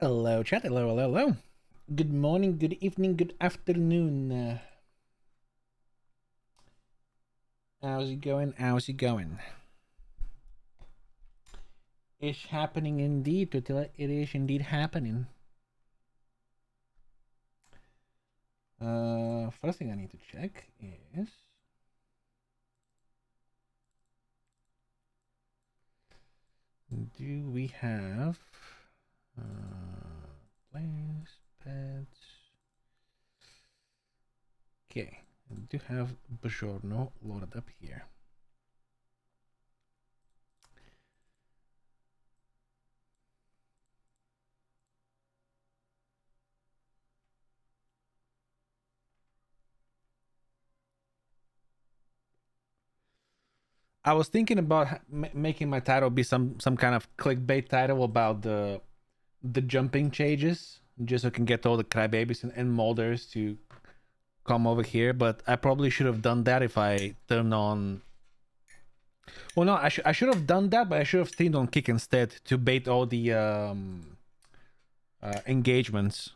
Hello, chat. Hello, hello, hello. Good morning, good evening, good afternoon. How's it going? How's it going? It's happening indeed, Tutila. It is indeed happening. First thing I need to check is do we have players, pets? Okay, I do have Bajorno loaded up here. I was thinking about making my title be some kind of clickbait title about the jumping changes, just so I can get all the crybabies and molders to come over here. But I probably should have done that if I turned on. Well, no, I should have done that, but I should have stayed on kick instead to bait all the engagements.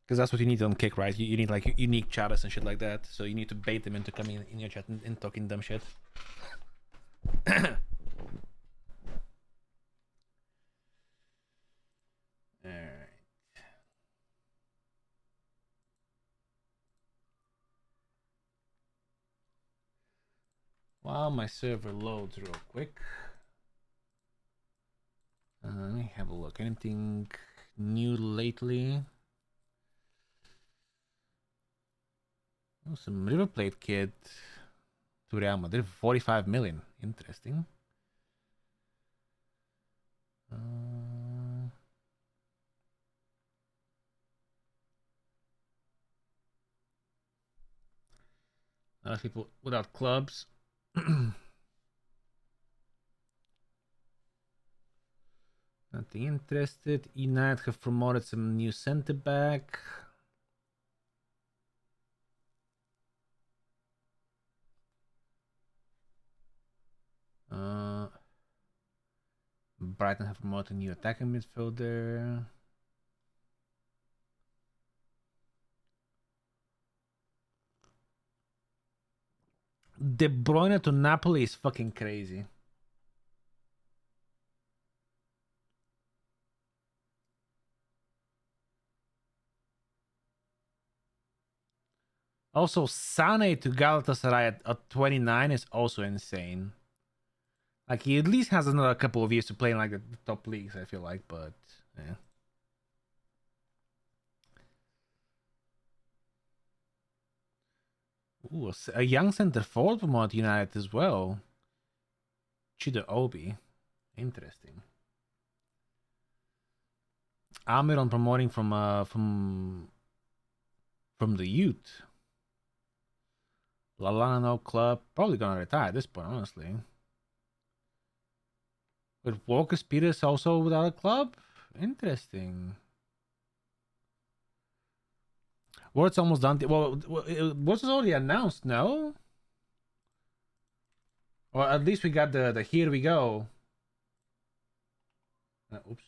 Because that's what you need on kick, right? You need like unique chatters and shit like that. So you need to bait them into coming in your chat and talking dumb shit. Alright. While my server loads real quick. Let me have a look. Anything new lately? Oh, some River Plate kid to Real Madrid, 45 million. Interesting. A lot of people without clubs. Nothing interested. United have promoted some new centre back. Brighton have promoted a new attacking midfielder. De Bruyne to Napoli is fucking crazy. Also, Sane to Galatasaray at 29 is also insane. Like, he at least has another couple of years to play in like the top leagues, I feel like, but yeah. Ooh, a young center forward from Mount United as well. Chido Obi. Interesting. Almiron promoting from the youth. Lalano club. Probably gonna retire at this point, honestly. But Walker Peters also without a club? Interesting. Word's almost done. Well, Word's already announced, no? Or at least we got the here we go. Oops.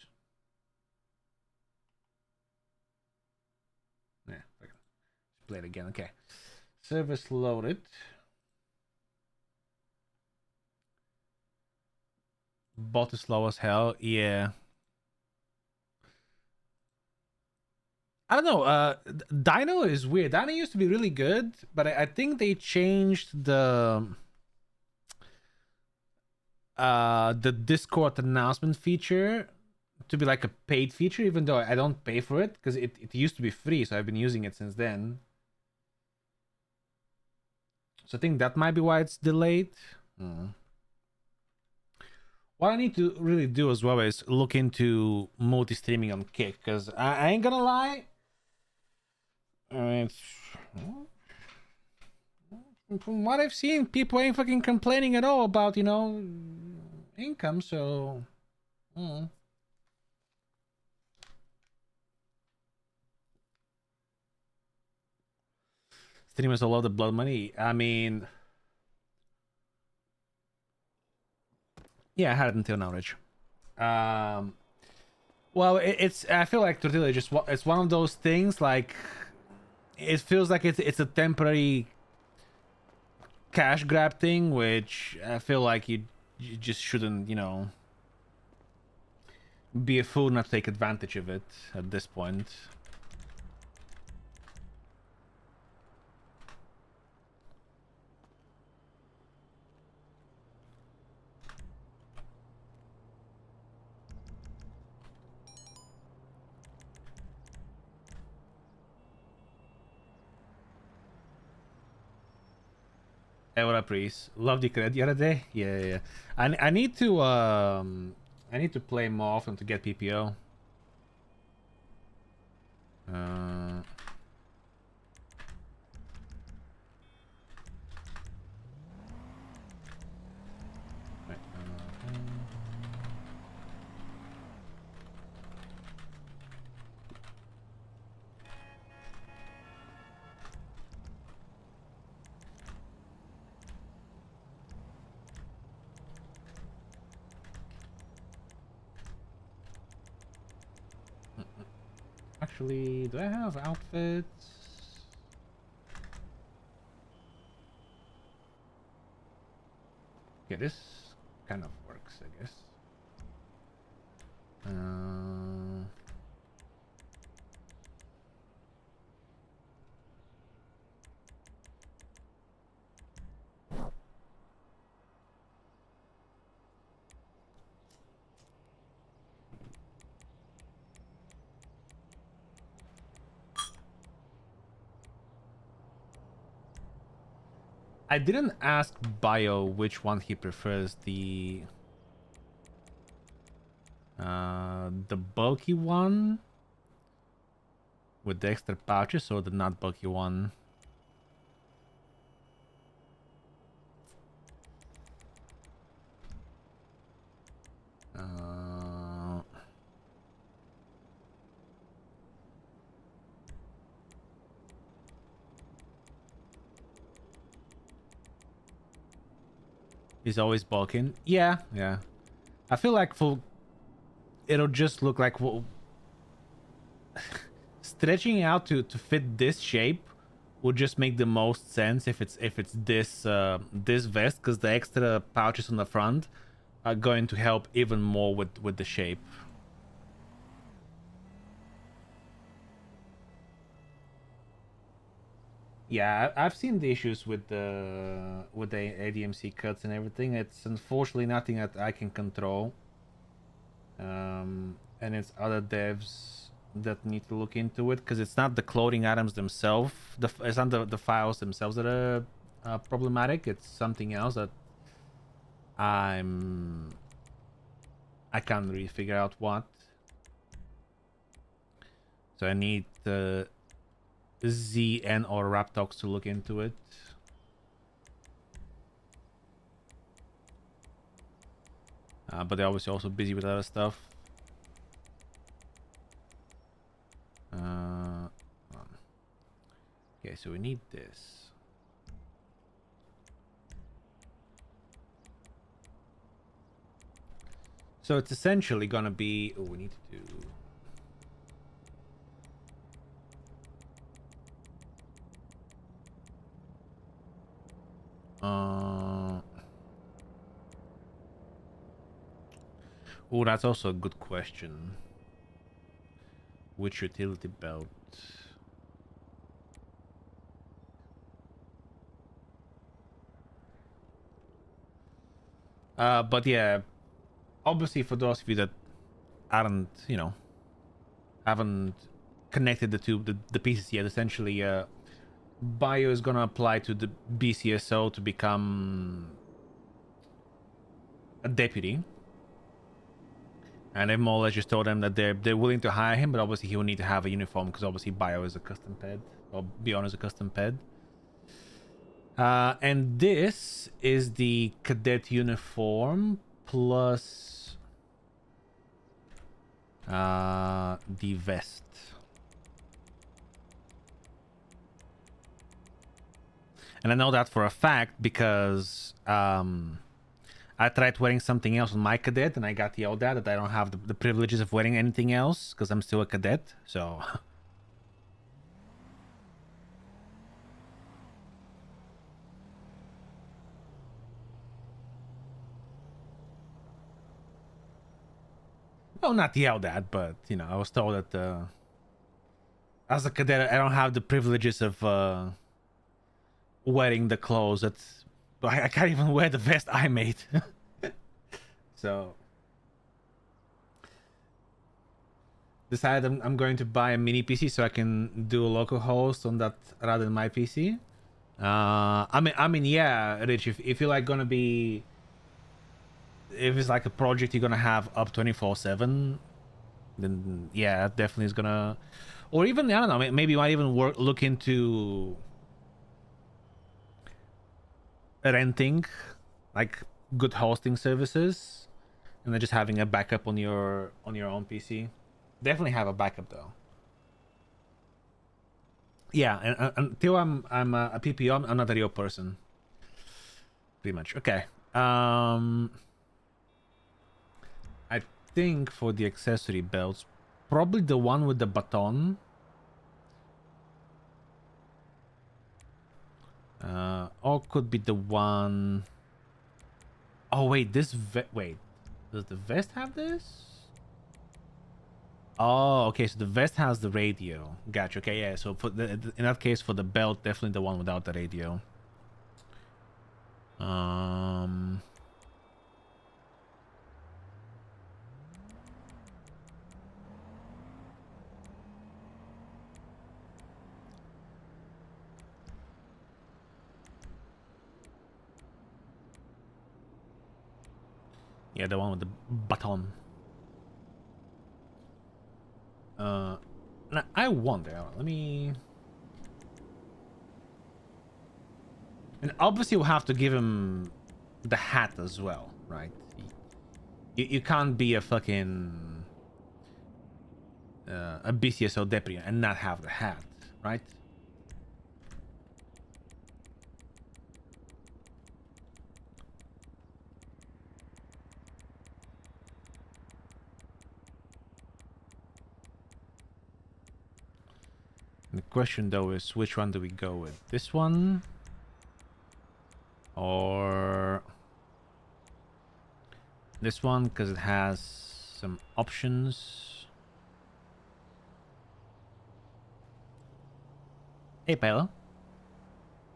Yeah, let's play it again. Okay. Service loaded. Bot is slow as hell. Yeah. I don't know. Dino is weird. Dino used to be really good, but I think they changed the Discord announcement feature to be like a paid feature, even though I don't pay for it because it used to be free, so I've been using it since then. So I think that might be why it's delayed. What I need to really do as well is look into multi-streaming on Kick, because I ain't gonna lie. I mean, from what I've seen, people ain't fucking complaining at all about, income, so... Streamers all love the blood money. I mean... Yeah, I had it until now, Rich. Well, it's I feel like tortilla just it's one of those things like it feels like it's a temporary cash grab thing, which I feel like you just shouldn't, you know, be a fool not to take advantage of it at this point. Hey, what up, Reese? Loved your credit the other day. Yeah, yeah, yeah. I need to play more often to get PPO. Uh, wait, actually, do I have outfits? Okay, this kind of works, I guess. Uh, I didn't ask Bio which one he prefers, the bulky one with the extra pouches or the not bulky one. Uh, he's always bulking. Yeah, yeah. I feel like it'll just look like stretching out to fit this shape would just make the most sense if it's this vest, because the extra pouches on the front are going to help even more with the shape. Yeah, I've seen the issues with the ADMC cuts and everything. It's unfortunately nothing that I can control. And it's other devs that need to look into it, because it's not the clothing items themselves. It's not the files themselves that are problematic. It's something else that I can't really figure out what. So I need the ZN or Raptox to look into it. But they're obviously also busy with other stuff. Okay, so we need this. So it's essentially gonna be. Oh, we need to do. Oh, that's also a good question. Which utility belt? But yeah, obviously for those of you that aren't, you know, haven't connected the pieces yet, essentially, Bio is gonna apply to the BCSO to become a deputy, and they've more or less just told them that they're willing to hire him, but obviously he will need to have a uniform, because obviously Bio is a custom ped, or Beyond is a custom ped. And this is the cadet uniform plus the vest. And I know that for a fact because I tried wearing something else on my cadet, and I got yelled at that I don't have the privileges of wearing anything else because I'm still a cadet. So. Well, not yelled at, but you know, I was told that as a cadet, I don't have the privileges of wearing the clothes. That's I can't even wear the vest I made. So decided I'm going to buy a mini PC so I can do a local host on that rather than my PC. I mean, yeah, Rich. If you're like gonna be, if it's like a project you're gonna have up 24/7, then yeah, definitely is gonna, or even I don't know, maybe you might even look into renting like good hosting services and then just having a backup on your own PC. Definitely have a backup though. Yeah, and until I'm a PPO, I'm not a real person. Pretty much. Okay. I think for the accessory belts, probably the one with the baton. Or could be the one. Oh wait, wait. Does the vest have this? Oh, okay. So the vest has the radio. Gotcha. Okay, yeah. So for in that case, for the belt, definitely the one without the radio. Um. Yeah, the one with the baton. Now I wonder. Let me. And obviously, we'll have to give him the hat as well, right? You can't be a fucking a BCSO deputy and not have the hat, right? The question though is which one do we go with? This one or this one because it has some options. Hey, Paolo.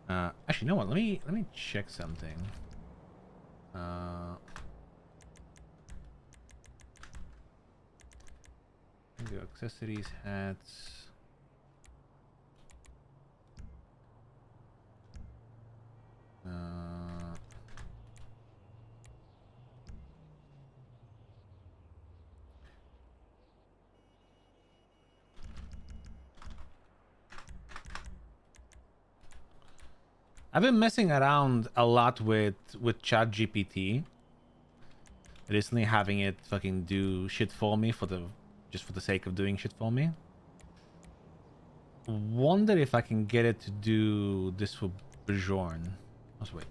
Actually, you know what? Let me check something. The accessories, hats. I've been messing around a lot with ChatGPT. Recently, having it fucking do shit for me for the just for the sake of doing shit for me. Wonder if I can get it to do this for Bjorn. Let's wait.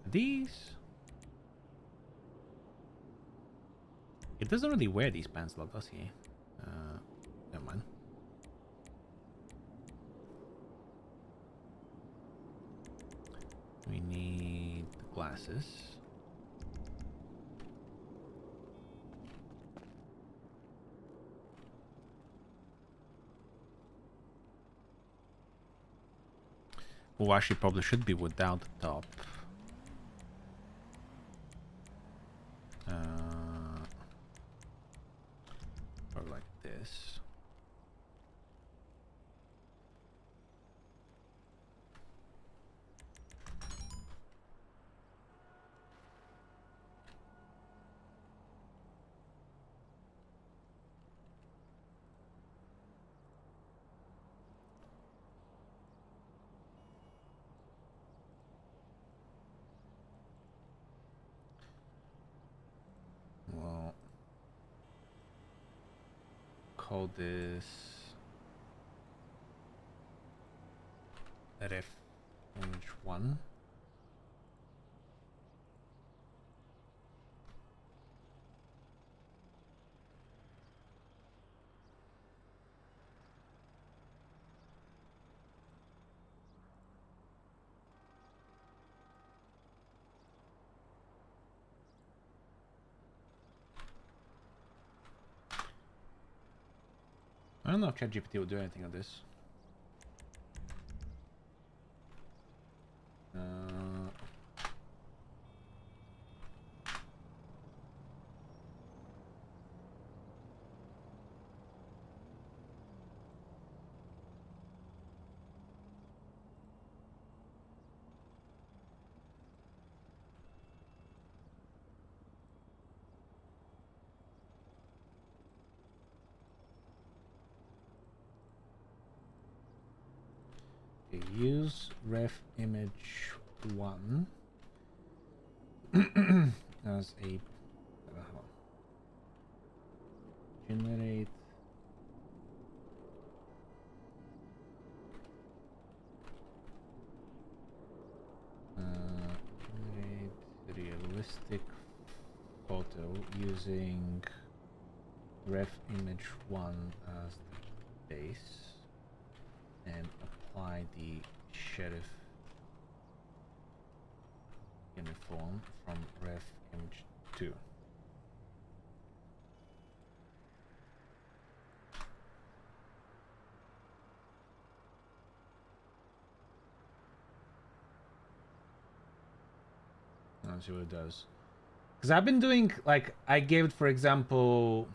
These. It doesn't really wear these pants a lot, does he? Never mind. We need the glasses. Oh, actually, probably should be without the top. Or like this. Well, call this ref range 1. don't know if ChatGPT will do anything on this. Use ref image 1 as a generate realistic photo using ref image 1 as the base and apply the sheriff uniform from ref image 2. Let's see what it does. Because I've been doing, like, I gave it, for example,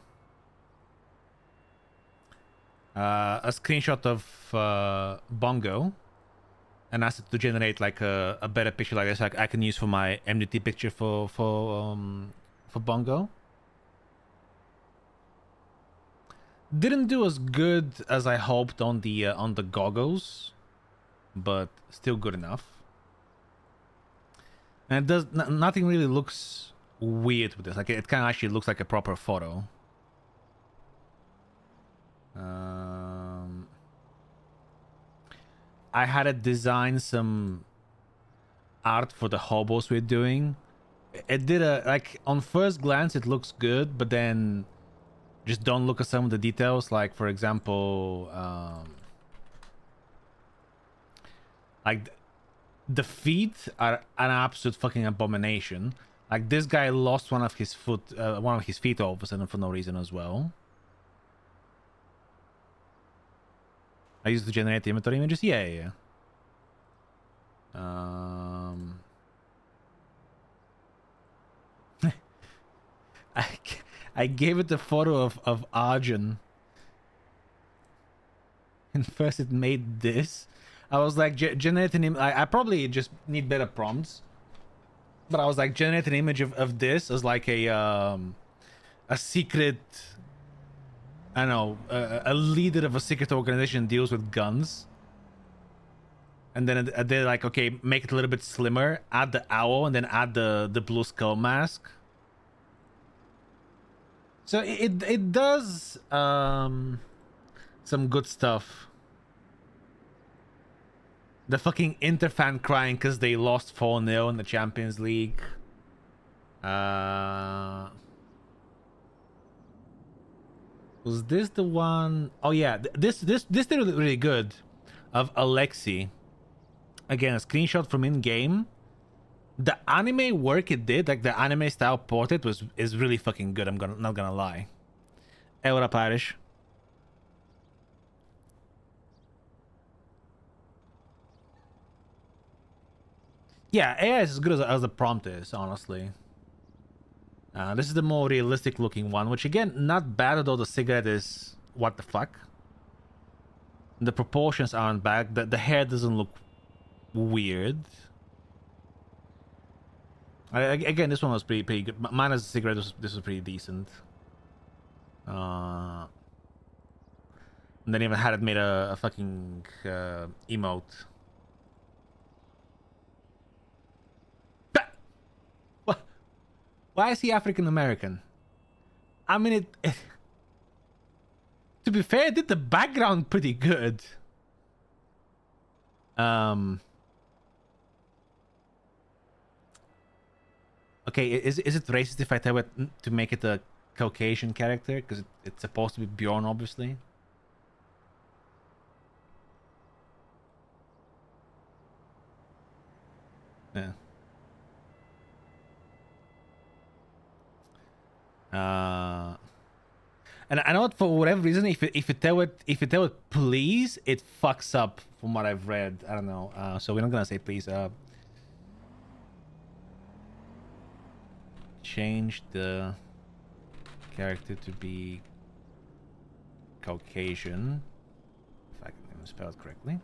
a screenshot of Bongo and asked it to generate like a better picture like this I can use for my MDT picture for Bongo. Didn't do as good as I hoped on the goggles, but still good enough. And it does nothing really looks weird with this. Like it kind of actually looks like a proper photo. I had to design some art for the hobos we're doing. It did like on first glance it looks good, but then just don't look at some of the details. Like for example, like the feet are an absolute fucking abomination. Like this guy lost one of his feet all of a sudden for no reason as well. I used to generate the inventory images. Yeah. I gave it the photo of Arjun, and first it made this. I was like, generating him. I probably just need better prompts, but I was like, generate an image of this as like a secret. I don't know, a leader of a secret organization deals with guns. And then they're like, okay, make it a little bit slimmer, add the owl, and then add the blue skull mask. So it does some good stuff. The fucking Inter fan crying because they lost 4-0 in the Champions League. Was this the one? Oh yeah, this did really good. Of Alexi. Again, a screenshot from in game. The anime work it did, like the anime style portrait, is really fucking good. Not gonna lie. Hey, what up, Irish? Yeah, AI is as good as the prompt is, honestly. This is the more realistic looking one, which again, not bad, although the cigarette is what the fuck. The proportions aren't bad. The hair doesn't look weird. Again, this one was pretty good. Mine as a cigarette, this was pretty decent. And then even had it made a fucking emote. What? Why is he African American? I mean, it to be fair, it did the background pretty good. Okay, is it racist if I tell it to make it a Caucasian character? Because it's supposed to be Bjorn, obviously. Yeah. And I know for whatever reason, if you tell it please, it fucks up from what I've read. I don't know. So we're not gonna say please. Change the character to be Caucasian, if I can even spell it correctly.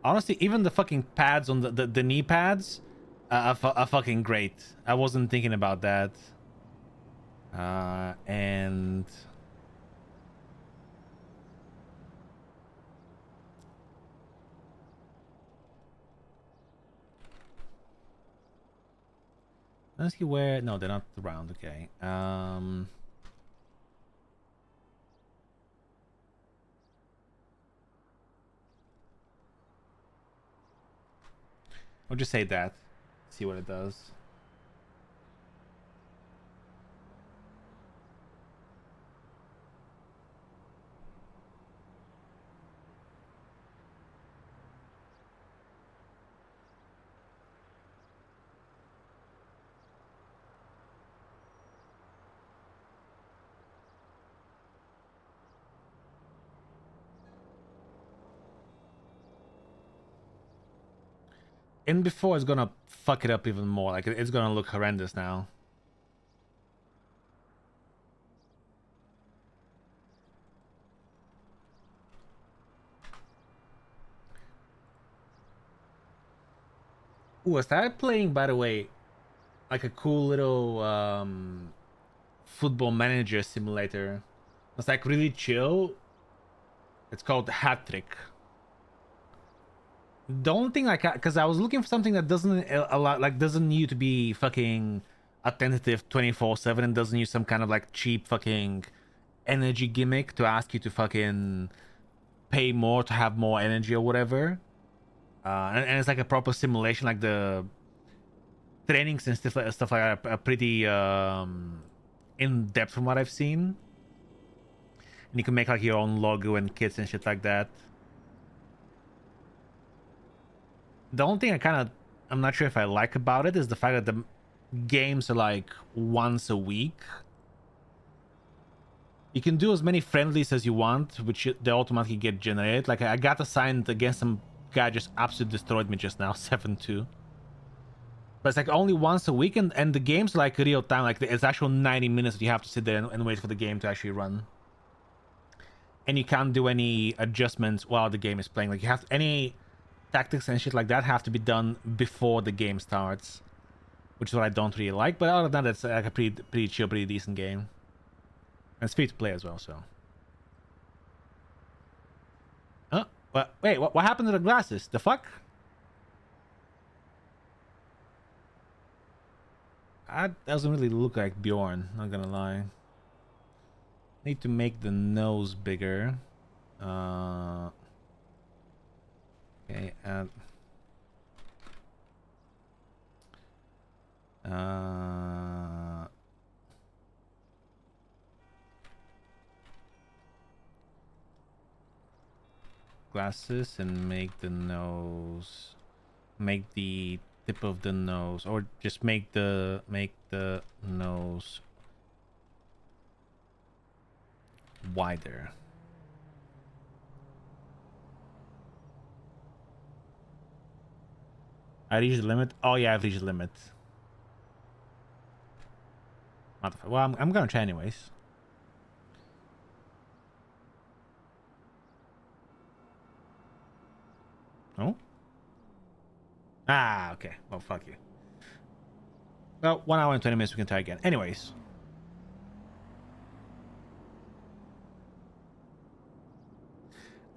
Honestly, even the fucking pads on the knee pads are fucking great. I wasn't thinking about that. And let's see where. No, they're not round. Okay. I'll just say that. See what it does. And before it's gonna fuck it up even more. Like it's gonna look horrendous now. Ooh, I started playing, by the way, like a cool little football manager simulator. It's like really chill. It's called Hat Trick. The only thing because I was looking for something that doesn't doesn't need to be fucking attentive 24/7 and doesn't use some kind of like cheap fucking energy gimmick to ask you to fucking pay more to have more energy or whatever. And it's like a proper simulation, like the trainings and stuff like that are pretty in depth from what I've seen. And you can make like your own logo and kits and shit like that. The only thing I'm not sure if I like about it is the fact that the games are like once a week. You can do as many friendlies as you want, which they automatically get generated. Like I got assigned against some guy just absolutely destroyed me just now, 7-2. But it's like only once a week, and the game's like real time. Like it's actual 90 minutes that you have to sit there and wait for the game to actually run. And you can't do any adjustments while the game is playing. Like you have any tactics and shit like that have to be done before the game starts, which is what I don't really like. But other than that, it's like a pretty chill, pretty decent game. And it's free to play as well, so. Wait, what happened to the glasses? The fuck? That doesn't really look like Bjorn, not gonna lie. Need to make the nose bigger. Okay, and glasses and make the nose, make the tip of the nose, or just make the nose wider. I reached the limit. Oh yeah, I've reached the limit. Well, I'm gonna try anyways. Oh. Ah, okay. Well, fuck you. Well, 1 hour and 20 minutes. We can try again. Anyways.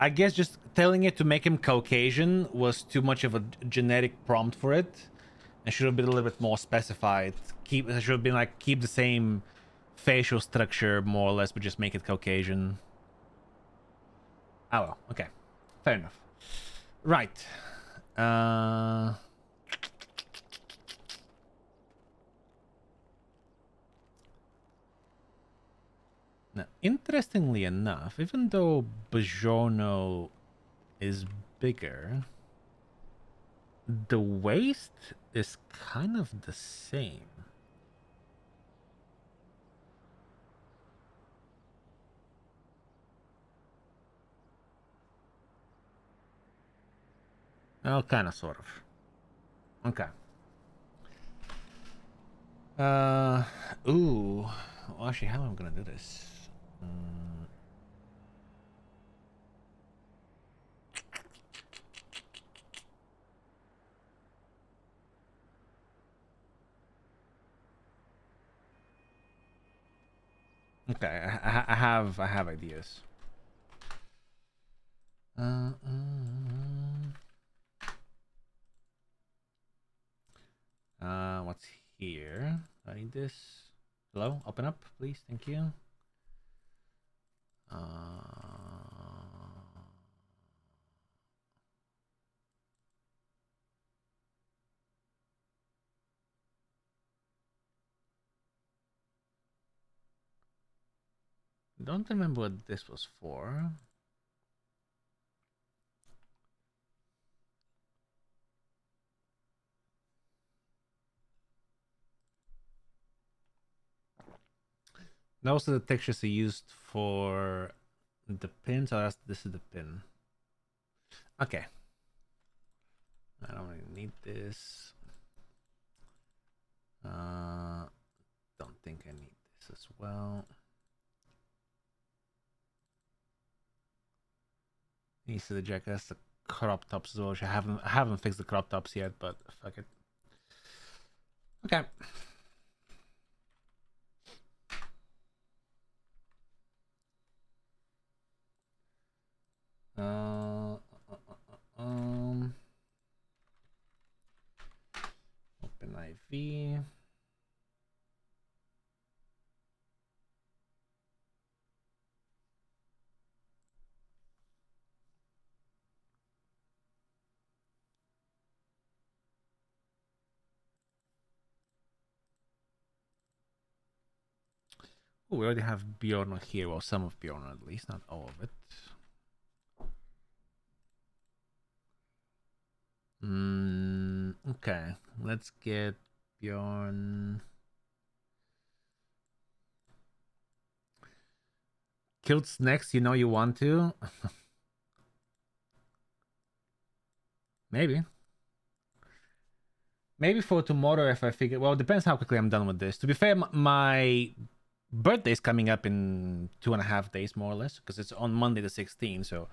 I guess just telling it to make him Caucasian was too much of a genetic prompt for it. It should have been a little bit more specified. It should have been like keep the same facial structure more or less, but just make it Caucasian. Oh well, okay. Fair enough. Right. Now, interestingly enough, even though Bajorno is bigger, the waist is kind of the same. Well, kind of, sort of. Okay. Ooh. Well, actually, how am I gonna do this? Okay, I have ideas. What's here? I need this. Hello, open up, please. Thank you. Don't remember what this was for. Those are the textures I used for the pin. So this is the pin. Okay. I don't really need this. Don't think I need this as well. Needs to the jackass the crop tops as well. Which I haven't fixed the crop tops yet, but fuck it. Okay. Open IV. Ooh, we already have Bjorn here. Well, some of Bjorn at least, not all of it. Okay, let's get Bjorn. Kilt's next, you know you want to. Maybe. Maybe for tomorrow if I figure... Well, it depends how quickly I'm done with this. To be fair, my birthday's coming up in 2.5 days, more or less, because it's on Monday the 16th, so...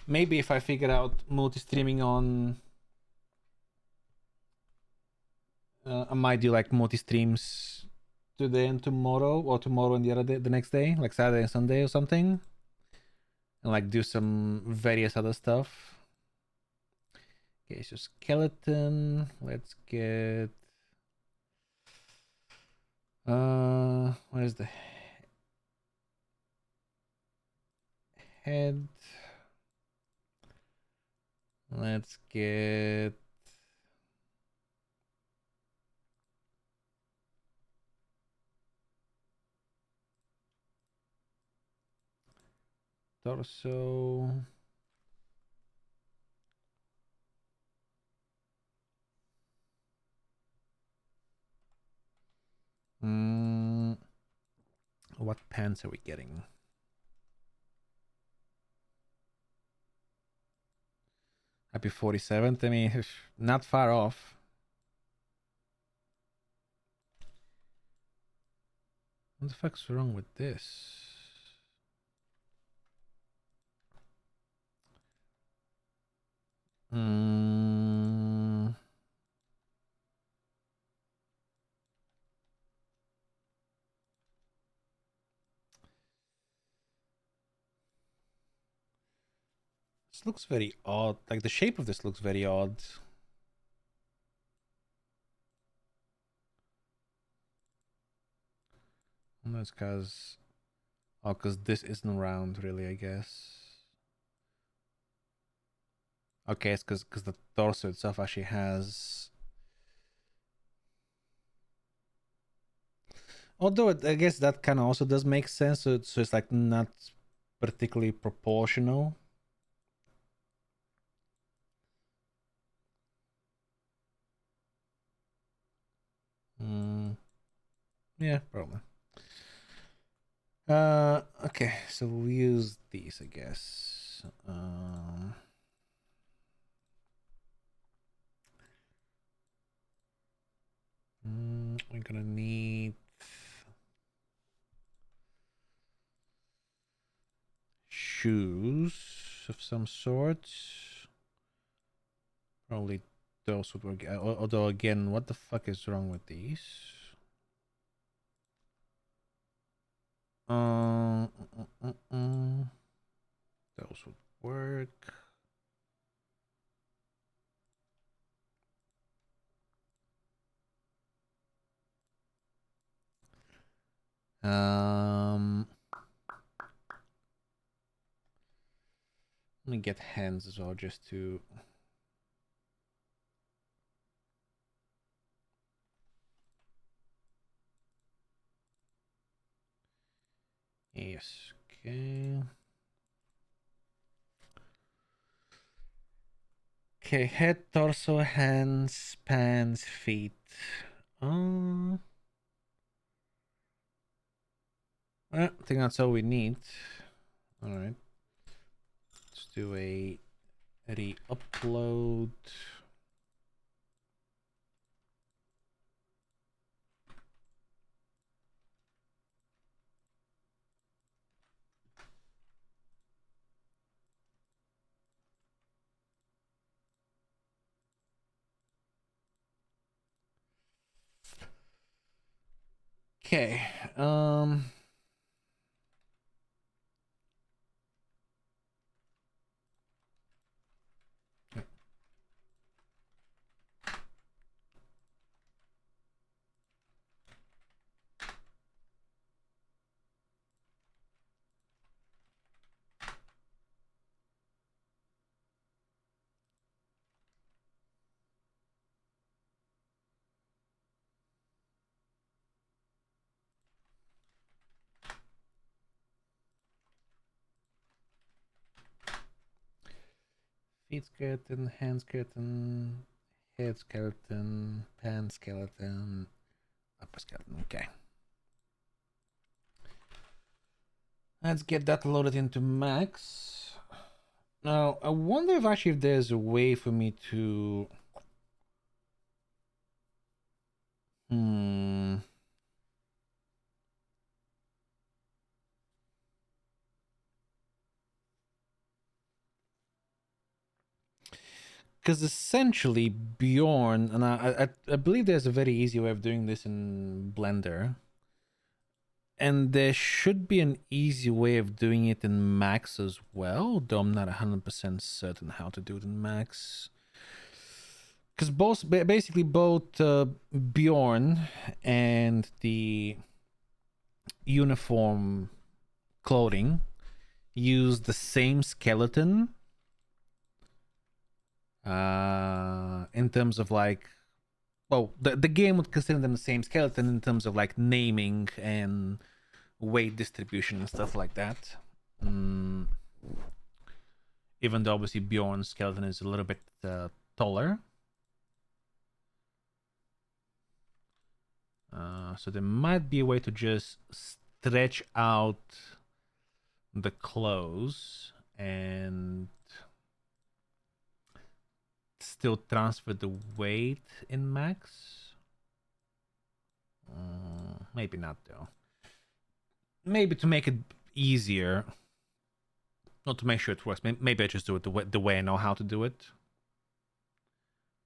Maybe if I figure out multi-streaming on... I might do like multi-streams today and tomorrow, or tomorrow and the other day, the next day, like Saturday and Sunday or something. And like do some various other stuff. Okay, so skeleton. Let's get... Where's the head? Let's get... torso. What pants are we getting? Happy 47th. I mean, not far off. What the fuck's wrong with this? This looks very odd. Like the shape of this looks very odd. That's because... Oh, because this isn't round, really, I guess. Okay, it's because the torso itself actually has... Although I guess that kind of also does make sense. So it's like not particularly proportional. Yeah, probably. Okay, so we'll use these, I guess. We're gonna need shoes of some sort. Probably those would work. Although again, what the fuck is wrong with these? Uh, Those would work. Let me get hands as well, just to. Yes. Okay. Okay. Head, torso, hands, pants, feet. I think that's all we need. All right. Let's do a re-upload. Okay. Feet skeleton, hand skeleton, head skeleton, pants skeleton, upper skeleton. Okay. Let's get that loaded into Max. Now, I wonder if there's a way for me to. Because essentially Bjorn, and I believe there's a very easy way of doing this in Blender, and there should be an easy way of doing it in Max as well, though I'm not 100% certain how to do it in Max. Because basically both Bjorn and the uniform clothing use the same skeleton in terms of like, well, the game would consider them the same skeleton in terms of like naming and weight distribution and stuff like that. Even though obviously Bjorn's skeleton is a little bit taller. So there might be a way to just stretch out the clothes and still transfer the weight in Max. Maybe not though. Maybe to make it easier, not to make sure it works. Maybe I just do it the way I know how to do it,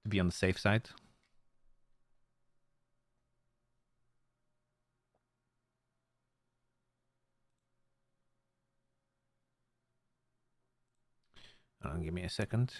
to be on the safe side. Give me a second.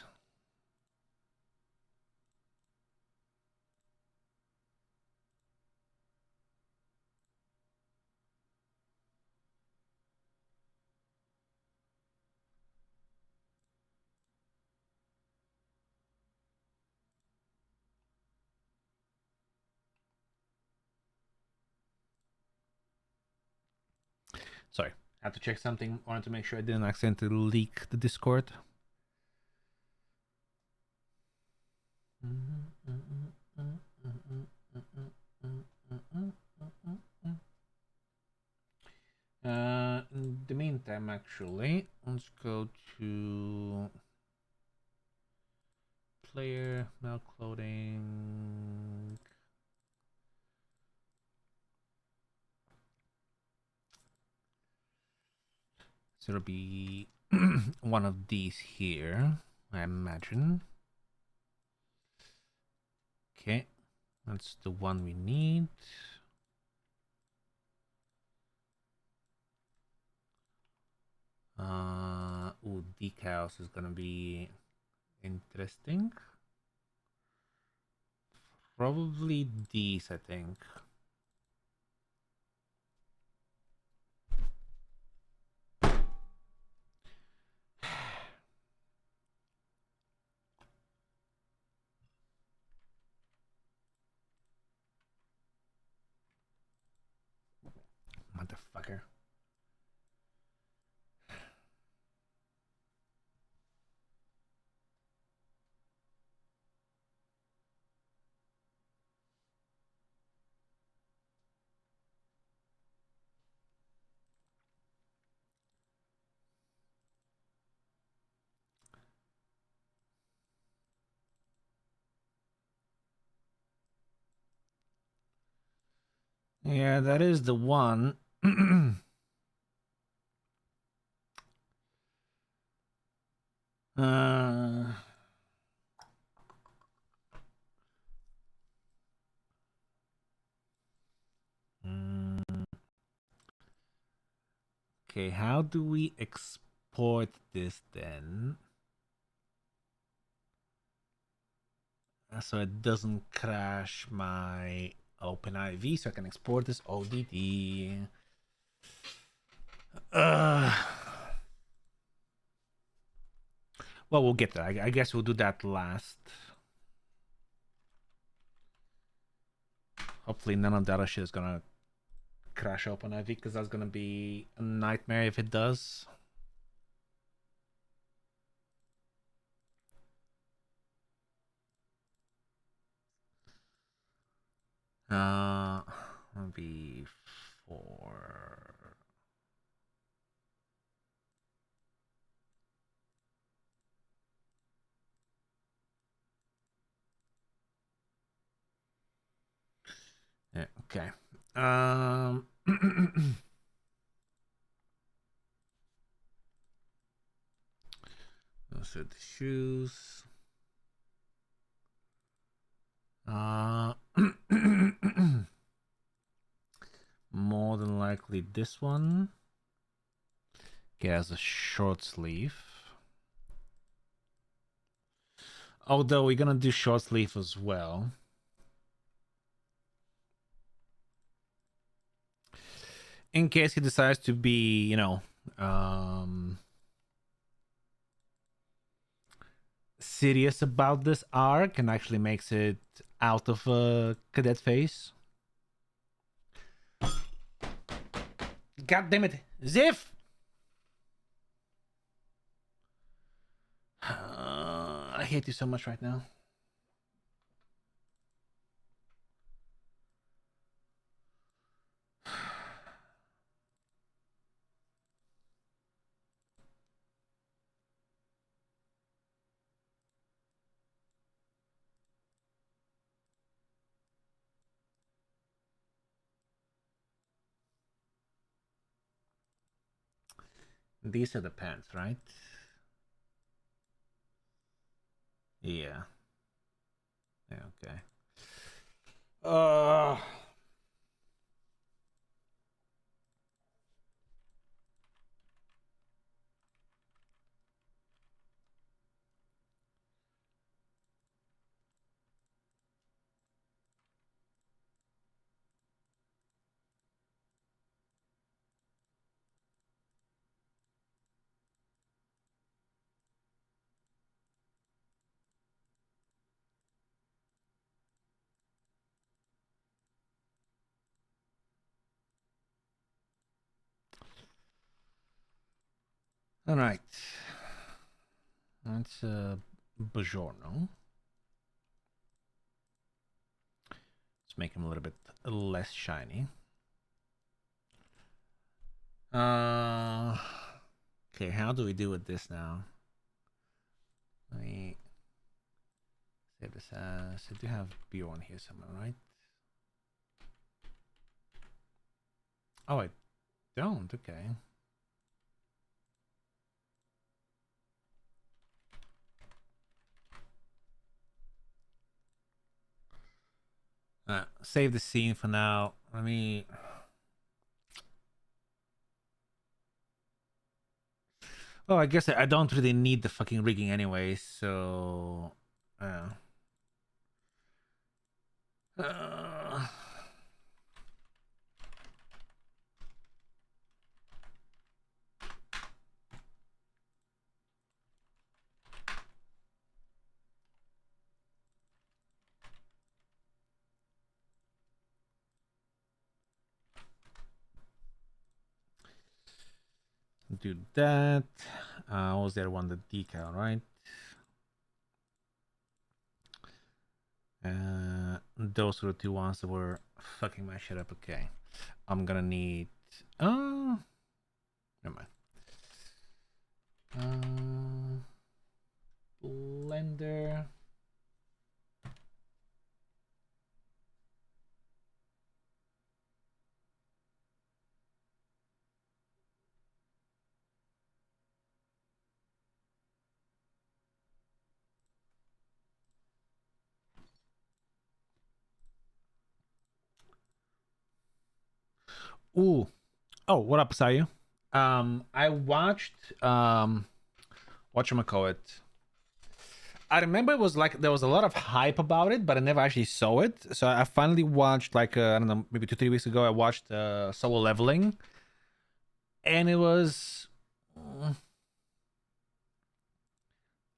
Sorry, I had to check something. Wanted to make sure I didn't accidentally leak the Discord. In the meantime, actually, let's go to player, now clothing. So it'll be one of these here, I imagine. Okay, that's the one we need. Ooh, decals is gonna be interesting. Probably these, I think. Motherfucker. Yeah, that is the one. uh, okay, how do we export this then? So it doesn't crash my OpenIV, so I can export this ODD. Well, we'll get there. I guess we'll do that last. Hopefully none of the other shit is gonna crash OpenIV, because that's gonna be a nightmare if it does. Maybe 4. Yeah, okay. Those are the shoes. More than likely this one. It has a short sleeve. Although we're gonna do short sleeve as well. In case he decides to be, serious about this arc and actually makes it out of a cadet phase. God damn it, Ziff! I hate you so much right now. These are the pants, right? Yeah. Yeah, okay. All right. That's Buongiorno. Let's make him a little bit less shiny. Okay, how do we do with this now? Let me save this as. I do have Bjorn here somewhere, right? Oh, I don't. Okay. save the scene for now. Let me. Oh, I guess I don't really need the fucking rigging anyway, so. Uh, do that. What was the other one? The decal, right? Those were the two ones that were fucking my shit up. Okay, I'm gonna need. Never mind. Blender. Ooh. Oh, what up, Sayu? I watched whatchamacallit. I remember it was like there was a lot of hype about it, but I never actually saw it. So I finally watched like I don't know, maybe 2-3 weeks ago. I watched Solo Leveling, and it was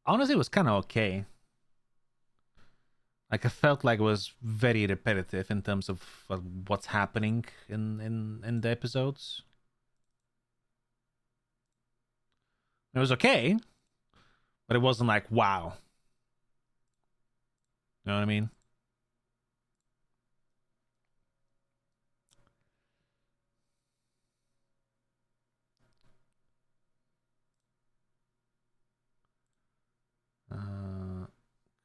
honestly it was kind of okay. Like I felt like it was very repetitive in terms of what's happening in the episodes. It was okay, but it wasn't like wow. You know what I mean?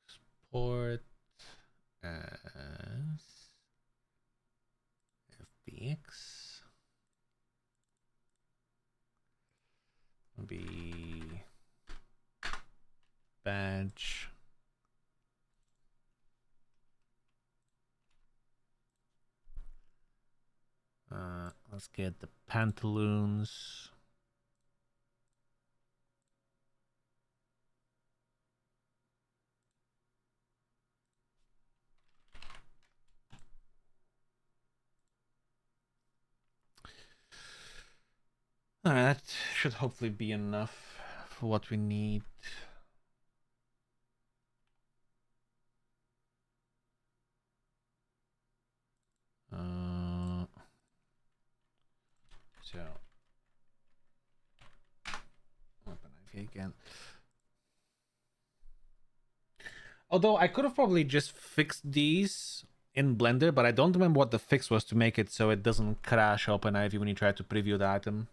Export as FBX. Be badge. Let's get the pantaloons. That should hopefully be enough for what we need. So open IV again. Although I could have probably just fixed these in Blender, but I don't remember what the fix was to make it so it doesn't crash OpenIV when you try to preview the item.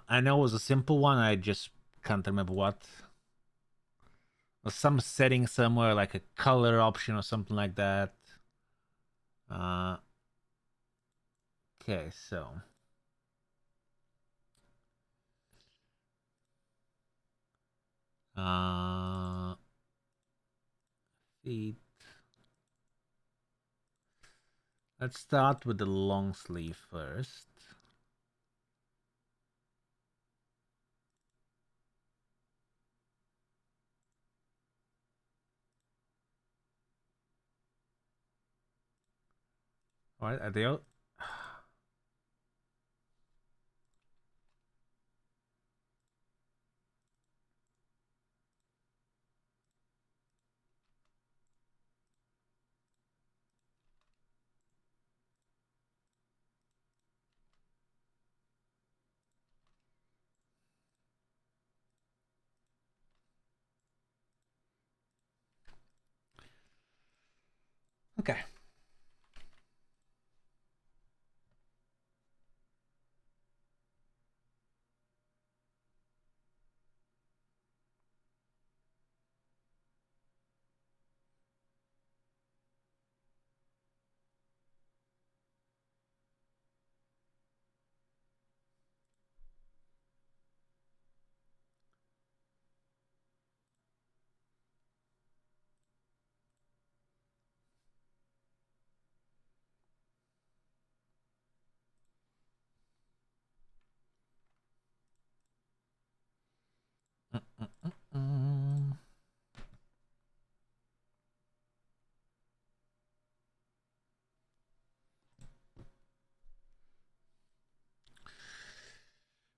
I know it was a simple one. I just can't remember what. Some setting somewhere like a color option or something like that. Okay, so feet. Let's start with the long sleeve first. All right, are they all? Okay.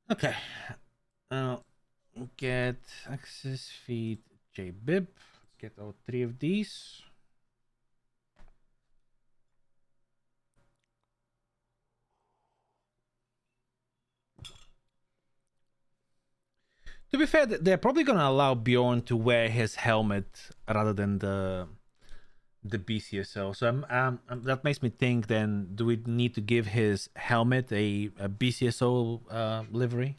Okay. Uh, get access feed jbib. Let's get all three of these. To be fair, they're probably gonna allow Bjorn to wear his helmet rather than the BCSO. So that makes me think. Then, do we need to give his helmet a BCSO livery?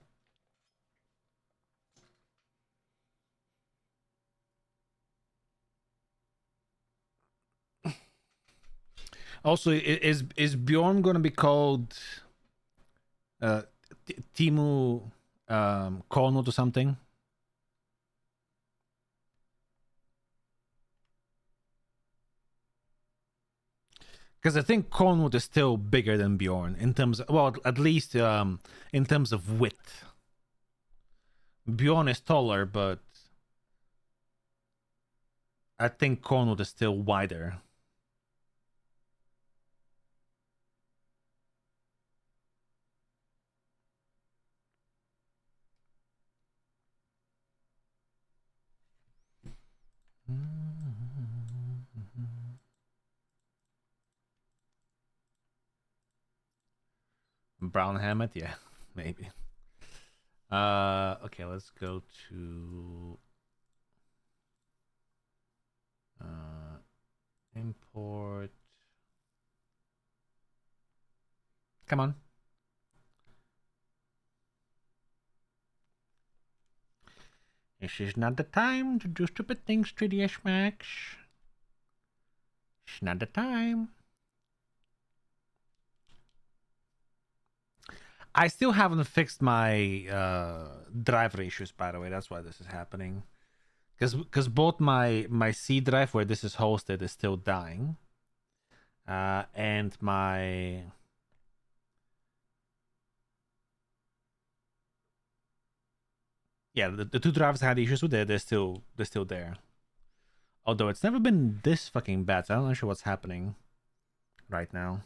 Also, is Bjorn gonna be called uh, Timu Kornut or something? Because I think Cornwood is still bigger than Bjorn in terms of, well, at least in terms of width. Bjorn is taller, but I think Cornwood is still wider. Brown helmet, yeah, maybe. Okay, let's go to import. Come on. This is not the time to do stupid things, 3ds Max. It's not the time. I still haven't fixed my driver issues, by the way. That's why this is happening. Because both my C drive where this is hosted is still dying, and my the two drives I had issues with, they're still there. Although it's never been this fucking bad, so I'm not sure what's happening right now.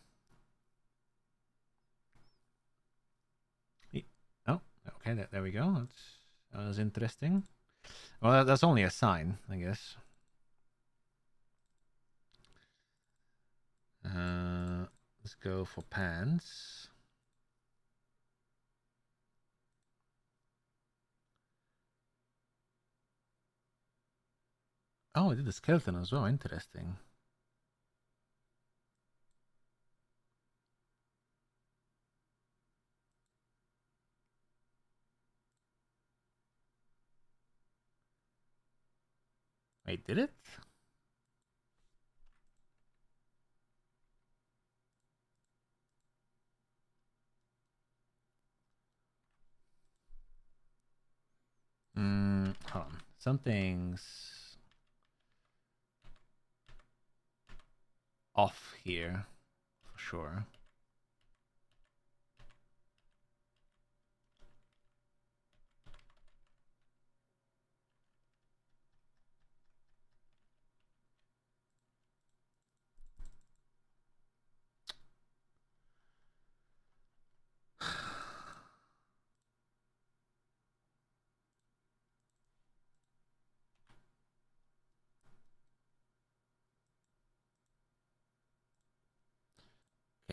Oh, okay, there we go. That was interesting. Well, that's only a sign, I guess. Let's go for pants. Oh, I did the skeleton as well. Interesting. Wait, did it? Hold on. Something's off here for sure.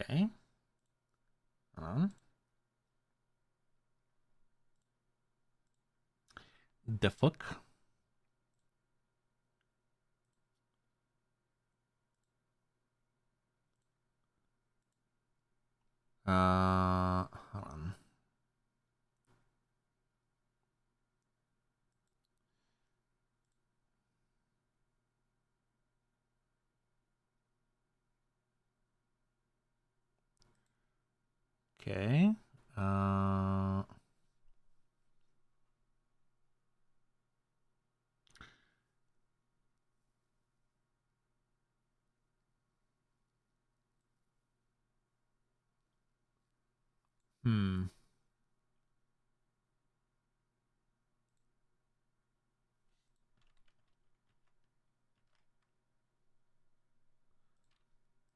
Okay. Hold on. The fuck? Hold on. Okay. Hmm.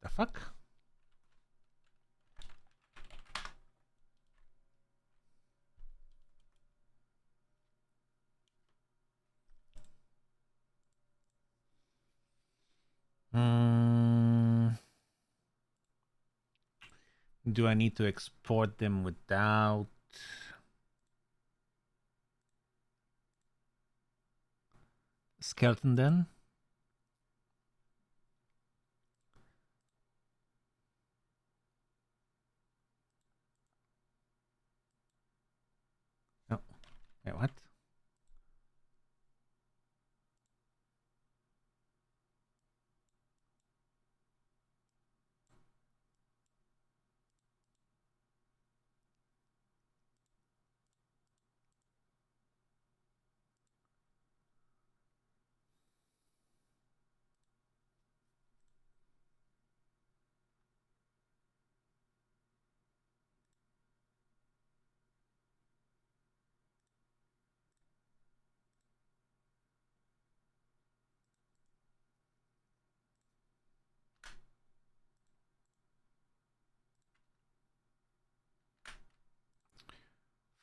The fuck? Do I need to export them without skeleton then? Oh, wait, what?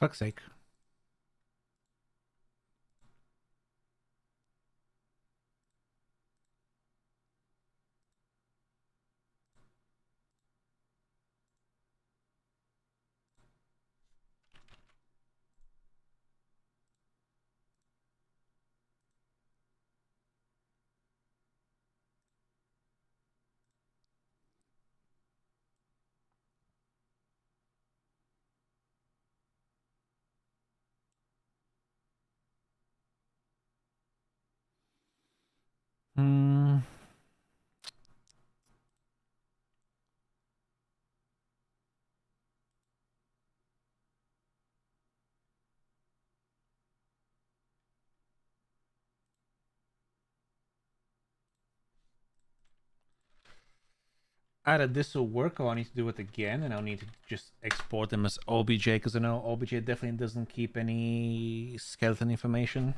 Fuck's sake. Hmm. Either this will work or I need to do it again and I'll need to just export them as OBJ because I know OBJ definitely doesn't keep any skeleton information.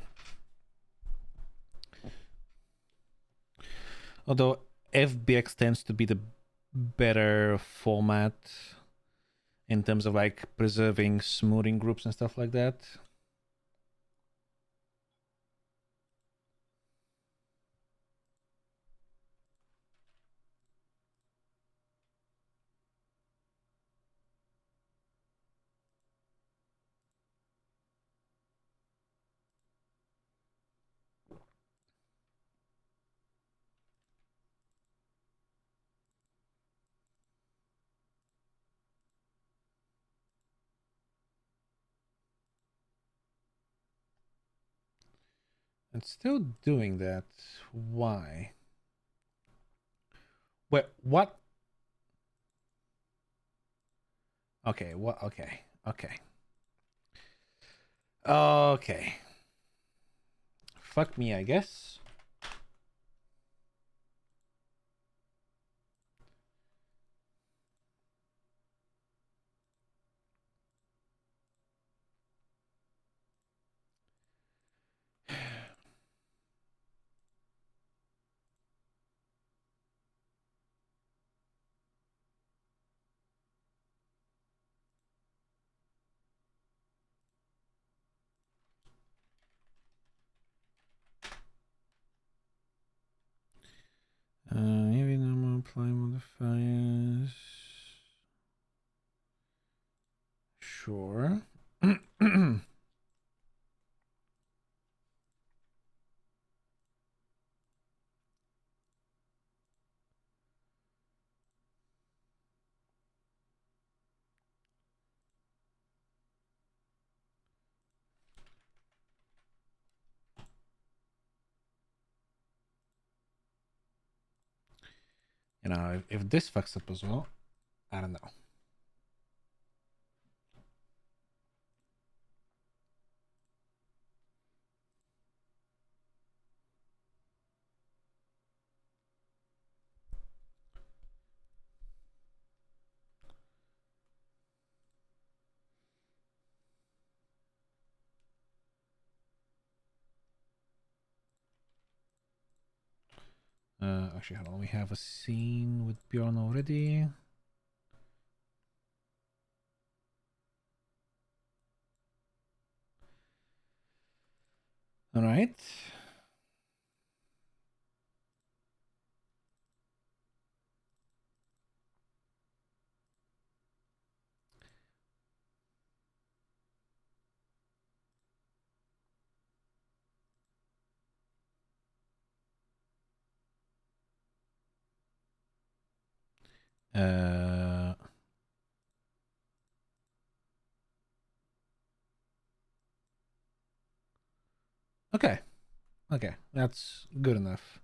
Although FBX tends to be the better format in terms of like preserving smoothing groups and stuff like that. It's still doing that. Why? Wait, what? Okay, what? Okay, okay. Okay. Fuck me, I guess. Maybe normal apply modifiers. Sure. You know, if this fucks up as well, I don't know. Actually, hold on. We have a scene with Bjorn already. All right. Uh, okay. Okay. That's good enough.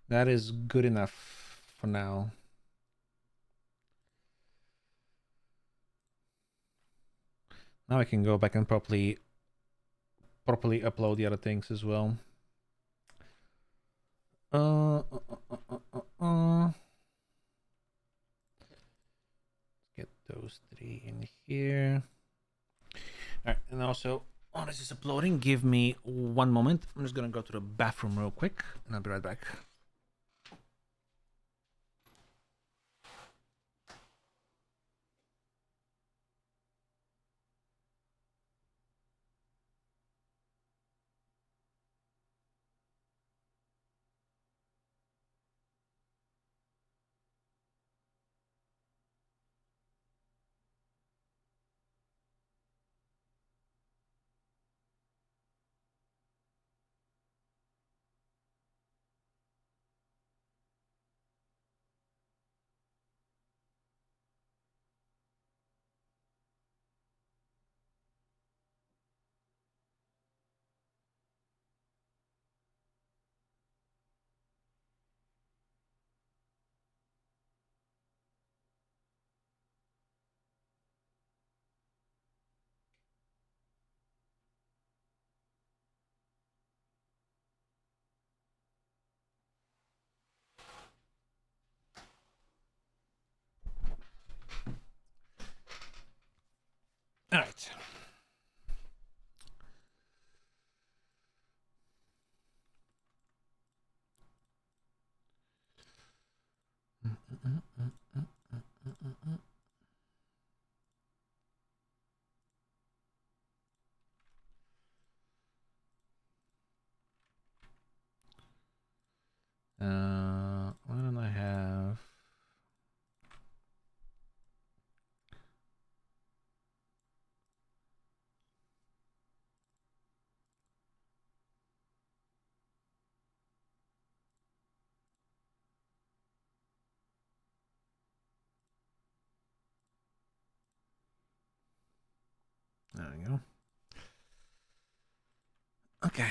That is good enough for now. Now I can go back and properly upload the other things as well. Get those three in here. All right, and also, while this is uploading, give me 1 moment. I'm just gonna go to the bathroom real quick, and I'll be right back. All right. Why don't I have? There we go. Okay.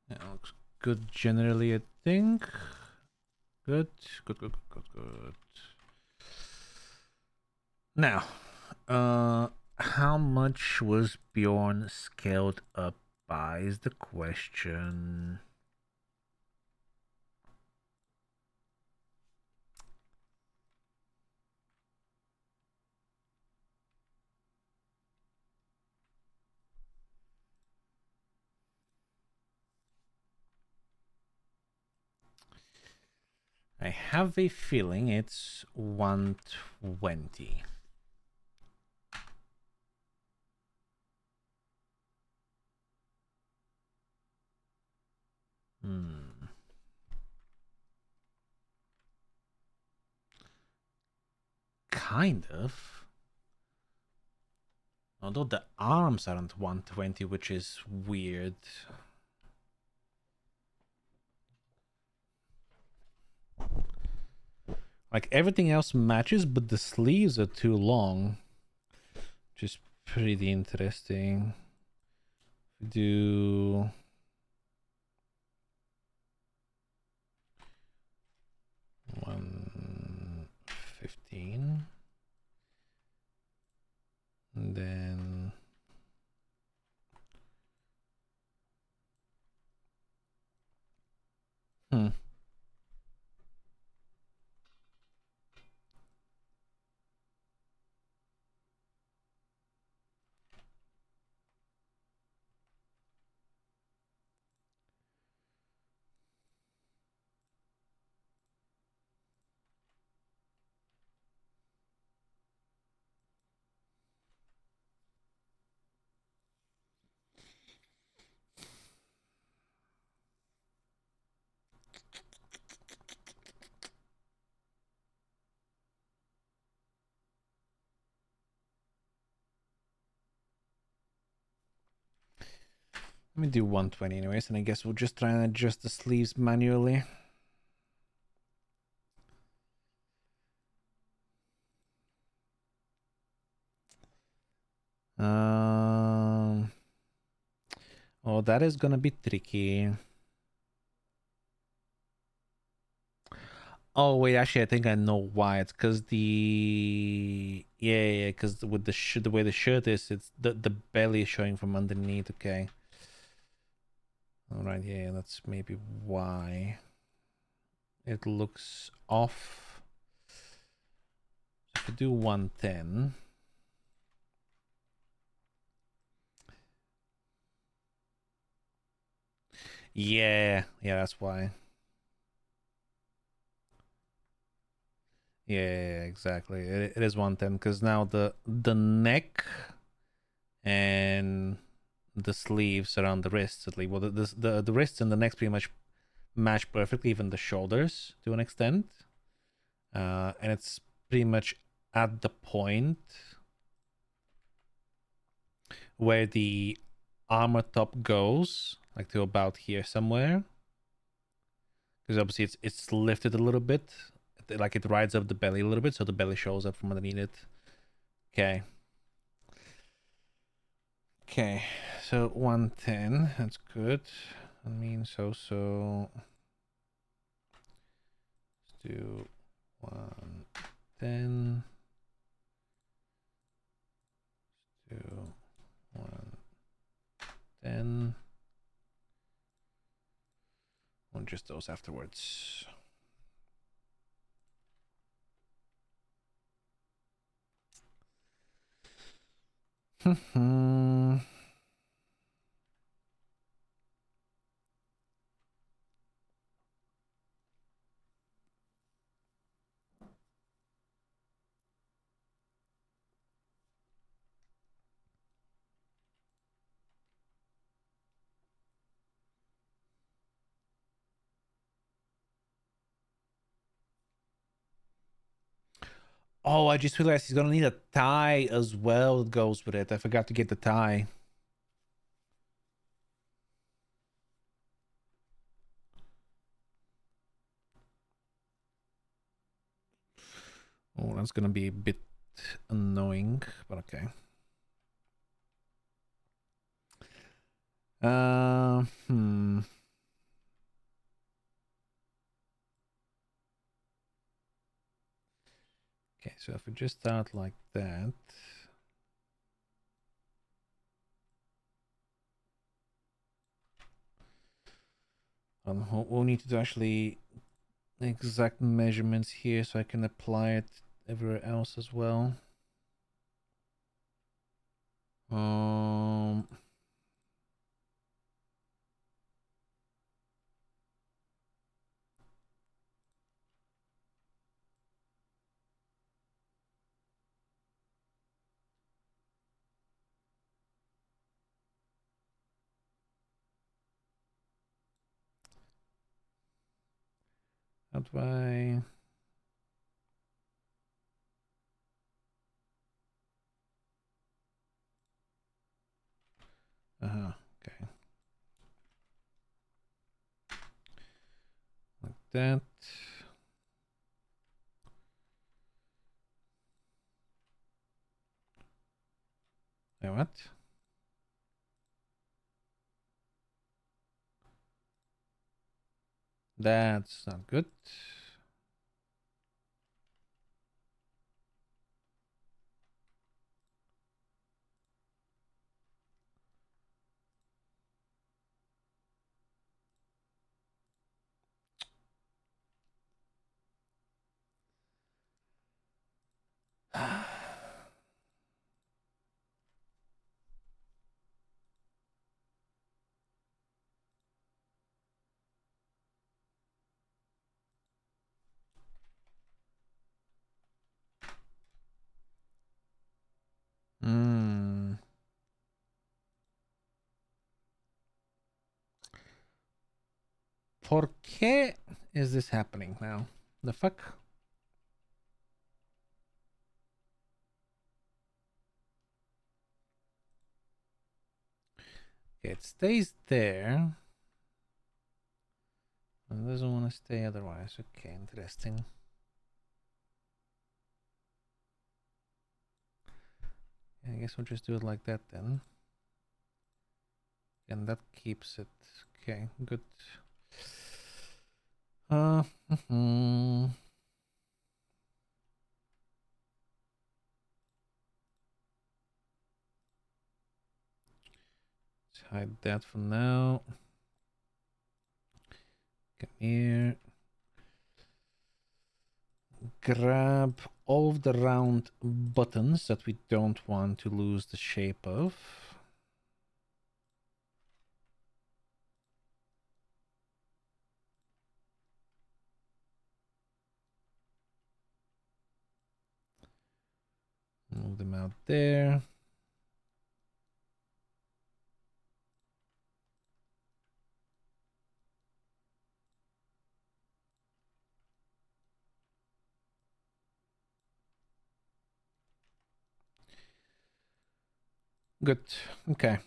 That looks good generally, I think. Good. Now, how much was Bjorn scaled up by is the question. I have a feeling it's 120. Kind of. Although the arms aren't 120, which is weird. Like everything else matches, but the sleeves are too long. Which is pretty interesting. Do 115. And then let me do 120 anyways, and I guess we'll just try and adjust the sleeves manually. Oh, that is gonna be tricky. Oh wait, actually, I think I know why. It's because because with the way the shirt is, it's the belly is showing from underneath. Okay. All right, yeah, that's maybe why it looks off. So if we do 110. Yeah, that's why. Yeah, exactly. It is 110 because now the neck and the sleeves around the wrists, at least. Well, the wrists and the necks pretty much match perfectly, even the shoulders to an extent. And it's pretty much at the point where the armor top goes, like to about here somewhere. Because obviously it's lifted a little bit, like it rides up the belly a little bit, so the belly shows up from underneath it. Okay. Okay, so 110, that's good. I mean, so let's do 110. Let's do 110. We'll just those afterwards. Oh, I just realized he's gonna need a tie as well that goes with it. I forgot to get the tie. Oh, that's gonna be a bit annoying, but okay. Hmm. Okay, so if we just start like that. We'll need to do actually exact measurements here so I can apply it everywhere else as well. Um, how do I? Okay. Like that. Hey, what? That's not good. ¿Por qué is this happening now? The fuck? Okay, it stays there. It doesn't want to stay otherwise. Okay, interesting. I guess we'll just do it like that then. And that keeps it. Okay, good. Let's hide that for now. Come here. Grab all of the round buttons that we don't want to lose the shape of. Move them out there. Good. Okay.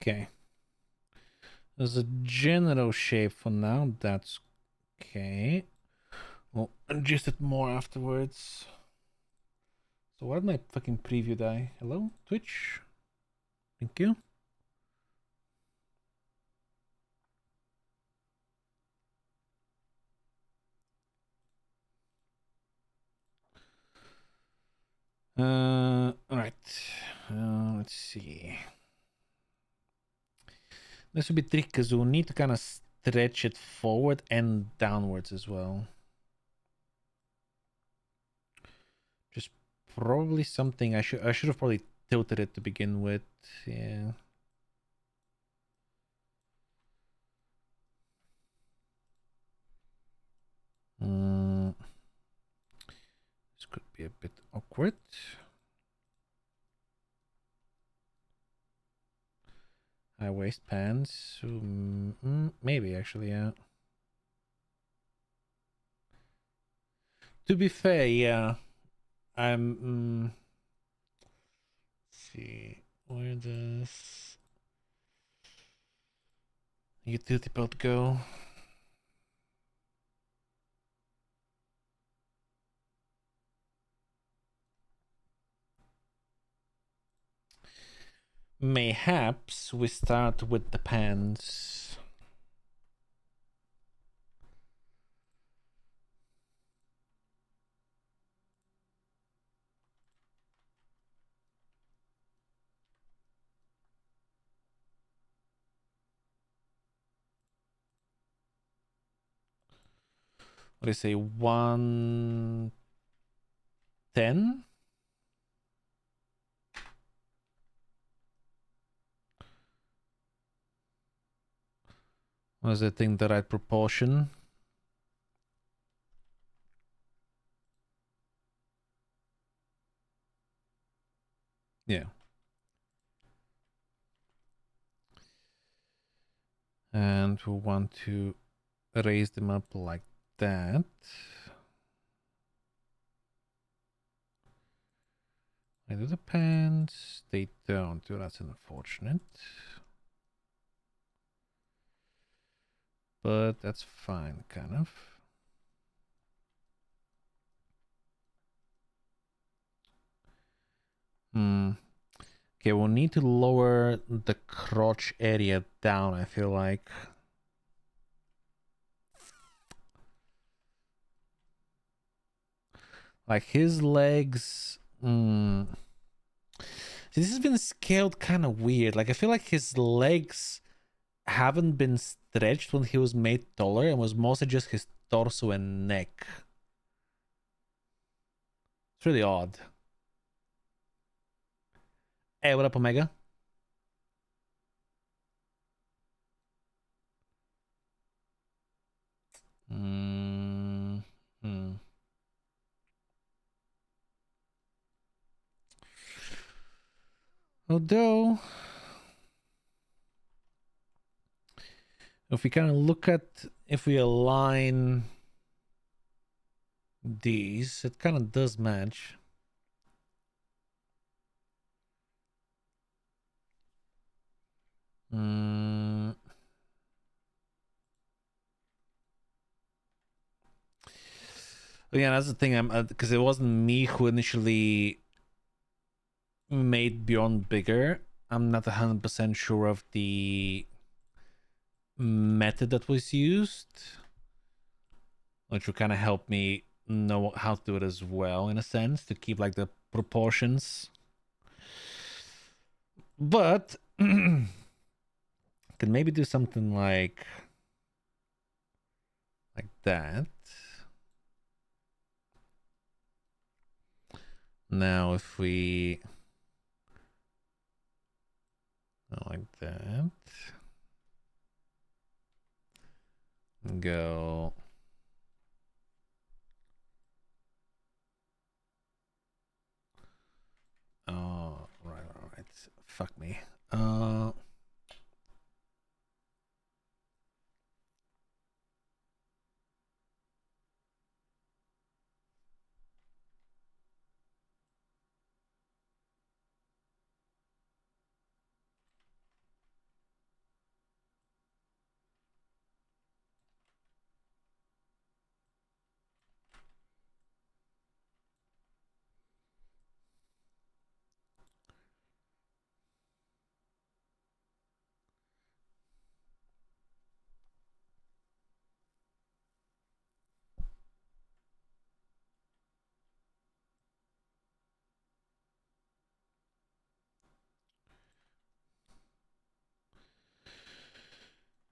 Okay. There's a general shape for now. That's okay. We'll adjust it more afterwards. So why did my fucking preview die? Hello, Twitch? Thank you. All right. Let's see. This would be tricky because we'll need to kind of stretch it forward and downwards as well. Just probably something I should have probably tilted it to begin with. Yeah. be a bit awkward. High waist pants. Maybe actually, yeah. To be fair, yeah. I'm. Let's see. Where does utility belt go? Mayhaps we start with the pants. What do you say? 110? Was I think the right proportion? Yeah. And we want to raise them up like that. I do the pants. They don't do. That's unfortunate. But that's fine, kind of. Okay, we'll need to lower the crotch area down, I feel like. Like his legs. See, this has been scaled kind of weird. Like I feel like his legs haven't been stretched when he was made taller and was mostly just his torso and neck. It's really odd. Hey, what up, Omega? Although, if we kind of look at, if we align these, it kind of does match. Yeah, that's the thing. I'm because it wasn't me who initially made Beyond bigger. I'm not 100% sure of the method that was used, which will kind of help me know how to do it as well, in a sense, to keep like the proportions. But can maybe do something like that. Now, if we like that, go. Oh, right. Fuck me.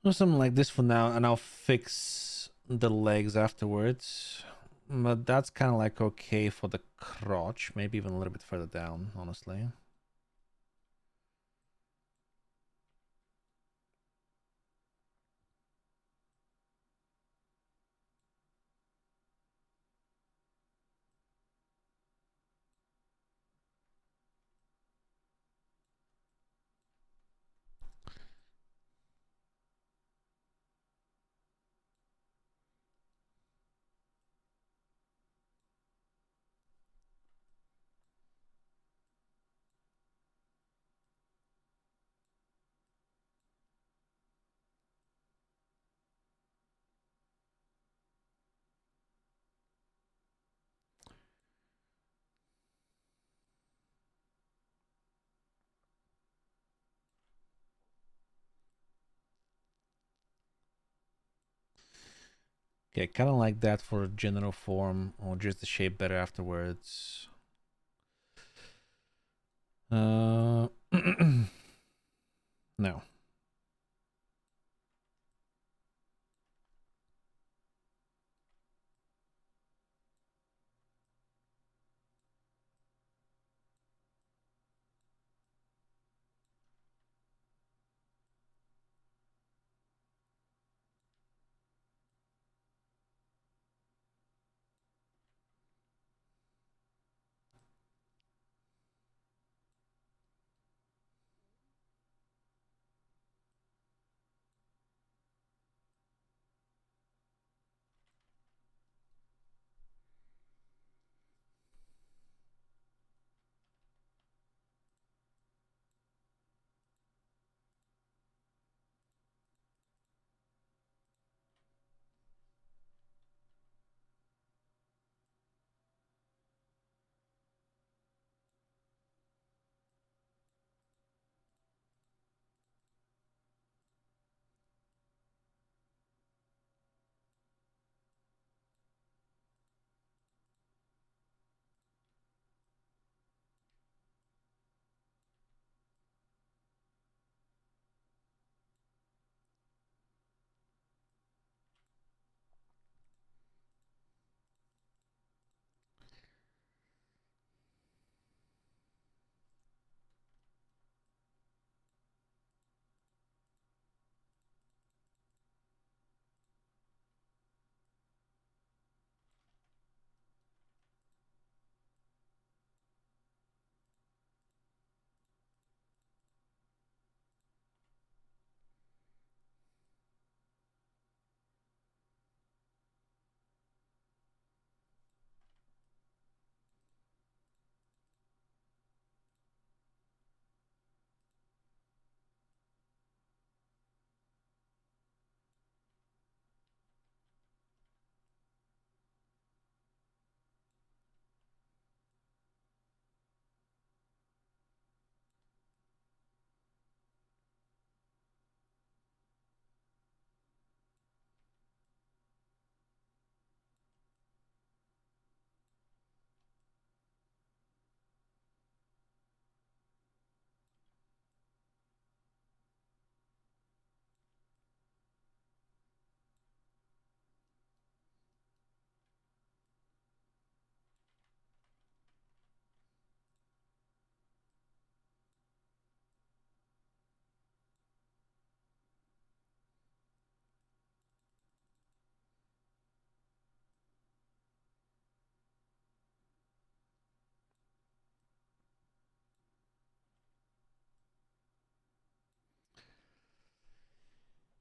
Or something like this for now, and I'll fix the legs afterwards. But that's kind of like okay for the crotch, maybe even a little bit further down, honestly. Okay, kind of like that for general form, or just the shape better afterwards. No.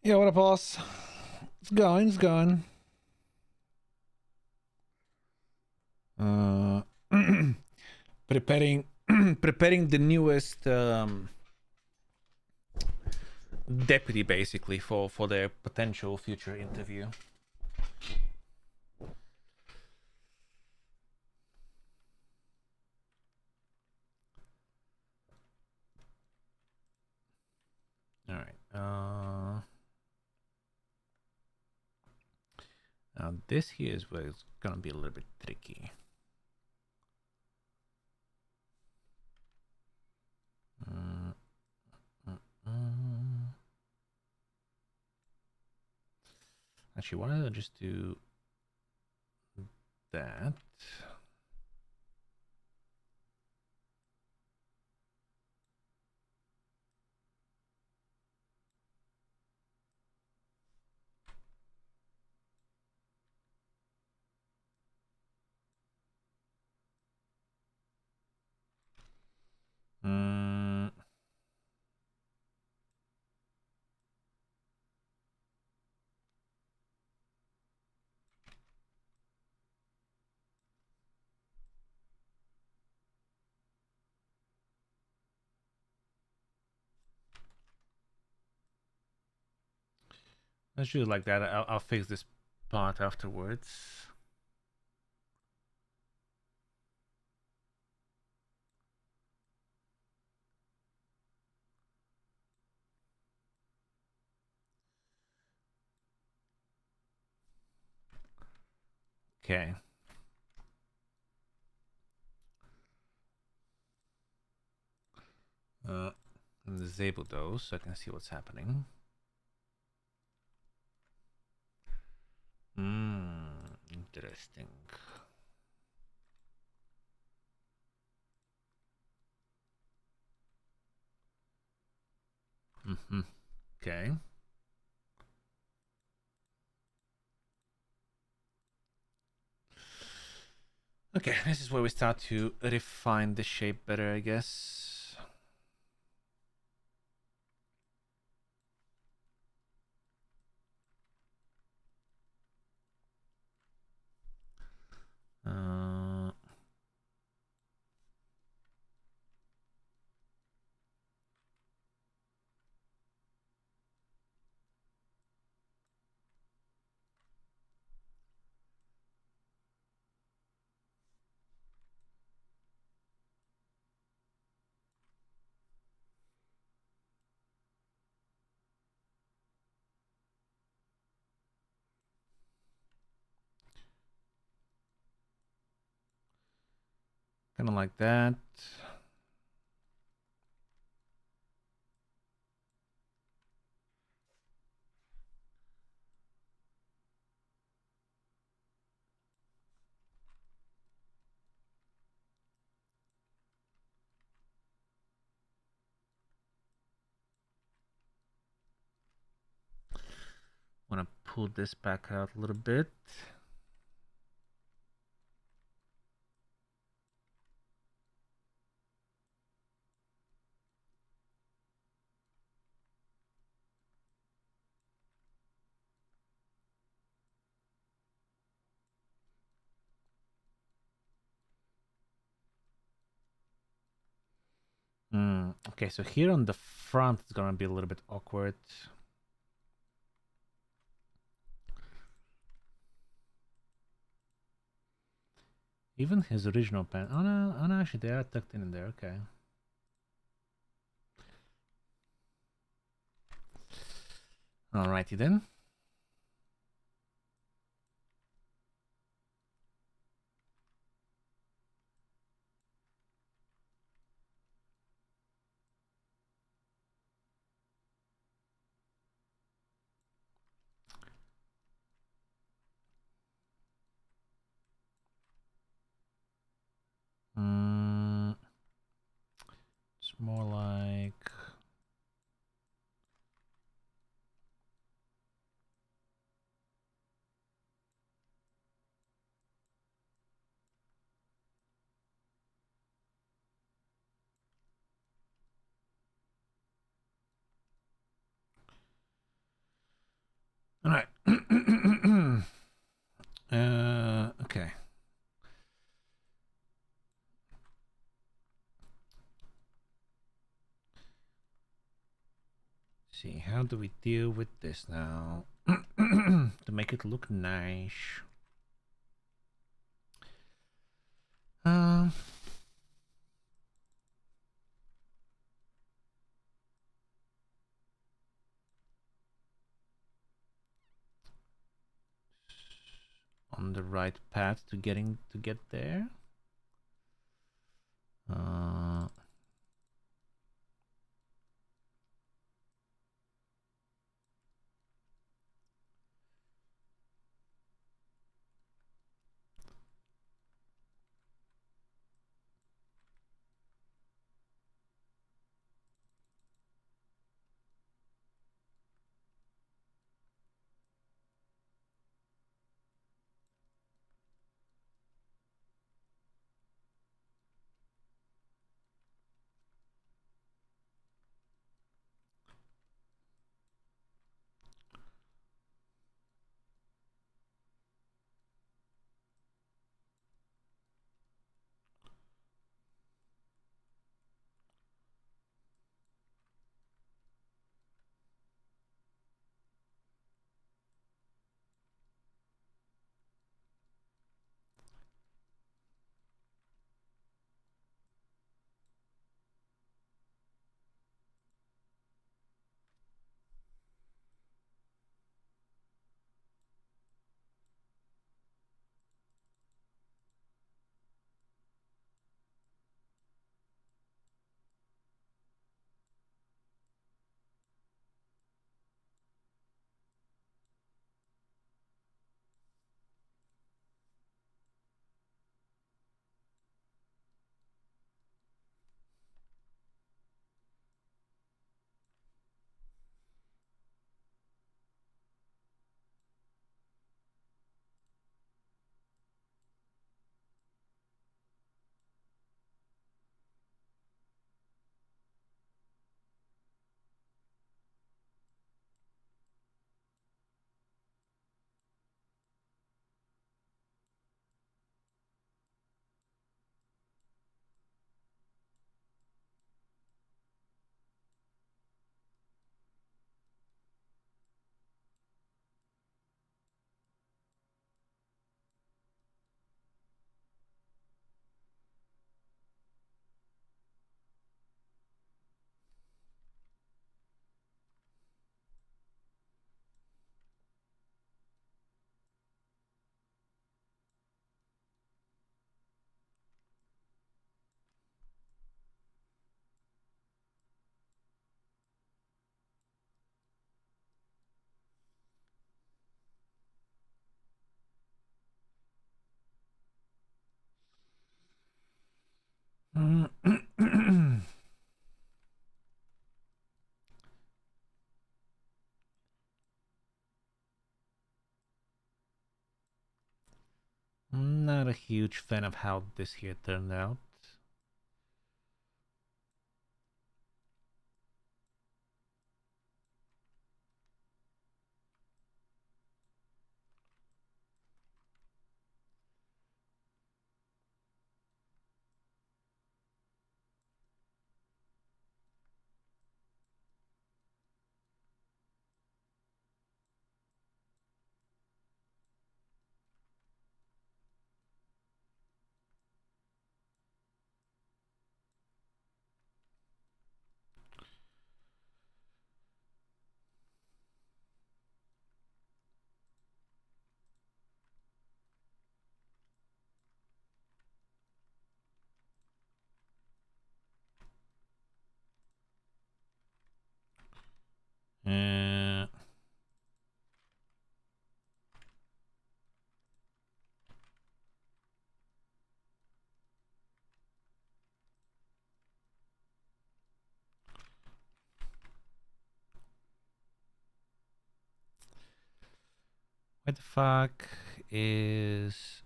Yeah, what up, boss? It's going, it's going. Uh, preparing, preparing the newest deputy, basically, for their potential future interview. All right. Now this here is where it's gonna be a little bit tricky. Actually, why don't I just do that? Let's do it like that. I'll fix this part afterwards. Okay. Disable those so I can see what's happening. Interesting. Okay. Okay, this is where we start to refine the shape better, I guess. Kind of like that. Want to pull this back out a little bit. Okay, so here on the front, it's gonna be a little bit awkward. Even his original pen. Oh no, actually they are tucked in there. Okay. Alrighty then. It's more like. All right. Okay. See, how do we deal with this now to make it look nice? On the right path to get there. I'm not a huge fan of how this here turned out. Uh, what the fuck is...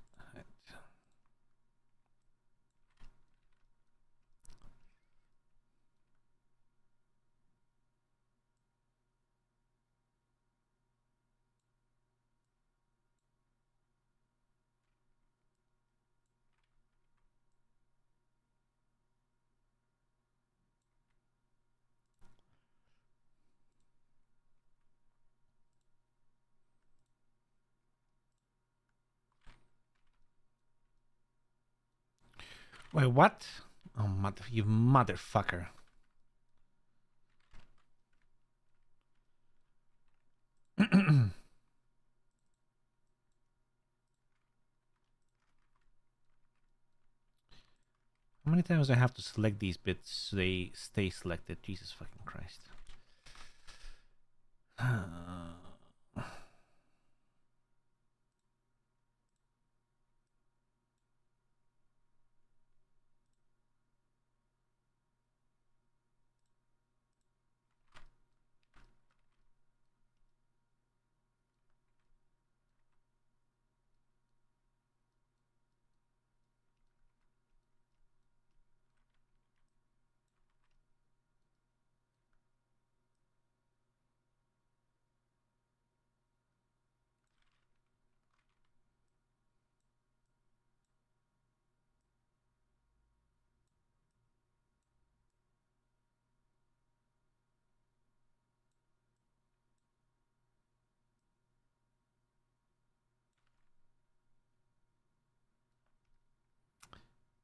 Wait, what? Oh, you motherfucker. How many times do I have to select these bits so they stay selected? Jesus fucking Christ.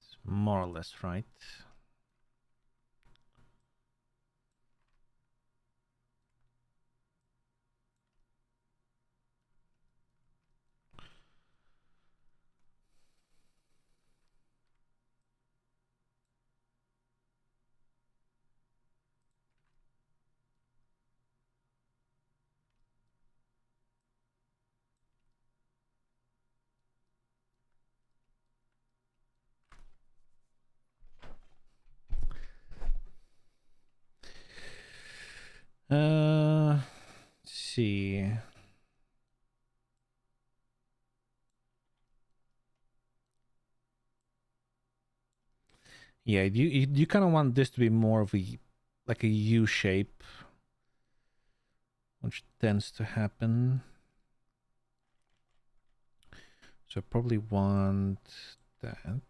It's more or less right. Let's see. Yeah, you kind of want this to be more of a like a U shape, which tends to happen. So I probably want that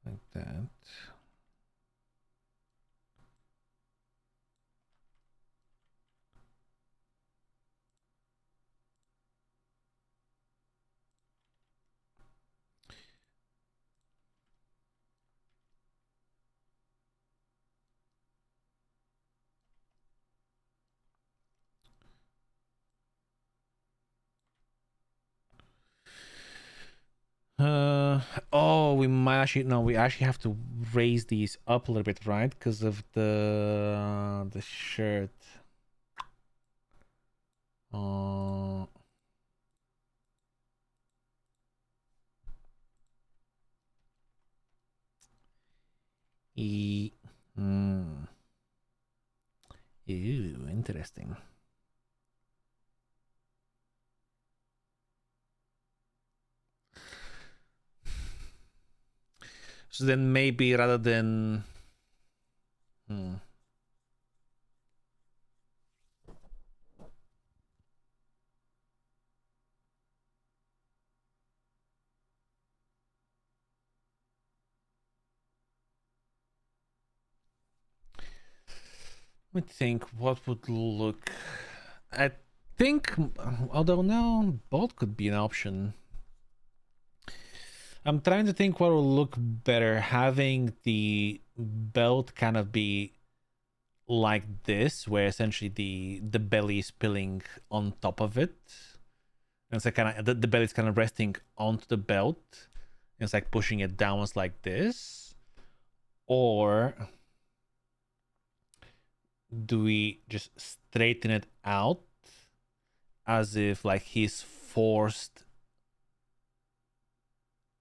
like that. Oh, we might actually no, we actually have to raise these up a little bit, right? Because of the shirt. E- hmm. Ew, interesting. So then maybe rather than hmm. Let me think what would look. I think, although no, both could be an option. I'm trying to think what will look better. Having the belt kind of be like this, where essentially the belly is pilling on top of it. And it's like kind of the belly is kind of resting onto the belt. And it's like pushing it downwards like this. Or do we just straighten it out as if like he's forced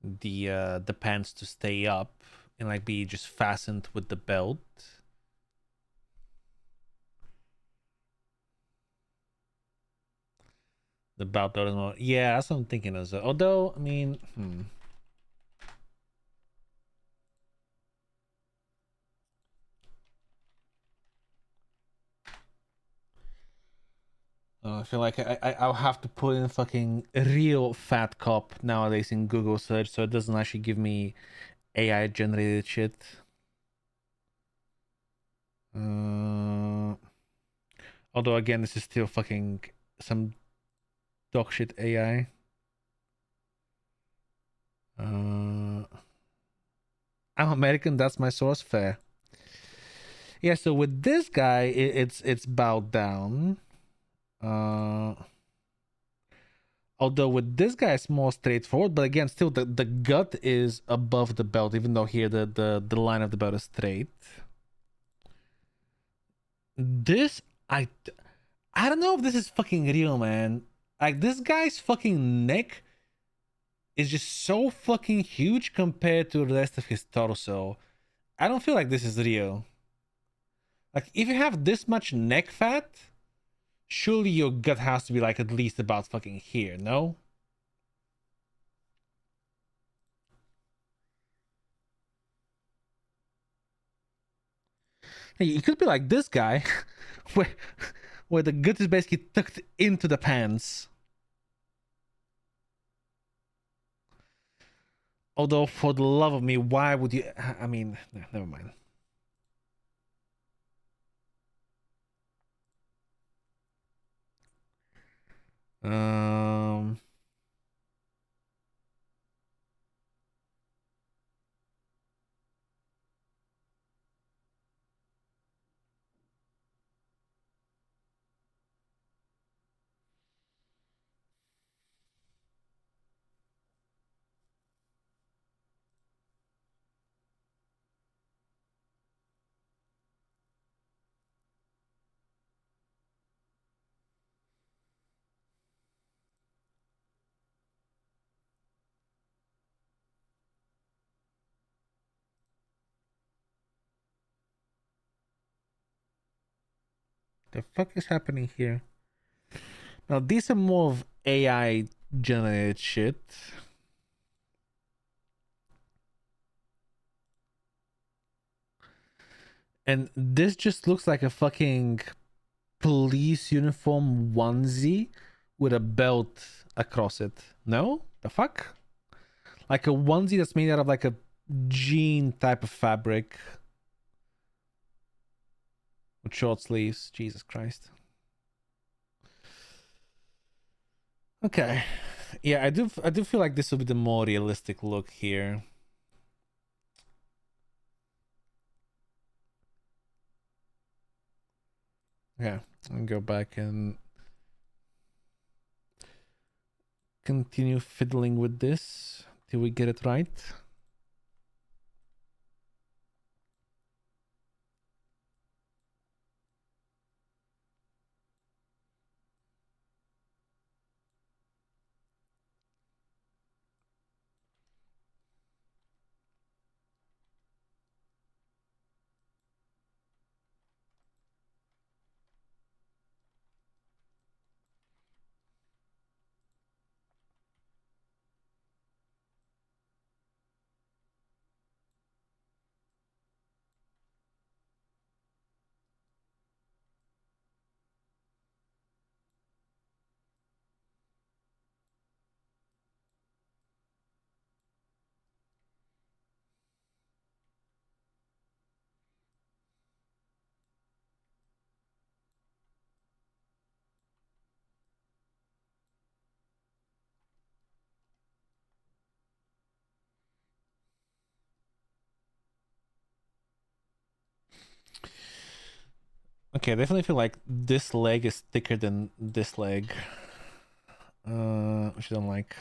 the pants to stay up and like be just fastened with the belt? The belt doesn't know. Yeah, that's what I'm thinking as well. Although, I mean, I feel like I'll have to put in fucking real fat cop nowadays in Google search so it doesn't actually give me AI generated shit. Uh, although again, this is still fucking some dog shit AI. I'm American. That's my source. Fair. Yeah. So with this guy, it's bowed down. Uh, although with this guy, it's more straightforward. But again, still the gut is above the belt, even though here the line of the belt is straight. This I I don't know if this is fucking real, man. Like this guy's fucking neck is just so fucking huge compared to the rest of his torso. I don't feel like this is real. Like if you have this much neck fat, surely your gut has to be like at least about fucking here, no? Hey, it could be like this guy, where where the gut is basically tucked into the pants. Although, for the love of me, why would you? I mean, never mind. Um, the fuck is happening here? Now these are more of AI generated shit. And this just looks like a fucking police uniform onesie with a belt across it. No? The fuck? Like a onesie that's made out of like a jean type of fabric with short sleeves. Jesus Christ. Okay. Yeah, I do feel like this will be the more realistic look here. Yeah, I'll go back and continue fiddling with this till we get it right. Okay, I definitely feel like this leg is thicker than this leg. Which I don't like.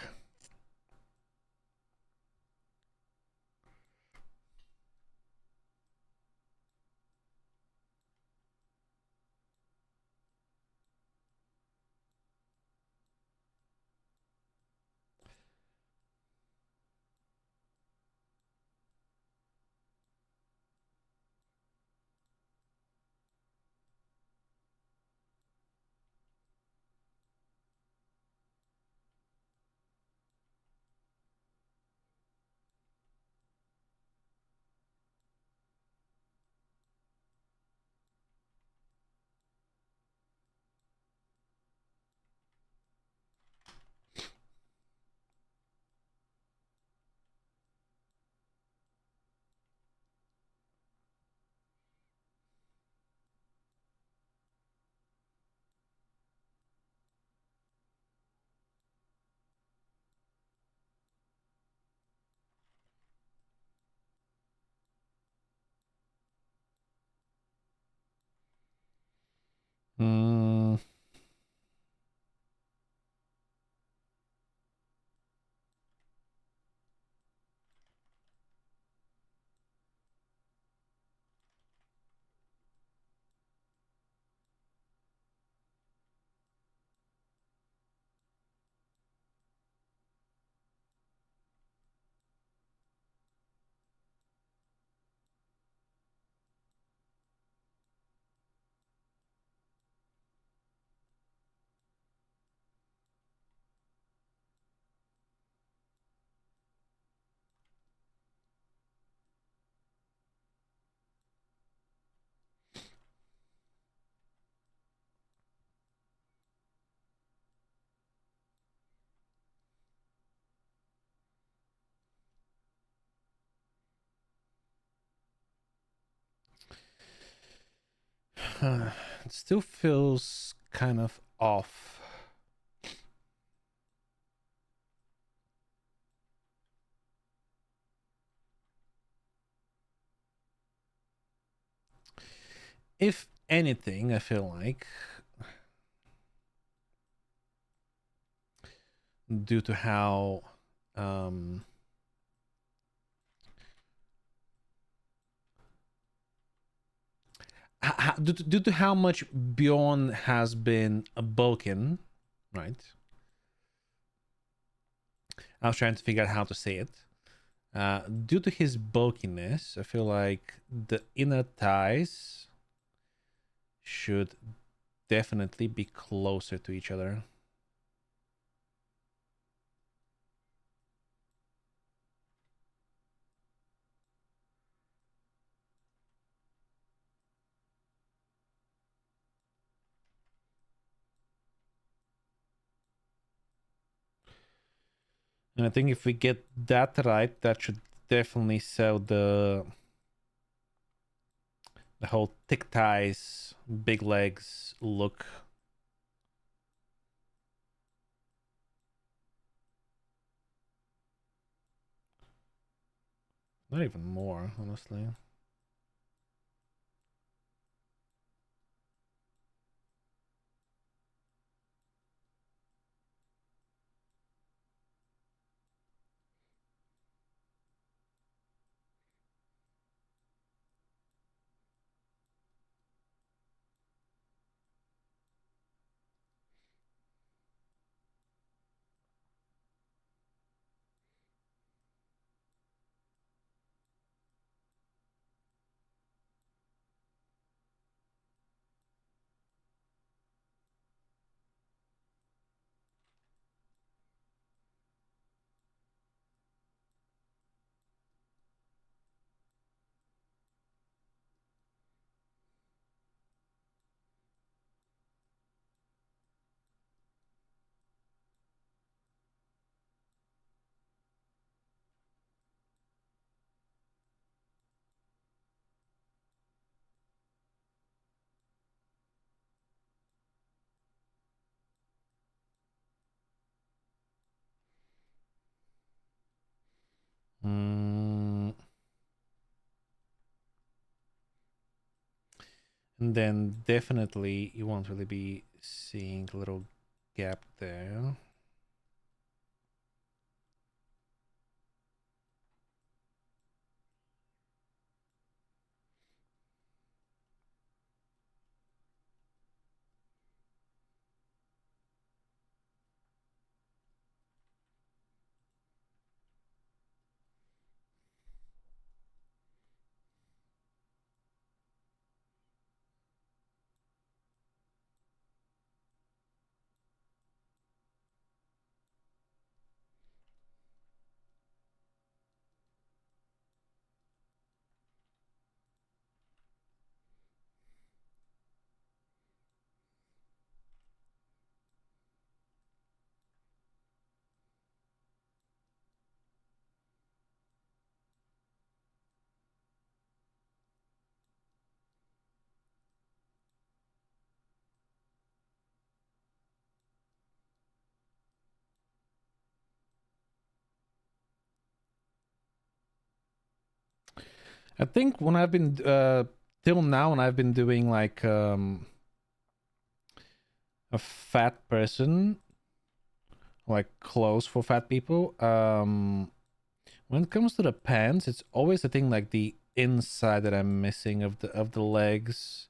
Mm. It still feels kind of off. If anything, I feel like due to how due to how much Bjorn has been bulking, right? I was trying to figure out how to say it. Due to his bulkiness, I feel like the inner thighs should definitely be closer to each other. And I think if we get that right, that should definitely sell the whole thick thighs, big legs look. Not even more, honestly. Mm. And then definitely you won't really be seeing a little gap there. I think when I've been till now, when I've been doing like a fat person, like clothes for fat people, when it comes to the pants, it's always the thing like the inside that I'm missing of the legs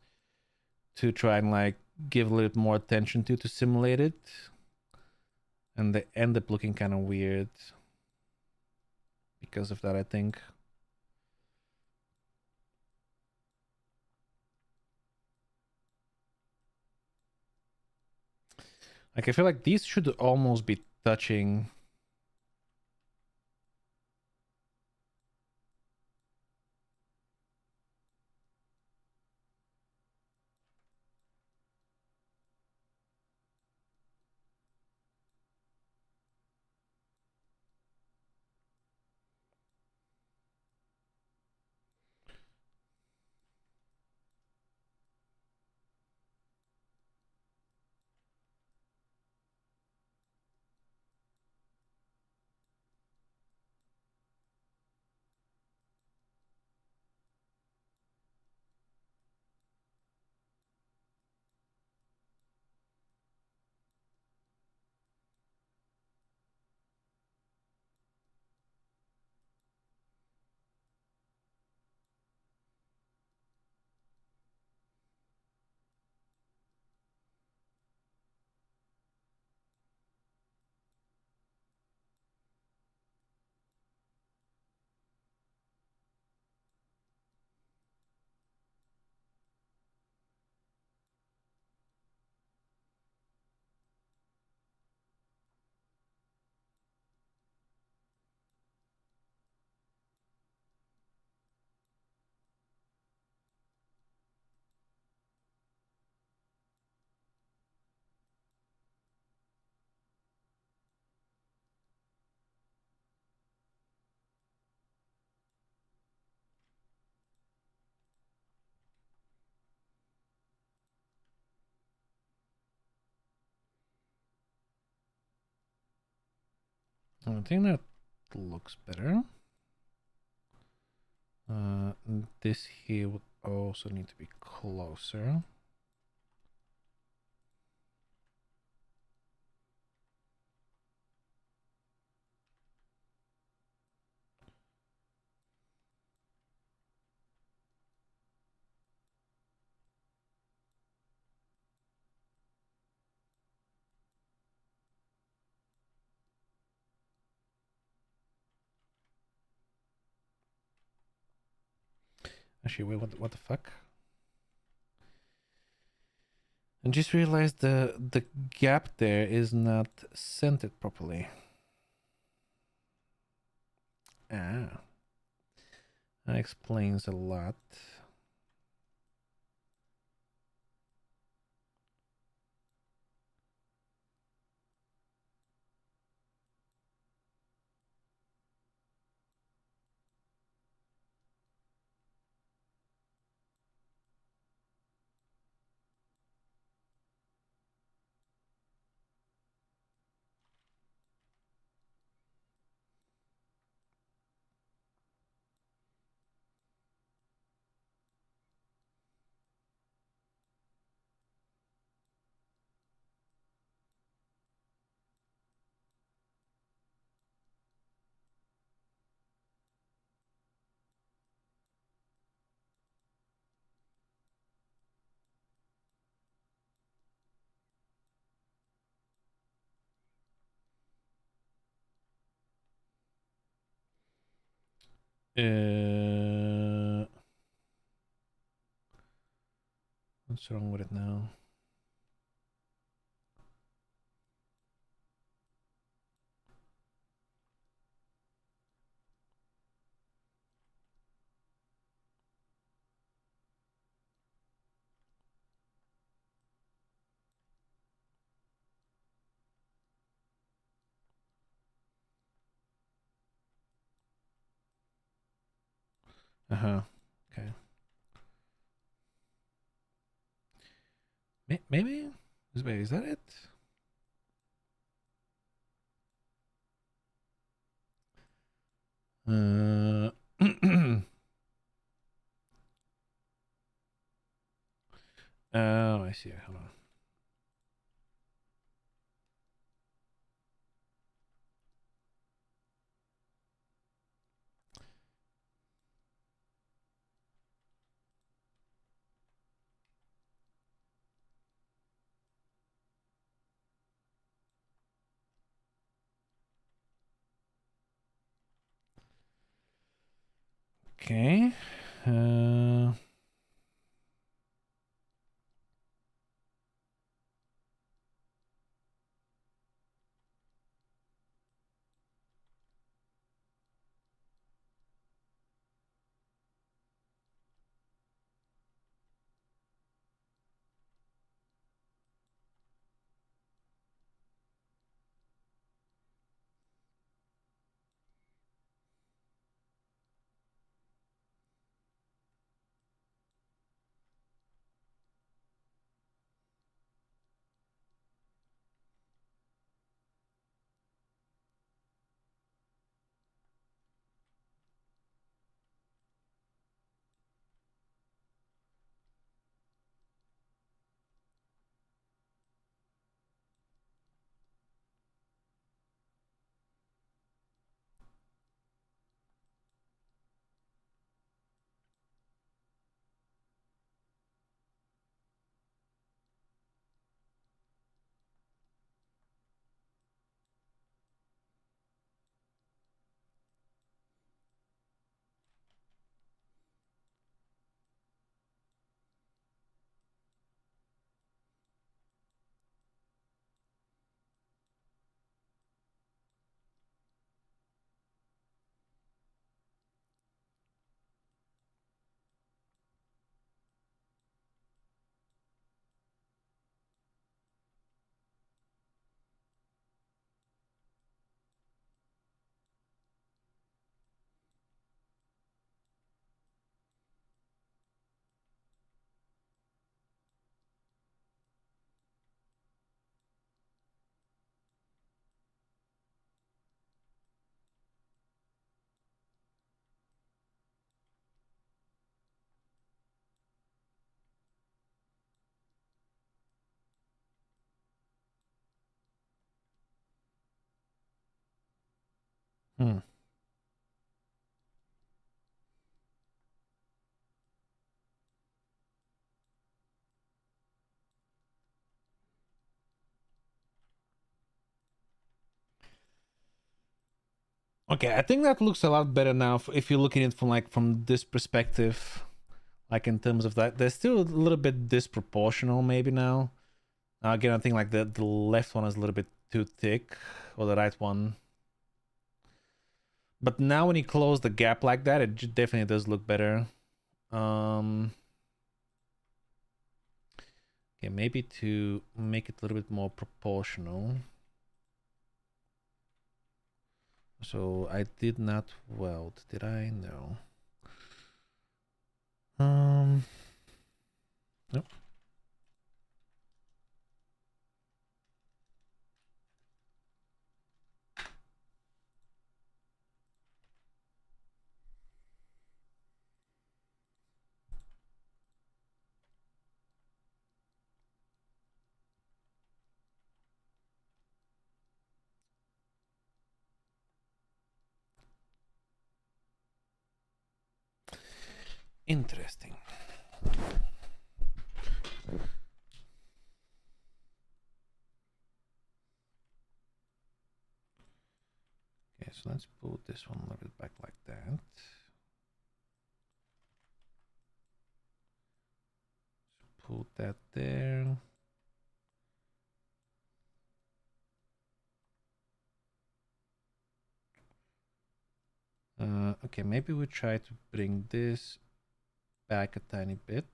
to try and like give a little bit more attention to simulate it, and they end up looking kind of weird because of that, I think. Like I feel like these should almost be touching. I think that looks better. This here would also need to be closer. Actually, wait, what the fuck? And just realized the gap there is not centered properly. Ah, that explains a lot. What's wrong with it now? Uh-huh. Okay. Maybe? Wait, is that it? Oh, I see. Hold on. Okay. Uh, hmm. Okay, I think that looks a lot better now if you're looking at it from this perspective. Like in terms of that, they're still a little bit disproportional maybe now. Again, I think like the left one is a little bit too thick, or the right one. But now when you close the gap like that, it definitely does look better. Okay, maybe to make it a little bit more proportional. So I did not weld, did I? No. Nope. Interesting. Okay, so let's put this one a little bit back like that. Put that there. Okay, maybe we try to bring this back a tiny bit.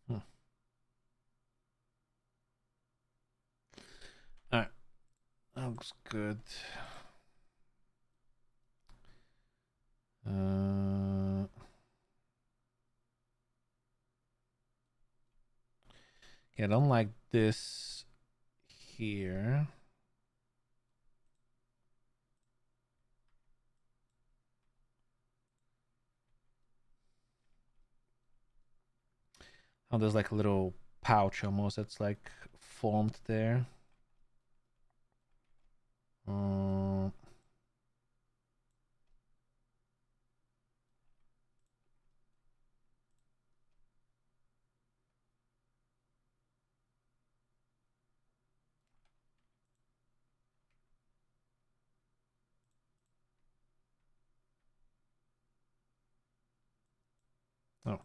Hmm. All right, that looks good. Yeah, I don't like this here. Oh, there's like a little pouch almost that's like formed there. Uh, oh.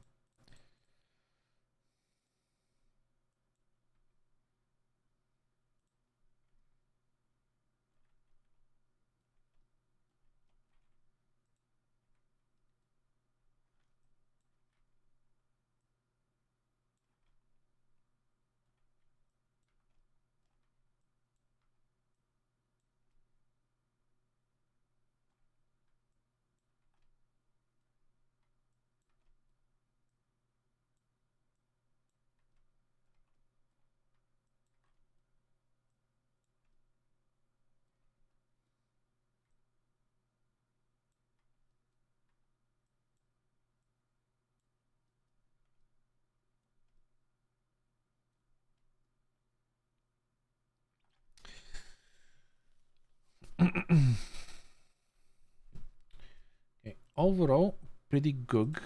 Okay. Overall, pretty good.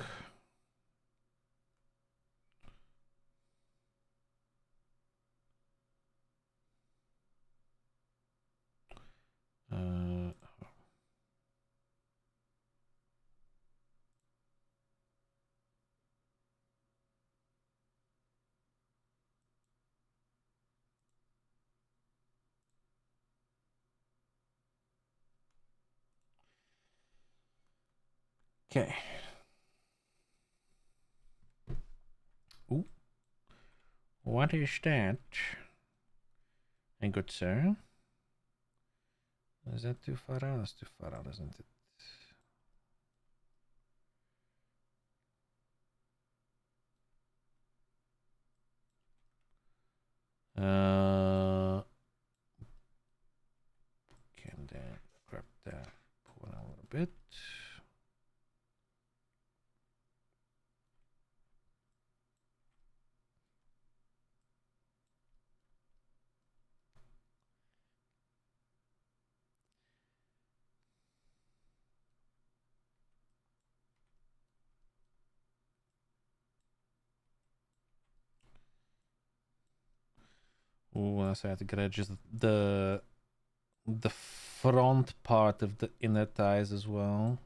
Uh, okay. Ooh. What is that? And good sir. Is that too far out? That's too far out, isn't it? Can then grab that, pull it out a little bit. Ooh, so I have to get just the front part of the inner thighs as well.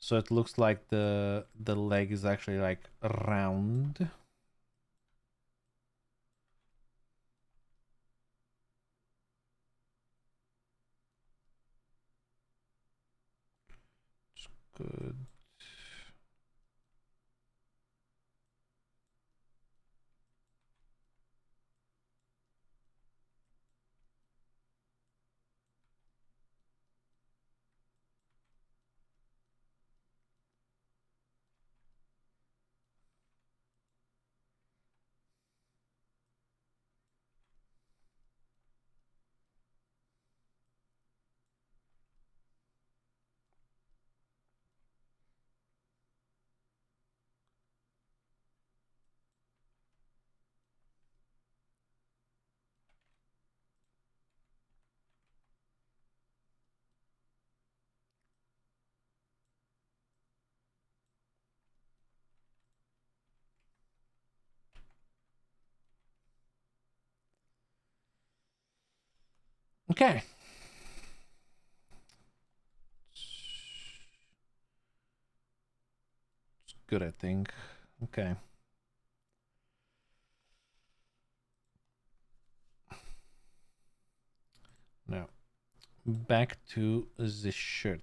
So it looks like the leg is actually like round. It's good. Okay. It's good, I think. Okay. Now, back to the shirt.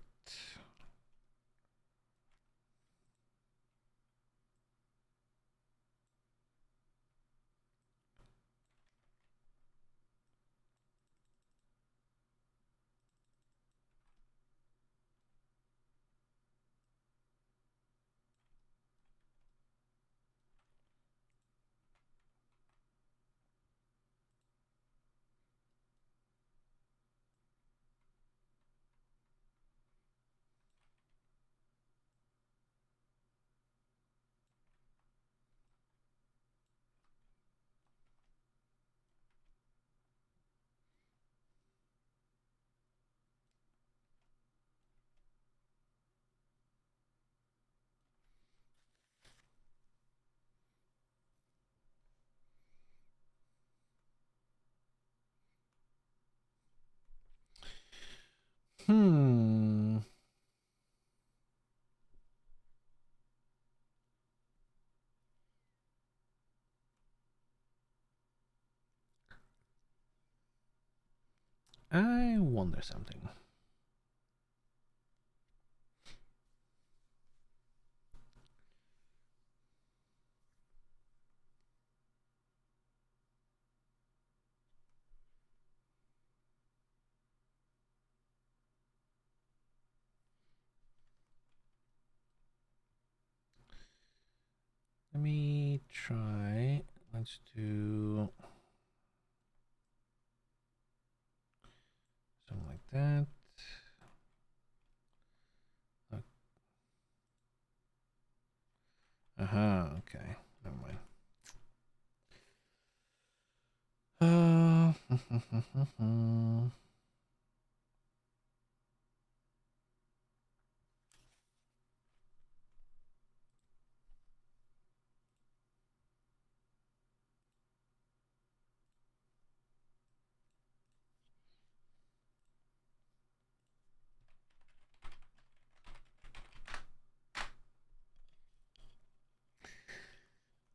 Hmm. I wonder something. Let me try. Let's do something like that. Okay. Never mind.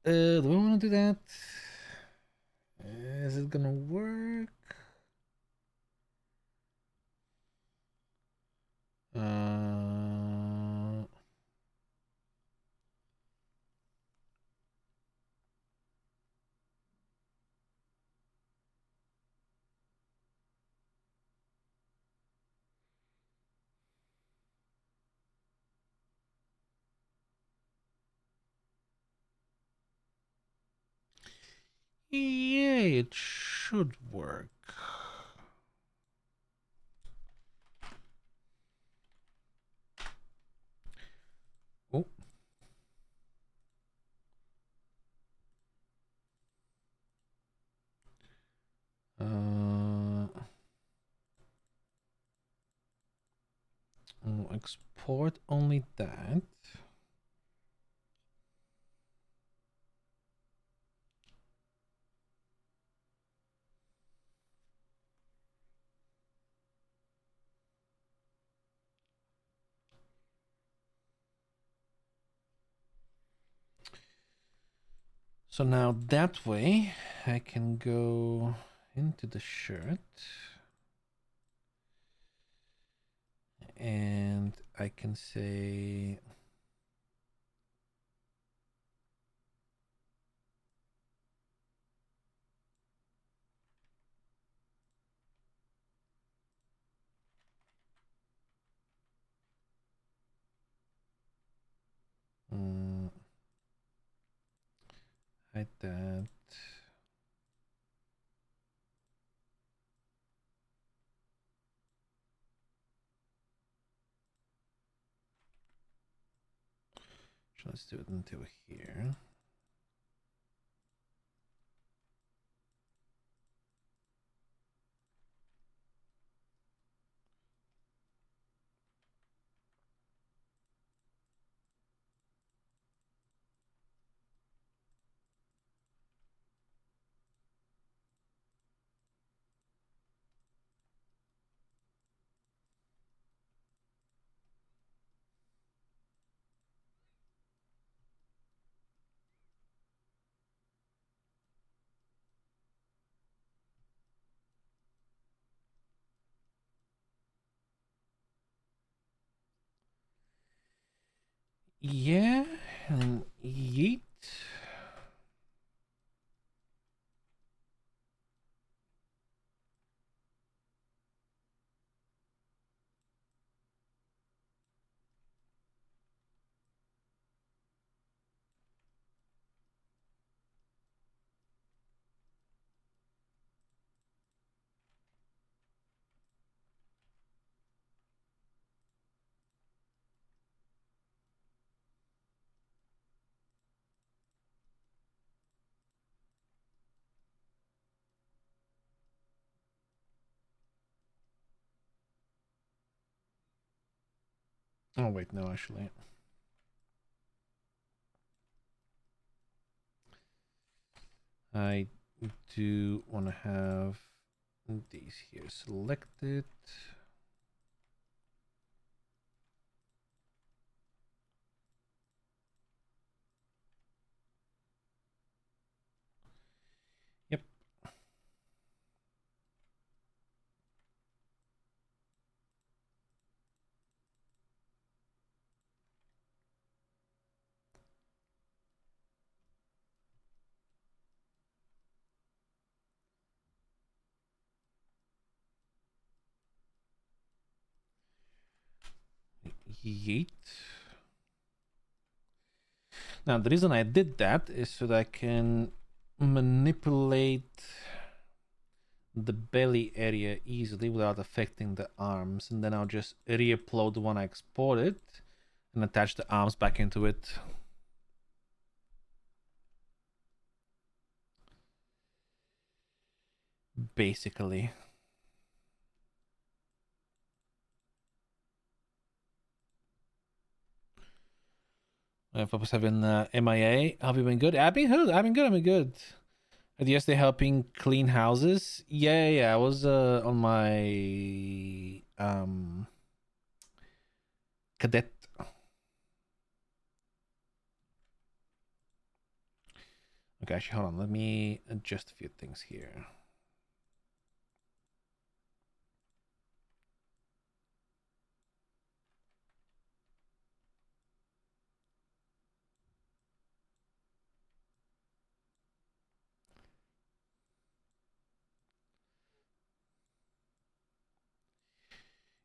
Do we want to do that? Is it gonna work? Uh, yeah, it should work. Oh. Export only that. So now that way I can go into the shirt and I can say hide that. So let's do it until here. Yeah, and yeet. Oh wait, no, actually. I do want to have these here selected. Yep. Yeet. Now the reason I did that is so that I can manipulate the belly area easily without affecting the arms, and then I'll just re-upload the one I exported and attach the arms back into it. Basically. Focus have been MIA. Have you been good? I've been good. I've been good. I've been good. Yesterday helping clean houses. Yeah. I was on my cadet. Okay, actually, hold on. Let me adjust a few things here.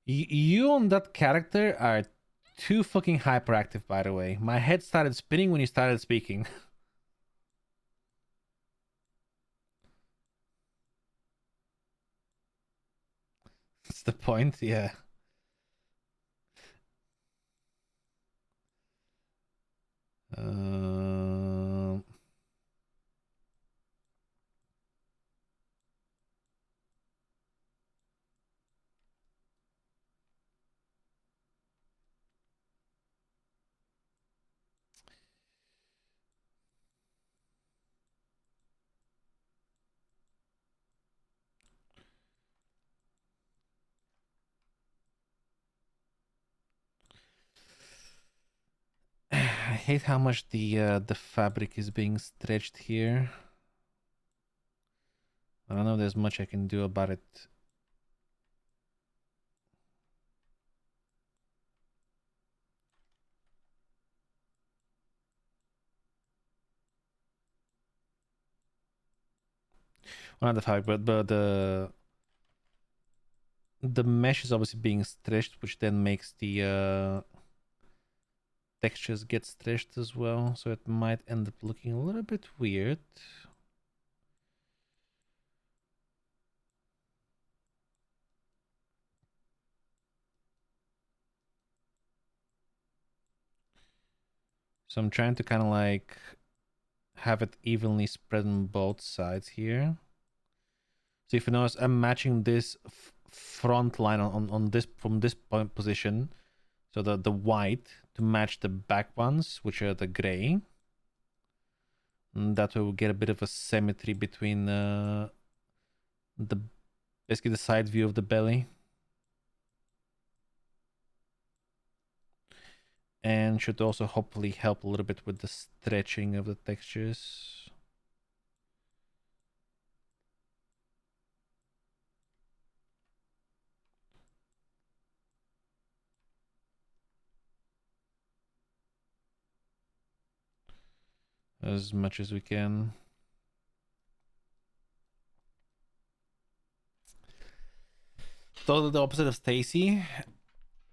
You on that character are too fucking hyperactive, by the way. My head started spinning when you started speaking. That's the point, yeah. Um, I hate how much the fabric is being stretched here. I don't know if there's much I can do about it. Well, not the fabric, but the mesh is obviously being stretched, which then makes the textures get stretched as well, so it might end up looking a little bit weird. So I'm trying to kind of like have it evenly spread on both sides here. So if you notice, I'm matching this front line on this from this position, so the white to match the back ones, which are the gray. And that way we'll get a bit of a symmetry between the basically the side view of the belly. And should also hopefully help a little bit with the stretching of the textures. As much as we can. Totally the opposite of Stacy.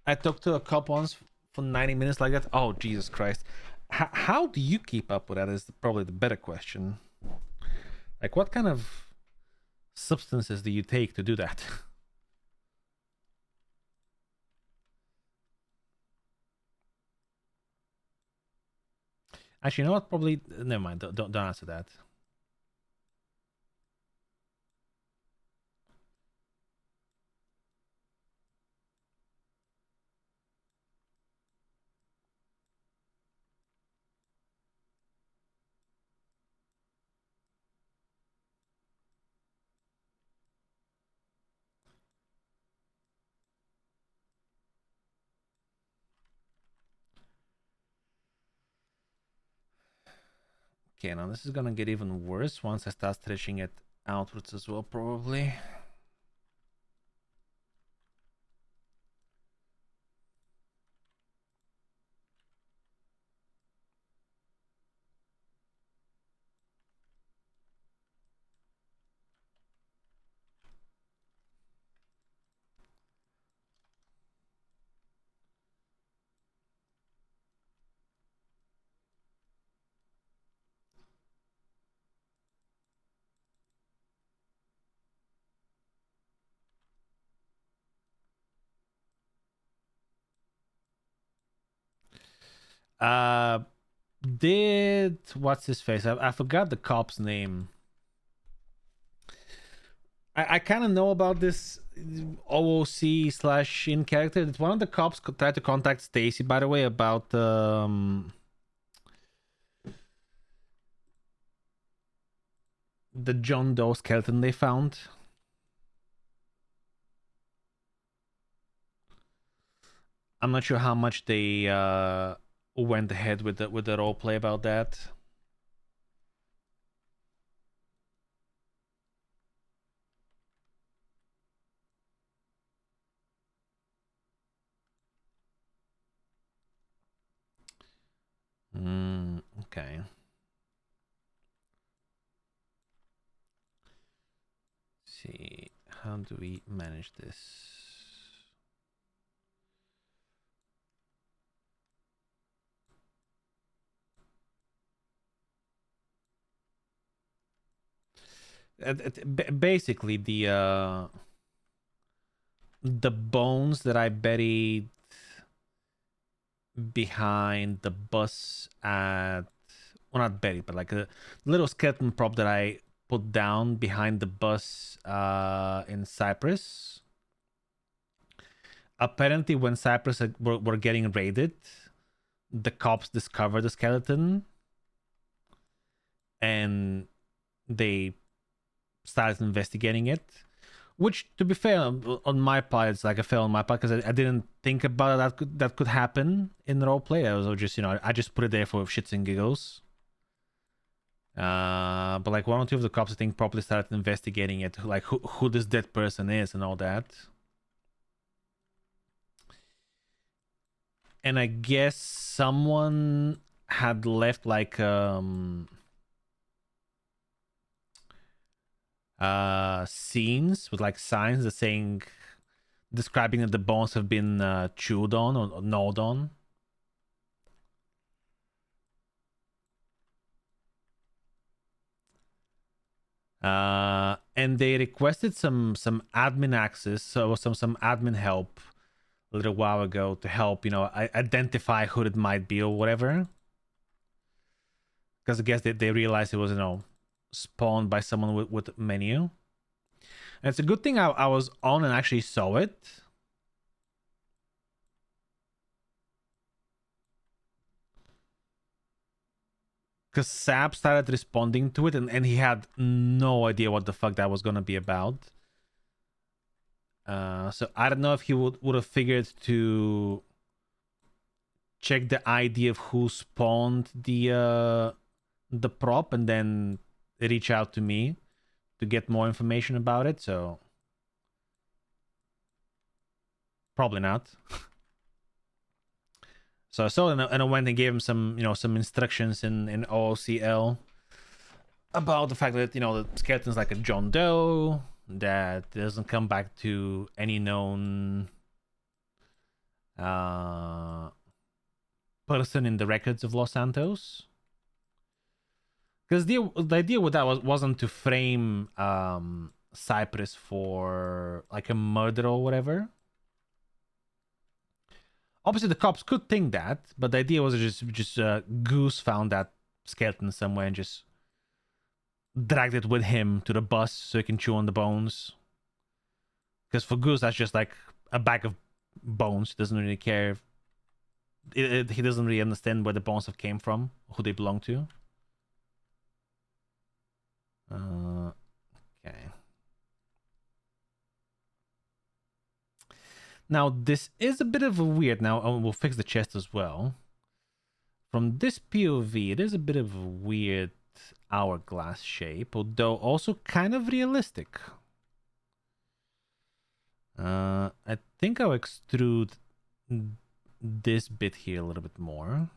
I talked to a couple once for 90 minutes like that. Oh, Jesus Christ. How do you keep up with that is probably the better question. Like, what kind of substances do you take to do that? Actually, you know what? Probably, never mind. Don't answer that. Okay, now this is gonna get even worse once I start stretching it outwards as well, probably. Uh, did what's his face? I forgot the cop's name. I kind of know about this OOC slash in character. Did one of the cops try to contact Stacy, by the way, about the John Doe skeleton they found? I'm not sure how much they went ahead with the role play about that. Okay. Let's see, how do we manage this? Basically, the bones that I buried behind the bus at, well, not buried, but like a little skeleton prop that I put down behind the bus in Cyprus. Apparently, when Cyprus were getting raided, the cops discovered the skeleton and they started investigating it. Which, to be fair, on my part, it's like a fail on my part because I didn't think about that could happen in roleplay. I was just, I just put it there for shits and giggles. But like one or two of the cops, I think, probably started investigating it, like who this dead person is and all that. And I guess someone had left like scenes with like signs that saying, describing that the bones have been chewed on or gnawed on. And they requested some admin access, so some admin help a little while ago to help, identify who it might be or whatever. Because I guess they realized it was, spawned by someone with menu. And it's a good thing I was on and actually saw it. Because Sab started responding to it and he had no idea what the fuck that was gonna be about. So I don't know if he would have figured to check the ID of who spawned the prop and then reach out to me to get more information about it. So probably not. So I saw and I went and gave him some some instructions in OOCL about the fact that the skeleton's like a John Doe that doesn't come back to any known person in the records of Los Santos. Because the idea with that wasn't to frame Cypress for like a murder or whatever. Obviously, the cops could think that, but the idea was just Goose found that skeleton somewhere and just dragged it with him to the bus so he can chew on the bones. Because for Goose, that's just like a bag of bones. He doesn't really care. He doesn't really understand where the bones have came from, who they belong to. Okay. Now, this is a bit of a weird... Now, we'll fix the chest as well. From this POV, it is a bit of a weird hourglass shape, although also kind of realistic. I think I'll extrude this bit here a little bit more.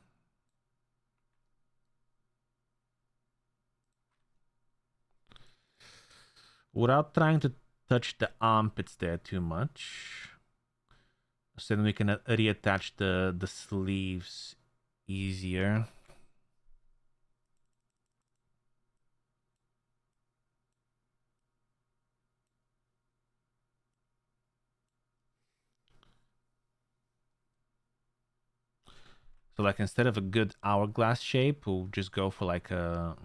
Without trying to touch the armpits there too much. So then we can reattach the sleeves easier. So like instead of a good hourglass shape, we'll just go for like a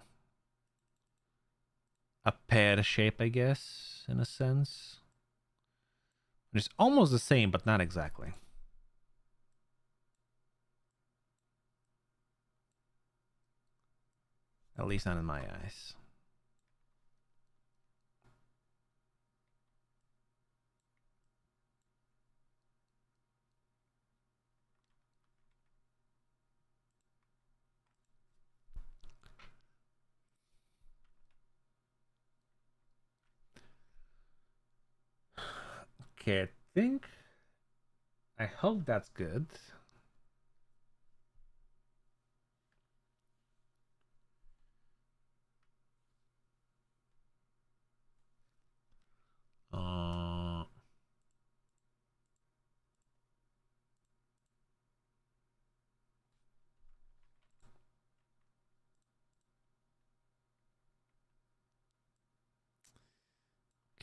pear shape, I guess, in a sense. It's almost the same, but not exactly. At least not in my eyes. Okay, I hope that's good.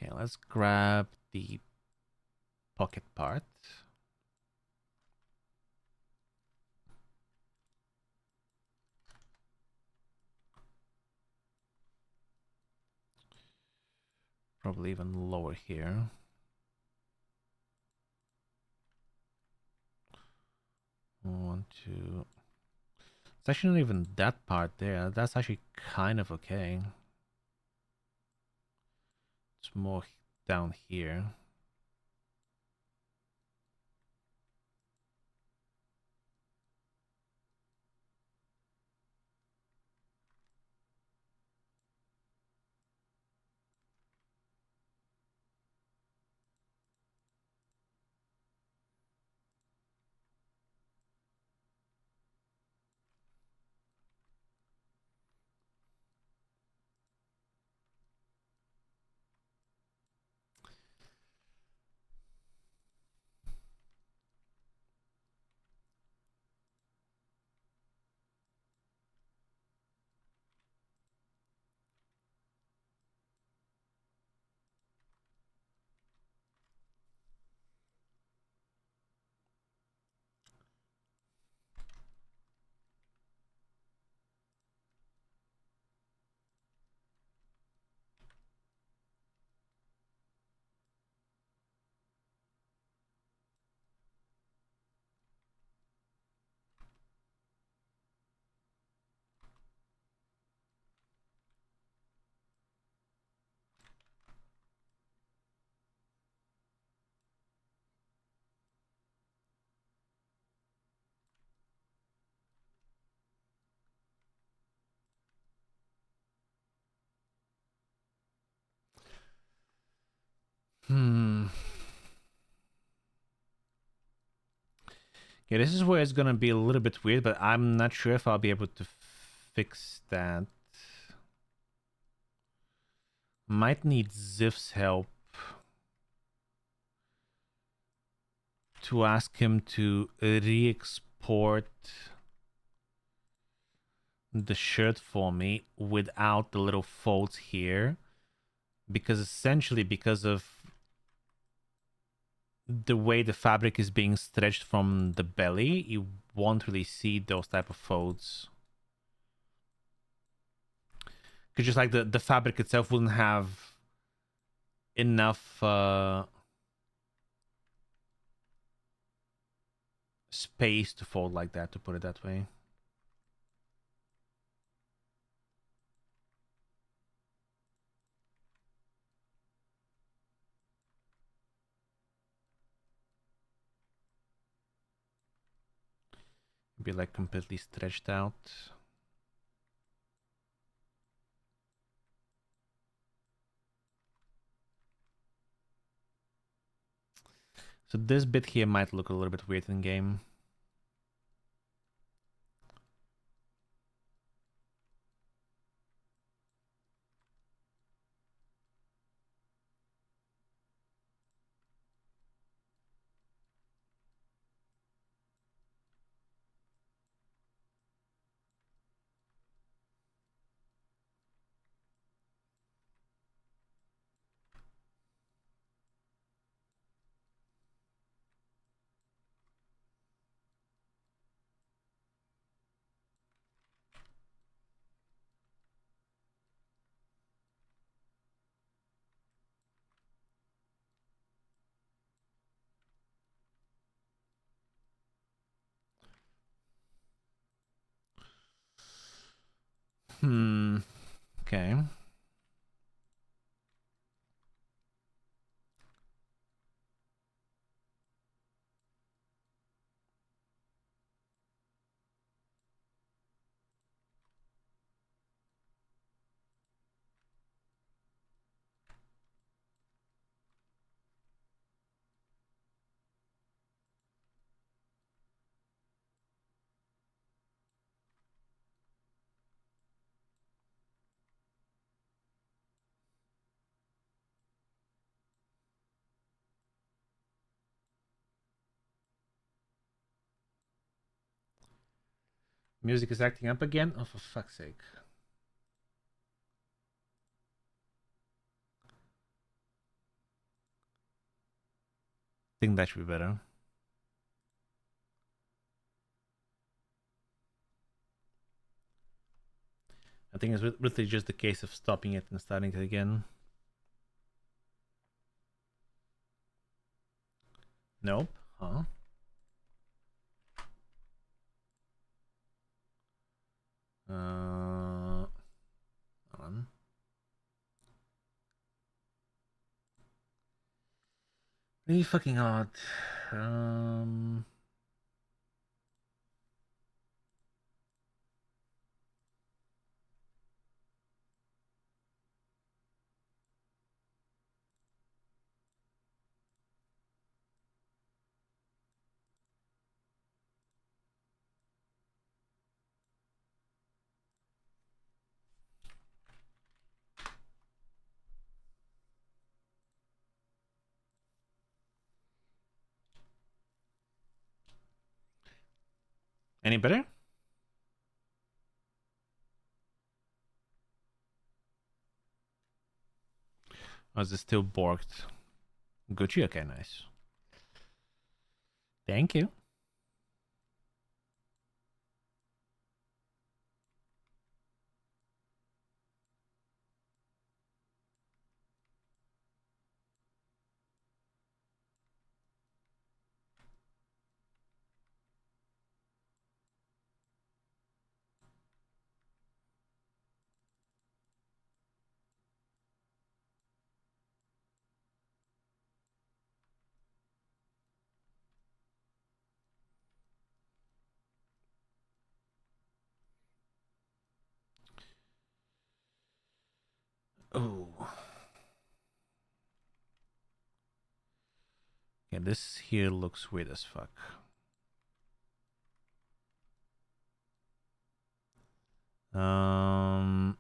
Okay, let's grab the pocket part. Probably even lower here. One, two. It's actually not even that part there. That's actually kind of okay. It's more down here. Yeah, this is where it's gonna be a little bit weird, but I'm not sure if I'll be able to fix that. Might need Zif's help to ask him to re-export the shirt for me without the little folds here, because essentially because of the way the fabric is being stretched from the belly, you won't really see those type of folds. Because just like the fabric itself wouldn't have enough space to fold like that, to put it that way. Be like completely stretched out. So this bit here might look a little bit weird in game. Okay. Music is acting up again? Oh, for fuck's sake. I think that should be better. I think it's really just the case of stopping it and starting it again. Nope. Huh? On. Really fucking odd. Any better? Or is it still borked? Gucci? Okay, nice. Thank you. Oh. Yeah, this here looks weird as fuck. Um,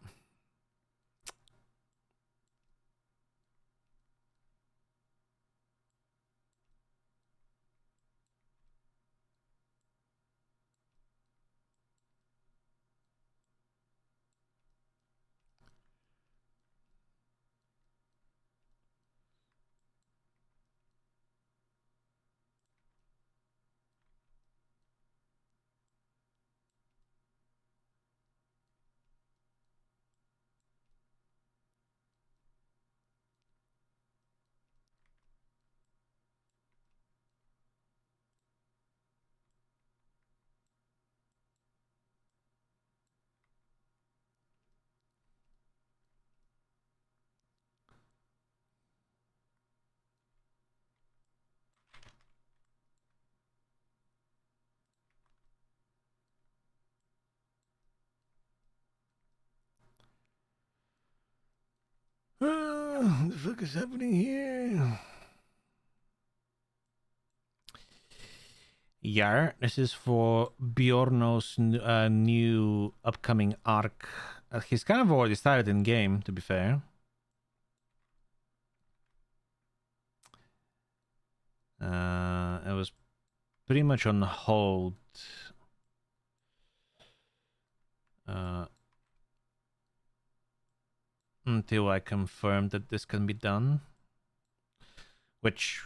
what the fuck is happening here? Yeah, this is for Bjorno's new upcoming arc. He's kind of already started in game, to be fair. It was pretty much on hold. Until I confirm that this can be done. Which,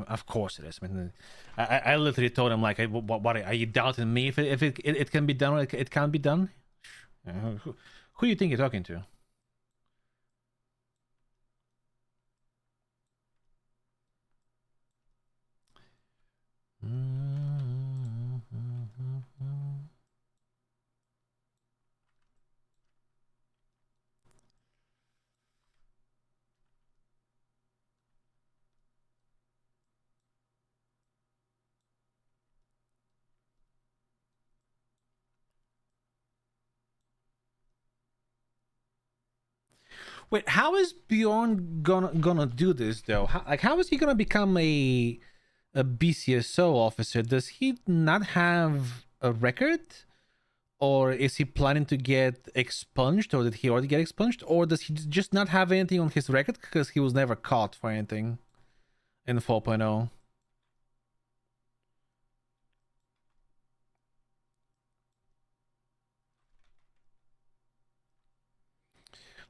of course it is. I mean, I literally told him like, what are you doubting me if it can be done or it can't be done? Who do you think you're talking to? Wait, how is Bjorn gonna do this though? How is he gonna become a BCSO officer? Does he not have a record? Or is he planning to get expunged, or did he already get expunged, or does he just not have anything on his record because he was never caught for anything in 4.0?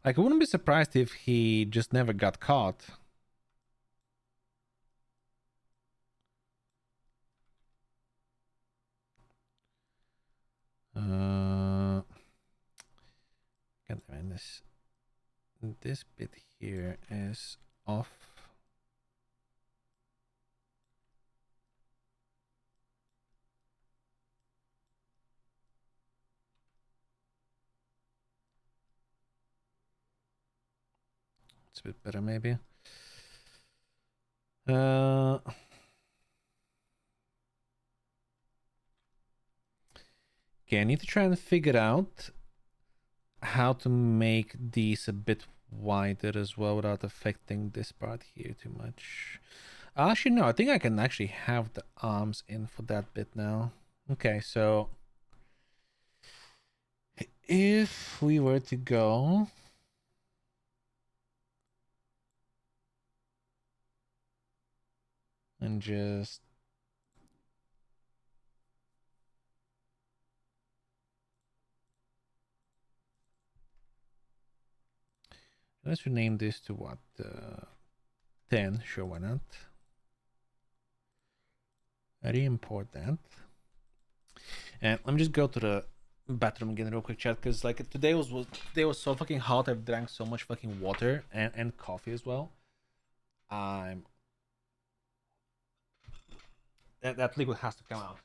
Like, I wouldn't be surprised if he just never got caught. God damn it, this bit here is off. It's a bit better, maybe. Okay, I need to try and figure out how to make these a bit wider as well without affecting this part here too much. Actually, no, I think I can actually have the arms in for that bit now. Okay, so if we were to go and just let's rename this to what? 10, sure, why not? Re-import that. And let me just go to the bathroom again real quick, chat, because like today was so fucking hot. I've drank so much fucking water and coffee as well. I'm that liquid has to come out.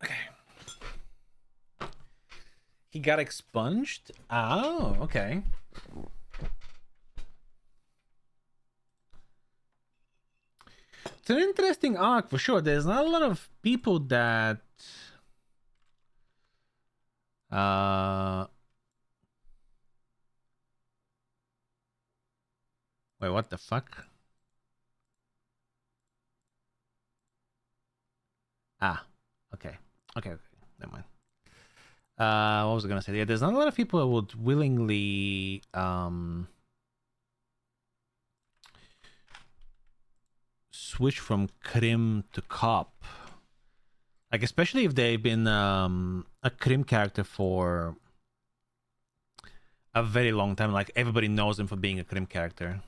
Okay. He got expunged? Oh, okay. It's an interesting arc for sure. There's not a lot of people that uh wait, what the fuck? Ah, okay. Okay, okay. Never mind. What was I gonna say? Yeah, there's not a lot of people that would willingly switch from Krim to Cop. Like especially if they've been a Krim character for a very long time. Like everybody knows him for being a Krim character.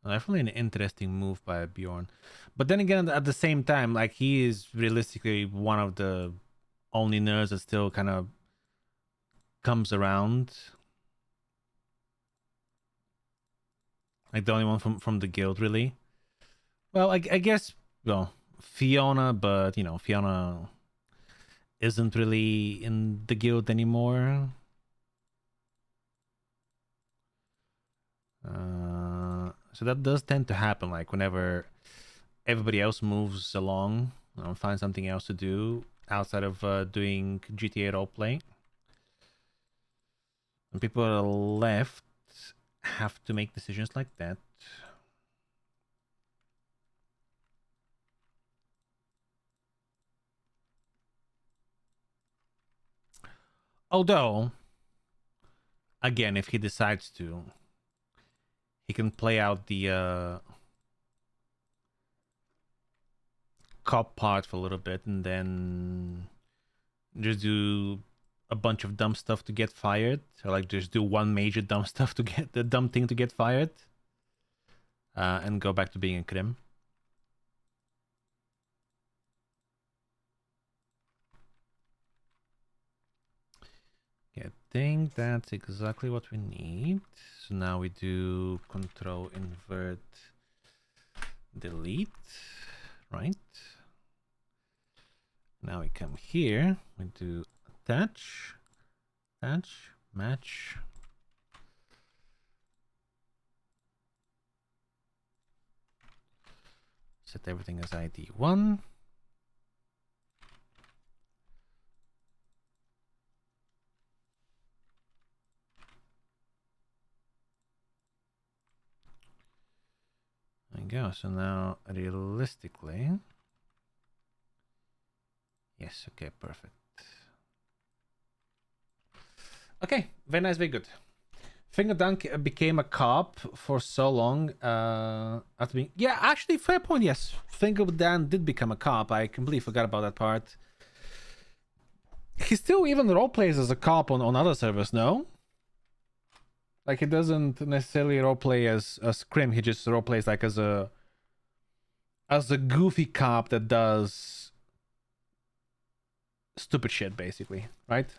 Definitely an interesting move by Bjorn. But then again, at the same time, like he is realistically one of the only nerds that still kind of comes around. Like the only one from the guild, really. Well, I guess, well, Fiona, but you know, Fiona isn't really in the guild anymore. So that does tend to happen. Like whenever everybody else moves along, find something else to do outside of doing GTA roleplay, and people are left have to make decisions like that. Although, again, if he decides to, he can play out the cop part for a little bit and then just do a bunch of dumb stuff to get fired, or like just do one major dumb stuff to get the dumb thing to get fired, and go back to being a crim. Yeah, I think that's exactly what we need. So now we do control invert delete, right? Now we come here, we do attach, match. Set everything as ID 1. There you go. So now realistically, yes, okay, perfect. Okay, very nice, very good. Fingerdunk became a cop for so long. After being, yeah, actually, fair point. Yes, Fingerdan did become a cop. I completely forgot about that part. He still even roleplays as a cop on other servers, no? Like he doesn't necessarily roleplay as Crim. He just roleplays like as a goofy cop that does stupid shit, basically, right?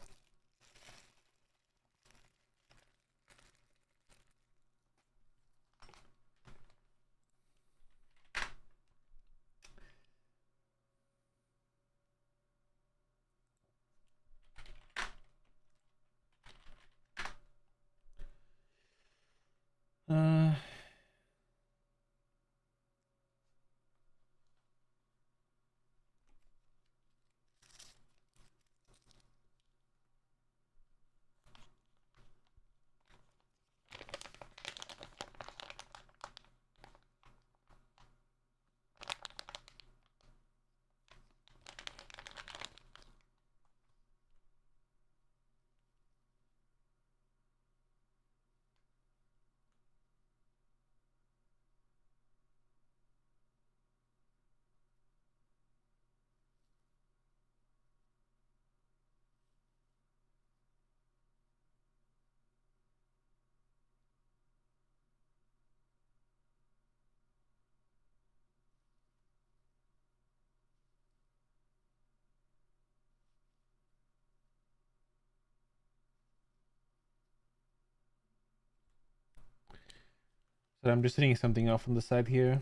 So I'm just reading something off on the side here.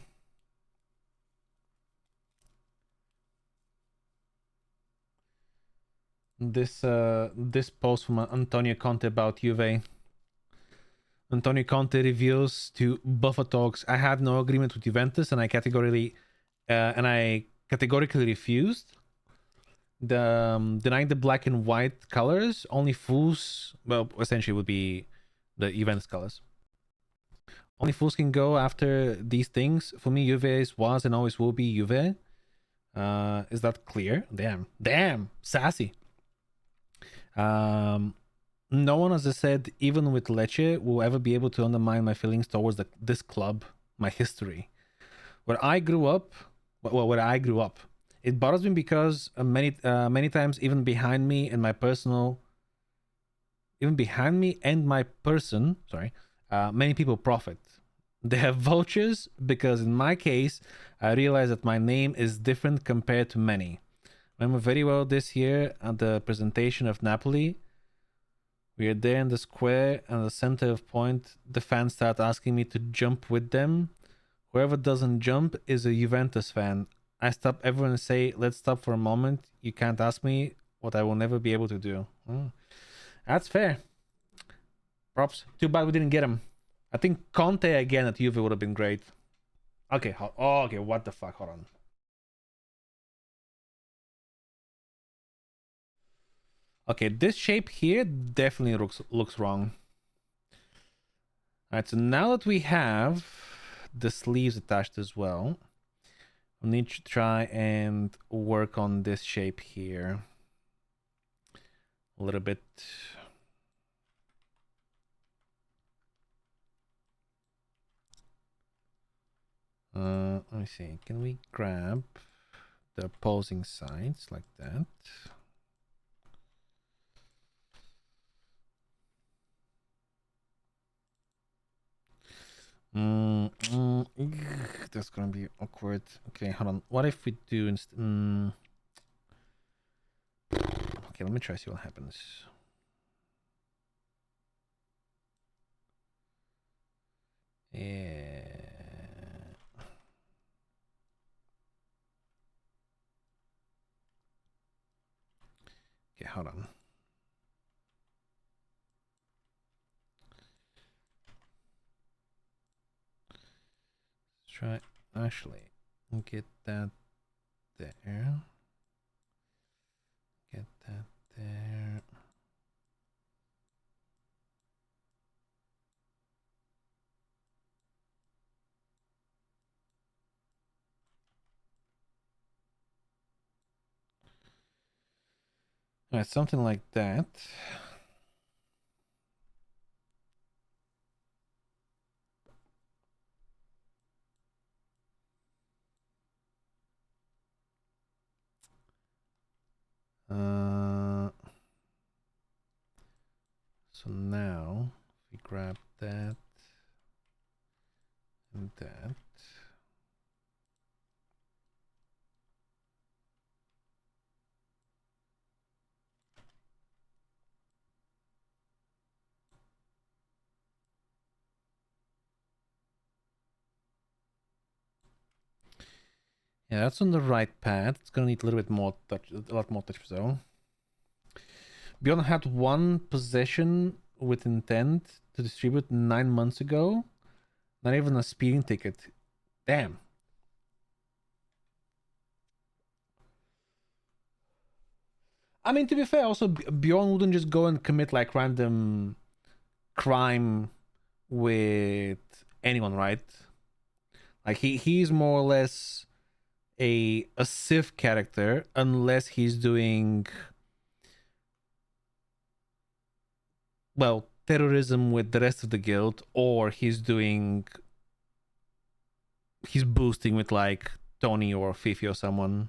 This post from Antonio Conte about Juve. Antonio Conte reveals to Buffer Talks, I had no agreement with Juventus, and I categorically refused. Denying the black and white colors. Only fools, well, essentially would be the Juventus colors. Only fools can go after these things. For me, Juve was and always will be Juve. Is that clear? Damn, sassy. No one, as I said, even with Lecce, will ever be able to undermine my feelings towards this club, my history. Where I grew up, it bothers me because many times, even behind me and my person, many people profit. They have vouchers because in my case, I realize that my name is different compared to many. I remember very well this year at the presentation of Napoli. We are there in the square and the center of point. The fans start asking me to jump with them. Whoever doesn't jump is a Juventus fan. I stop everyone and say, let's stop for a moment. You can't ask me what I will never be able to do. That's fair. Props. Too bad we didn't get him. I think Conte again at Juve would have been great. Okay. Okay, what the fuck? Hold on. Okay, this shape here definitely looks wrong. All right, so now that we have the sleeves attached as well, we need to try and work on this shape here a little bit. Let me see. Can we grab the opposing sides like that? That's gonna be awkward. Okay, hold on. What if we do instead? Okay, let me try see what happens. Yeah. Okay, hold on. Let's try actually get that there. Get that there. All right, something like that. So now we grab that and that. Yeah, that's on the right path. It's gonna need a little bit more touch, a lot more touch though. Beyond had one possession with intent to distribute 9 months ago. Not even a speeding ticket. Damn. I mean, to be fair, also Bjorn wouldn't just go and commit like random crime with anyone, right? Like he's more or less a Sith character, unless he's doing well terrorism with the rest of the guild, or he's boosting with like Tony or Fifi or someone.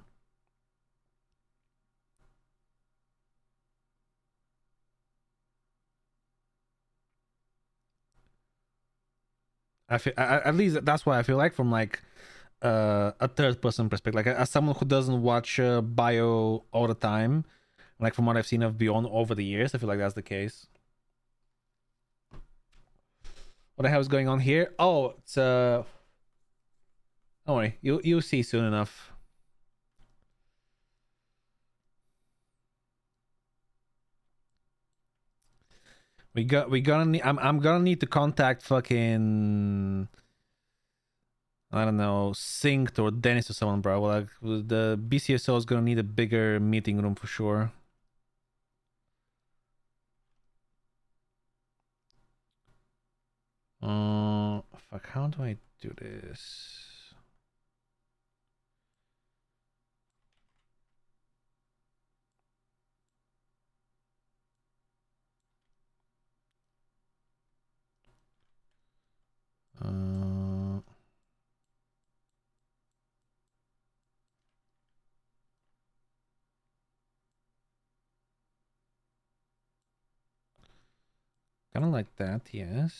At least that's what I feel like from like a third person perspective. Like as someone who doesn't watch Bio all the time, like from what I've seen of Beyond over the years, I feel like that's the case. What the hell is going on here? Oh, it's don't worry, you'll see soon enough. We gonna need. I'm gonna need to contact fucking I don't know, Synced or Dennis or someone, bro. Like the BCSO is gonna need a bigger meeting room for sure. Fuck. How do I do this? Uh, Kind of like that, yes.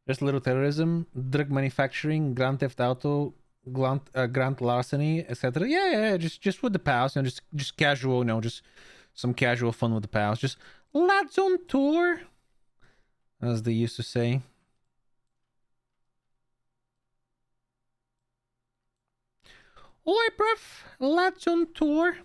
Just a little terrorism, drug manufacturing, Grand Theft Auto, grand larceny, etc. Yeah, just with the pals, just casual, just some casual fun with the pals. Just lads on tour, as they used to say. Oi, bruv, lads on tour.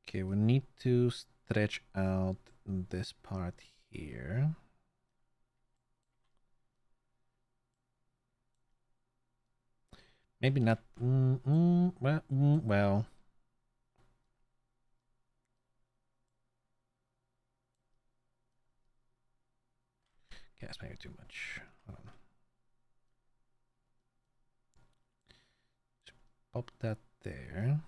Okay, we need to stretch out this part here. Maybe not. Well. Yeah, it's maybe too much. Just pop that there.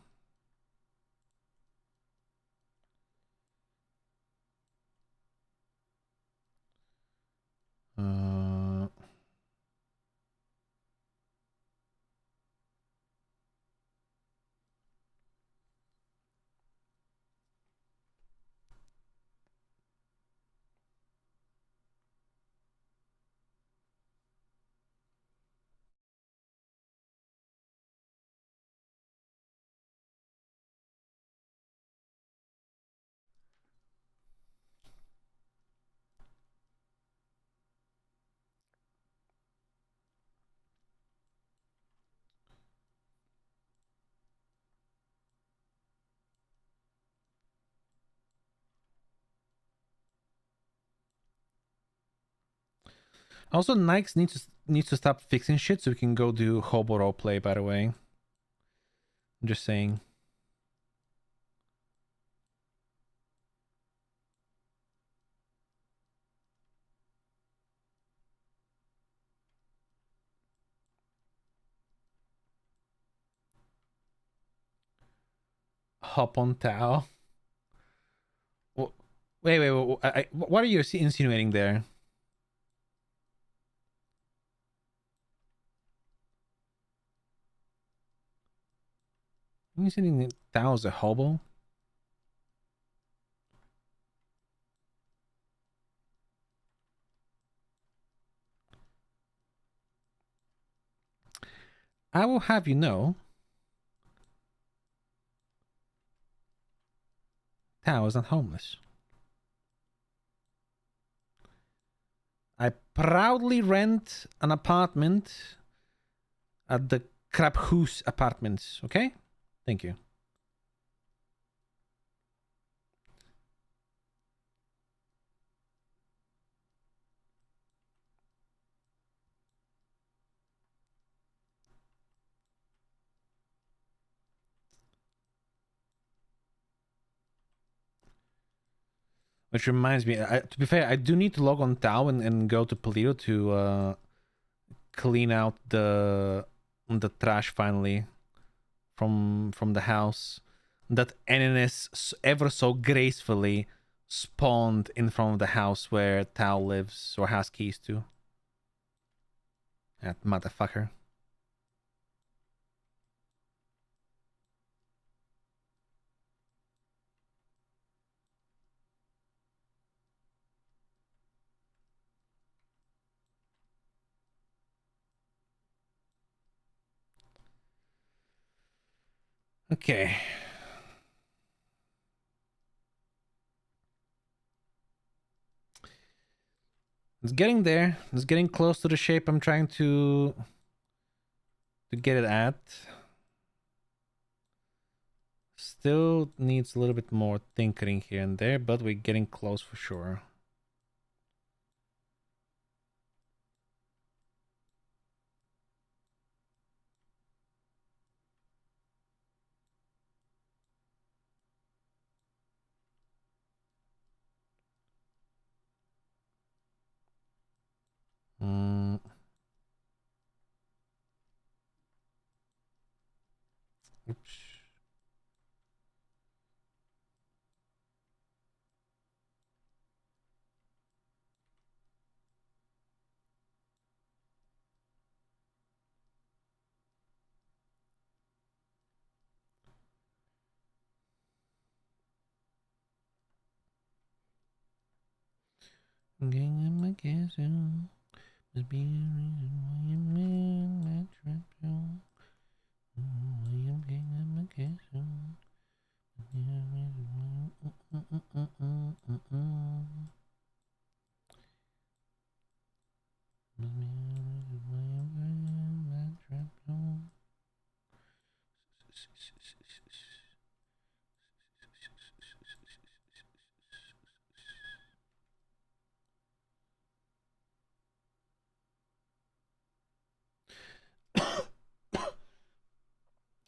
Also, Nikes needs to stop fixing shit so we can go do hobo role play. By the way, I'm just saying. Hop on Tao. Wait. What are you insinuating there? Are you insinuating Tao's a hobo? I will have you know, Tao is not homeless. I proudly rent an apartment at the Krabhoos Apartments. Okay, thank you. Which reminds me, to be fair, I do need to log on Tao and go to Polito to clean out the trash finally from the house that NNS ever so gracefully spawned in front of the house where Tao lives or has keys to. That motherfucker. Okay. It's getting there. It's getting close to the shape I'm trying to get it at. Still needs a little bit more tinkering here and there, but we're getting close for sure. Oops. Must be a reason why you made my trip down. I am getting my kiss on.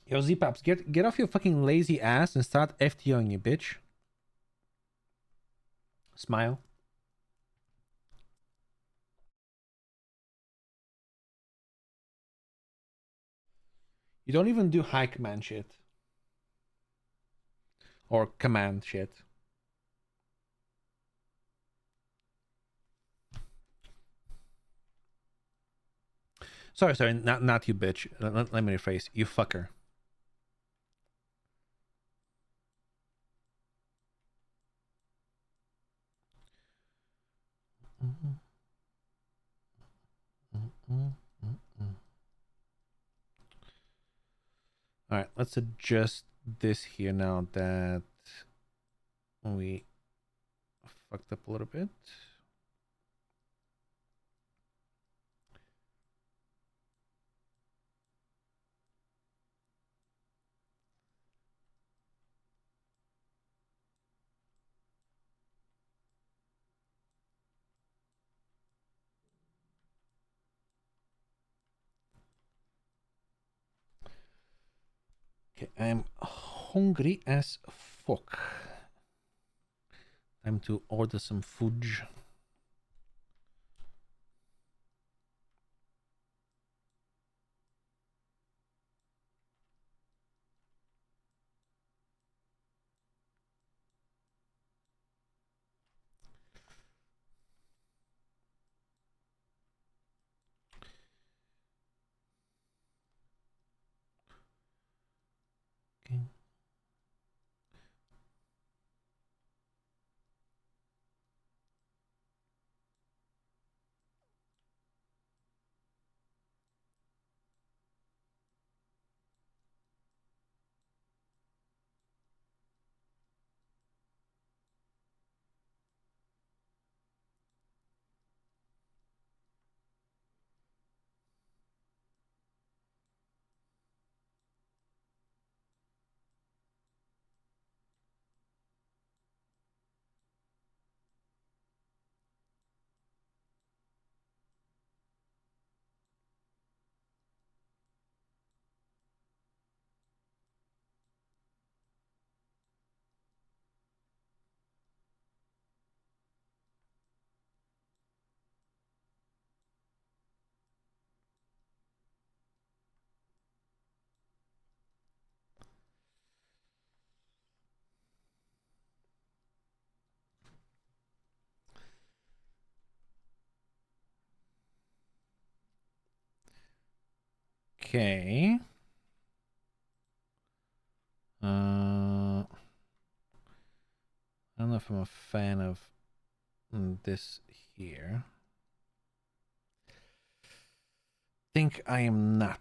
Yo, Z-Pops, get off your fucking lazy ass and start FTOing you, bitch. Smile. You don't even do high command shit. Or command shit. Sorry, not you, bitch. Let me rephrase. You fucker. All right, let's adjust this here now that we fucked up a little bit. Okay, I'm hungry as fuck. Time to order some food. Okay. Okay. I don't know if I'm a fan of this here. Think I am not.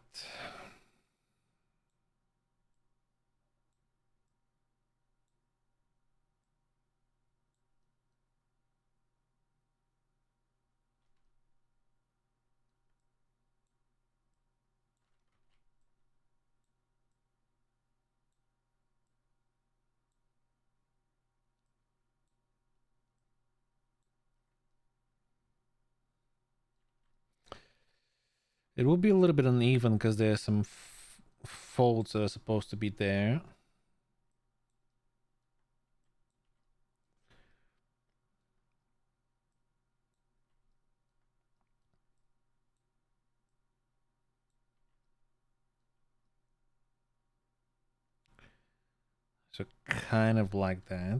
It will be a little bit uneven because there's some folds that are supposed to be there. So kind of like that.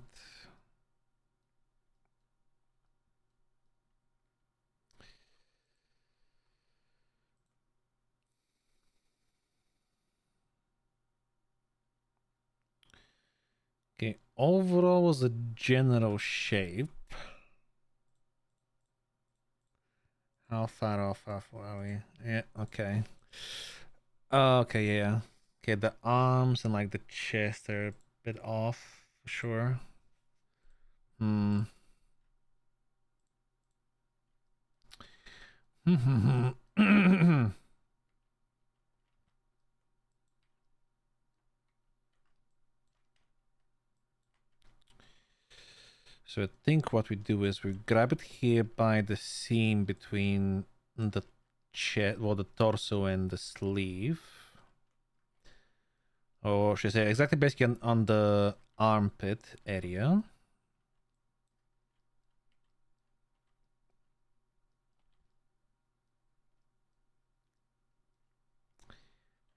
Okay, overall was a general shape. How far off are we? Yeah, okay. Okay, yeah. Okay, the arms and like the chest are a bit off for sure. Hmm. So I think what we do is we grab it here by the seam between the chest, well, the torso and the sleeve. Or should I say exactly basically on the armpit area.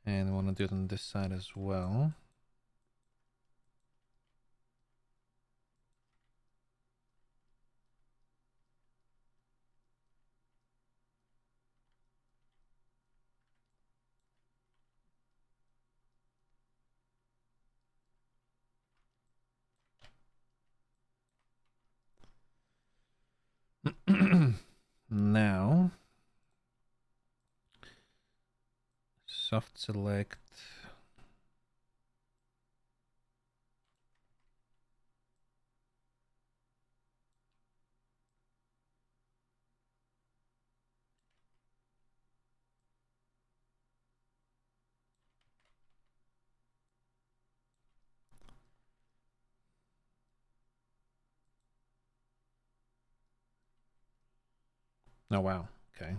And I want to do it on this side as well. Now, soft select. Oh, wow. Okay.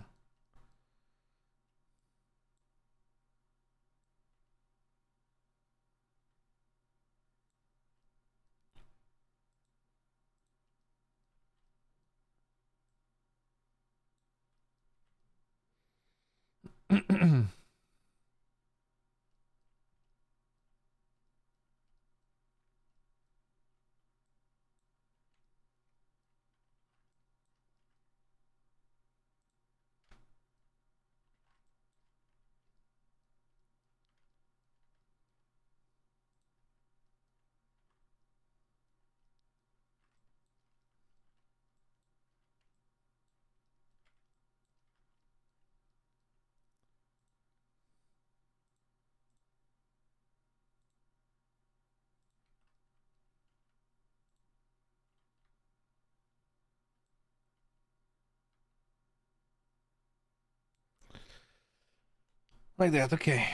Like that, okay.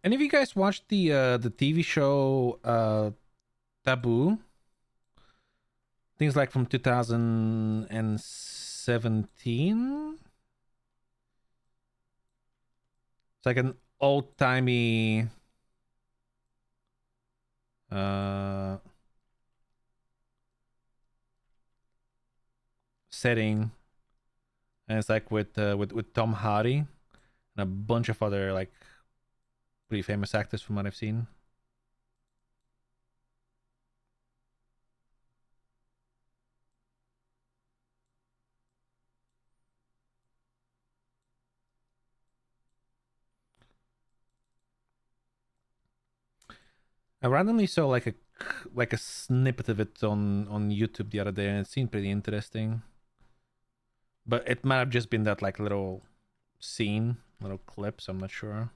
Any of you guys watched the TV show Taboo? Things like from 2017. It's like an old timey uh setting, and it's like with Tom Hardy and a bunch of other like pretty famous actors from what I've seen. I randomly saw like a snippet of it on YouTube the other day, and it seemed pretty interesting. But it might have just been that like little scene, little clip, so I'm not sure.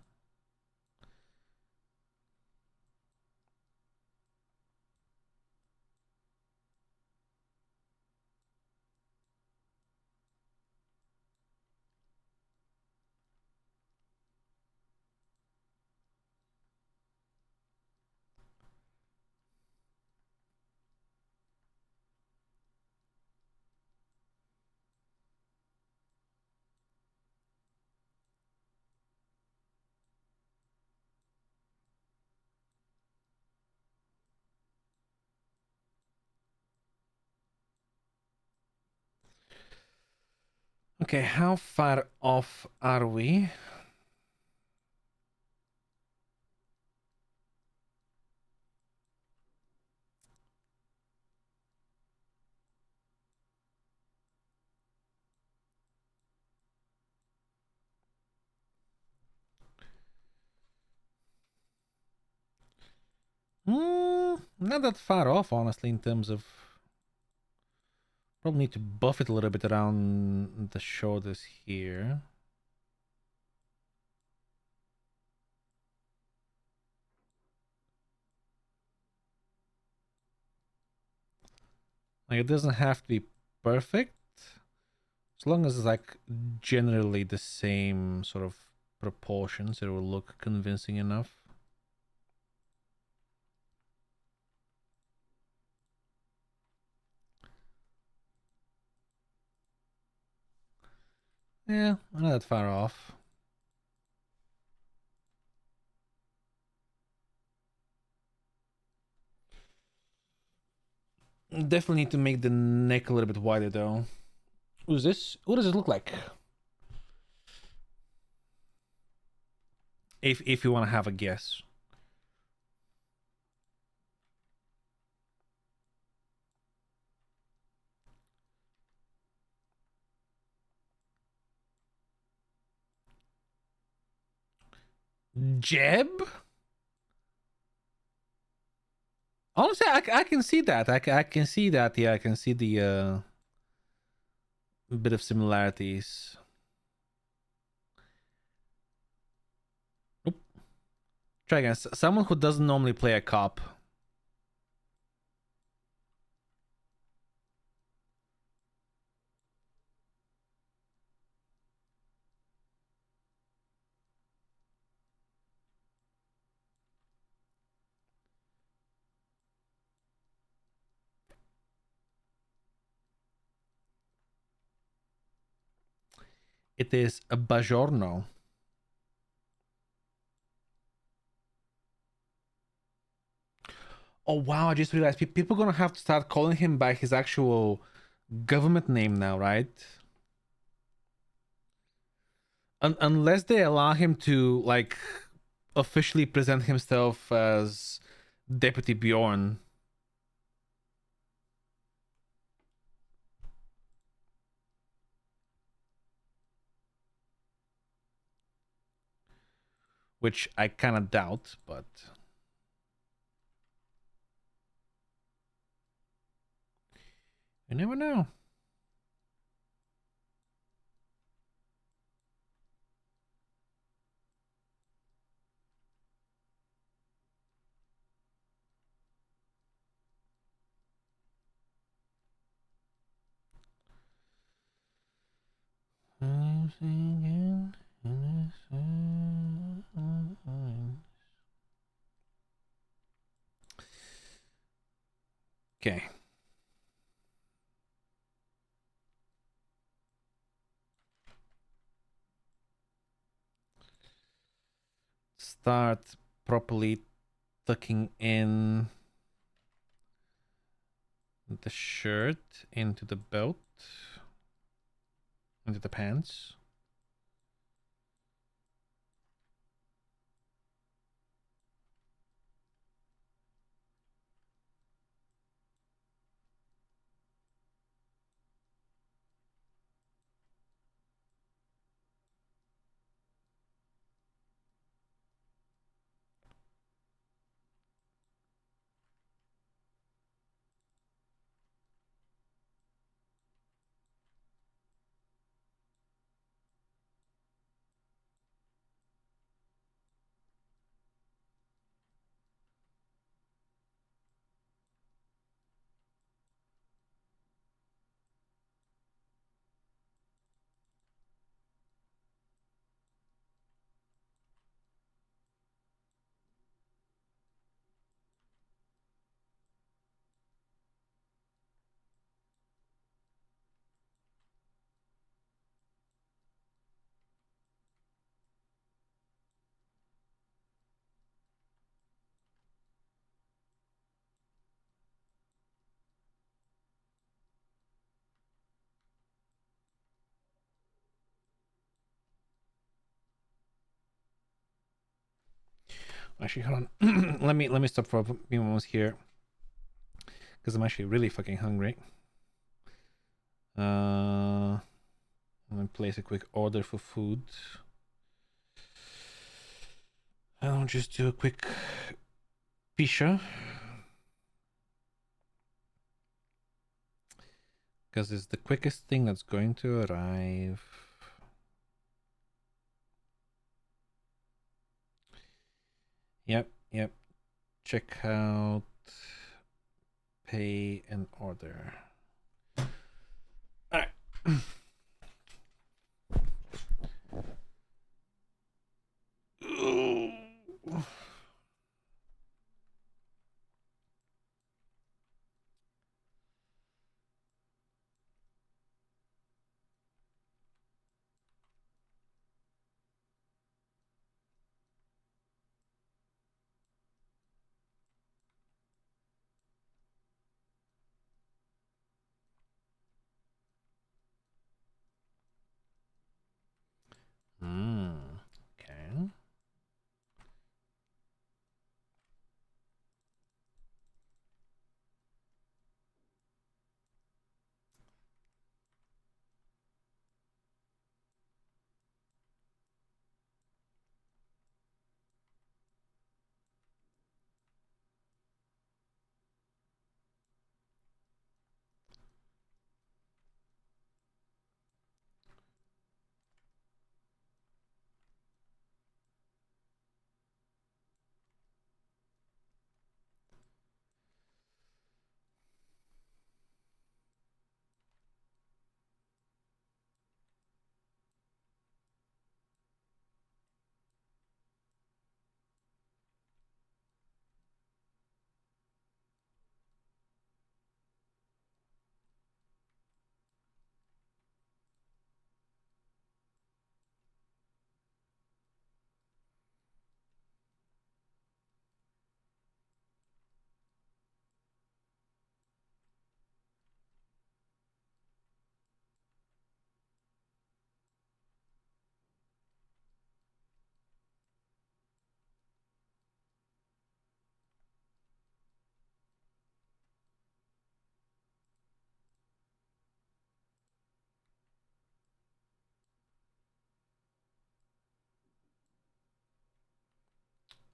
Okay, how far off are we? Not that far off, honestly, in terms of. Probably need to buff it a little bit around the shoulders here. Like, it doesn't have to be perfect. As long as it's like generally the same sort of proportions, it will look convincing enough. Yeah, I'm not that far off. Definitely need to make the neck a little bit wider though. Who's this? What does it look like? If you want to have a guess. Jeb? Honestly, I can see that. I can see that. Yeah, I can see the bit of similarities. Oop. Try again. Someone who doesn't normally play a cop. It is a Bajorno. Oh wow! I just realized people are gonna have to start calling him by his actual government name now, right? Unless they allow him to like officially present himself as Deputy Bjorn. Which I kind of doubt, but you never know. Okay. Start properly tucking in the shirt into the belt, into the pants. Actually, hold on. let me stop for a few moments here because I'm actually really fucking hungry. I'm gonna place a quick order for food. I'll just do a quick pisha because it's the quickest thing that's going to arrive. Yep. Check out, pay, and order. All right.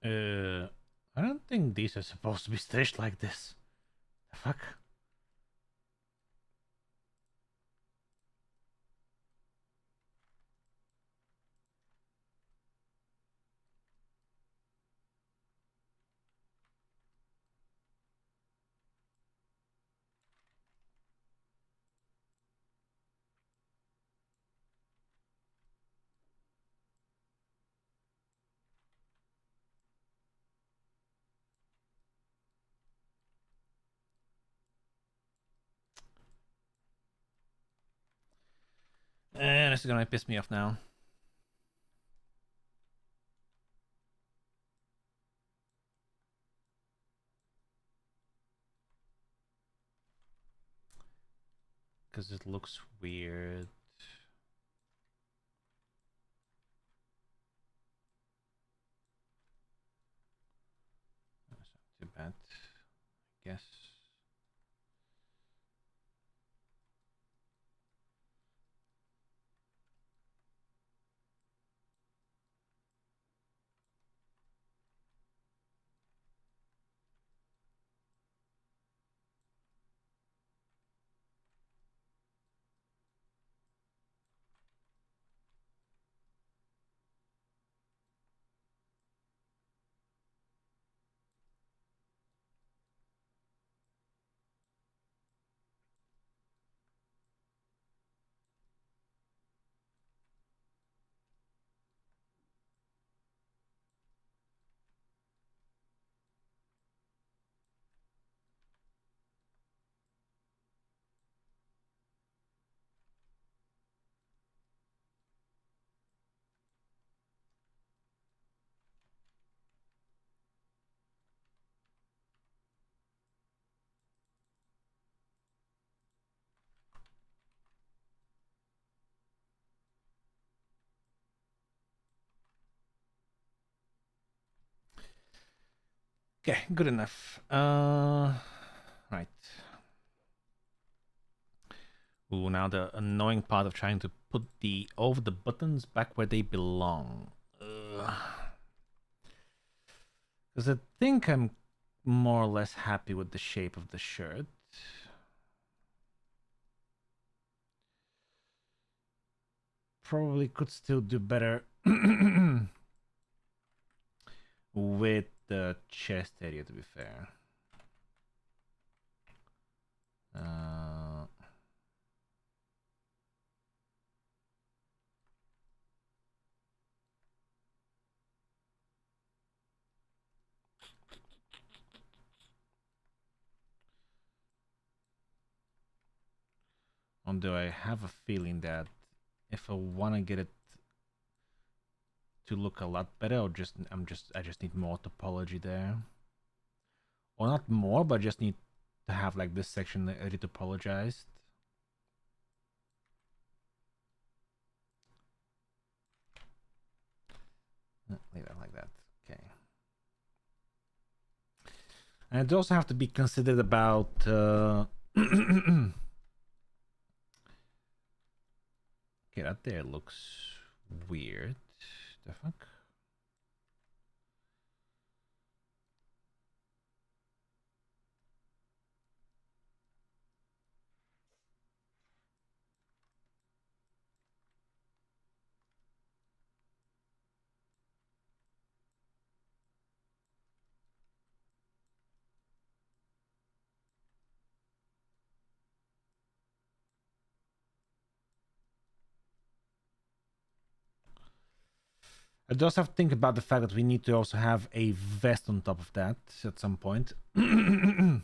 I don't think these are supposed to be stitched like this. The fuck? This is gonna piss me off now. Because it looks weird. That's not too bad, I guess. Okay, good enough. Right. Ooh, now the annoying part of trying to put the over the buttons back where they belong. Because I think I'm more or less happy with the shape of the shirt. Probably could still do better with the chest area, to be fair. Although I have a feeling that if I want to get it to look a lot better, I just need more topology there, or not more, but just need to have like this section retopologized. Leave it like that. Okay. And it also have to be considered about. Okay, that there looks weird. The fuck? I just have to think about the fact that we need to also have a vest on top of that at some point. Alright,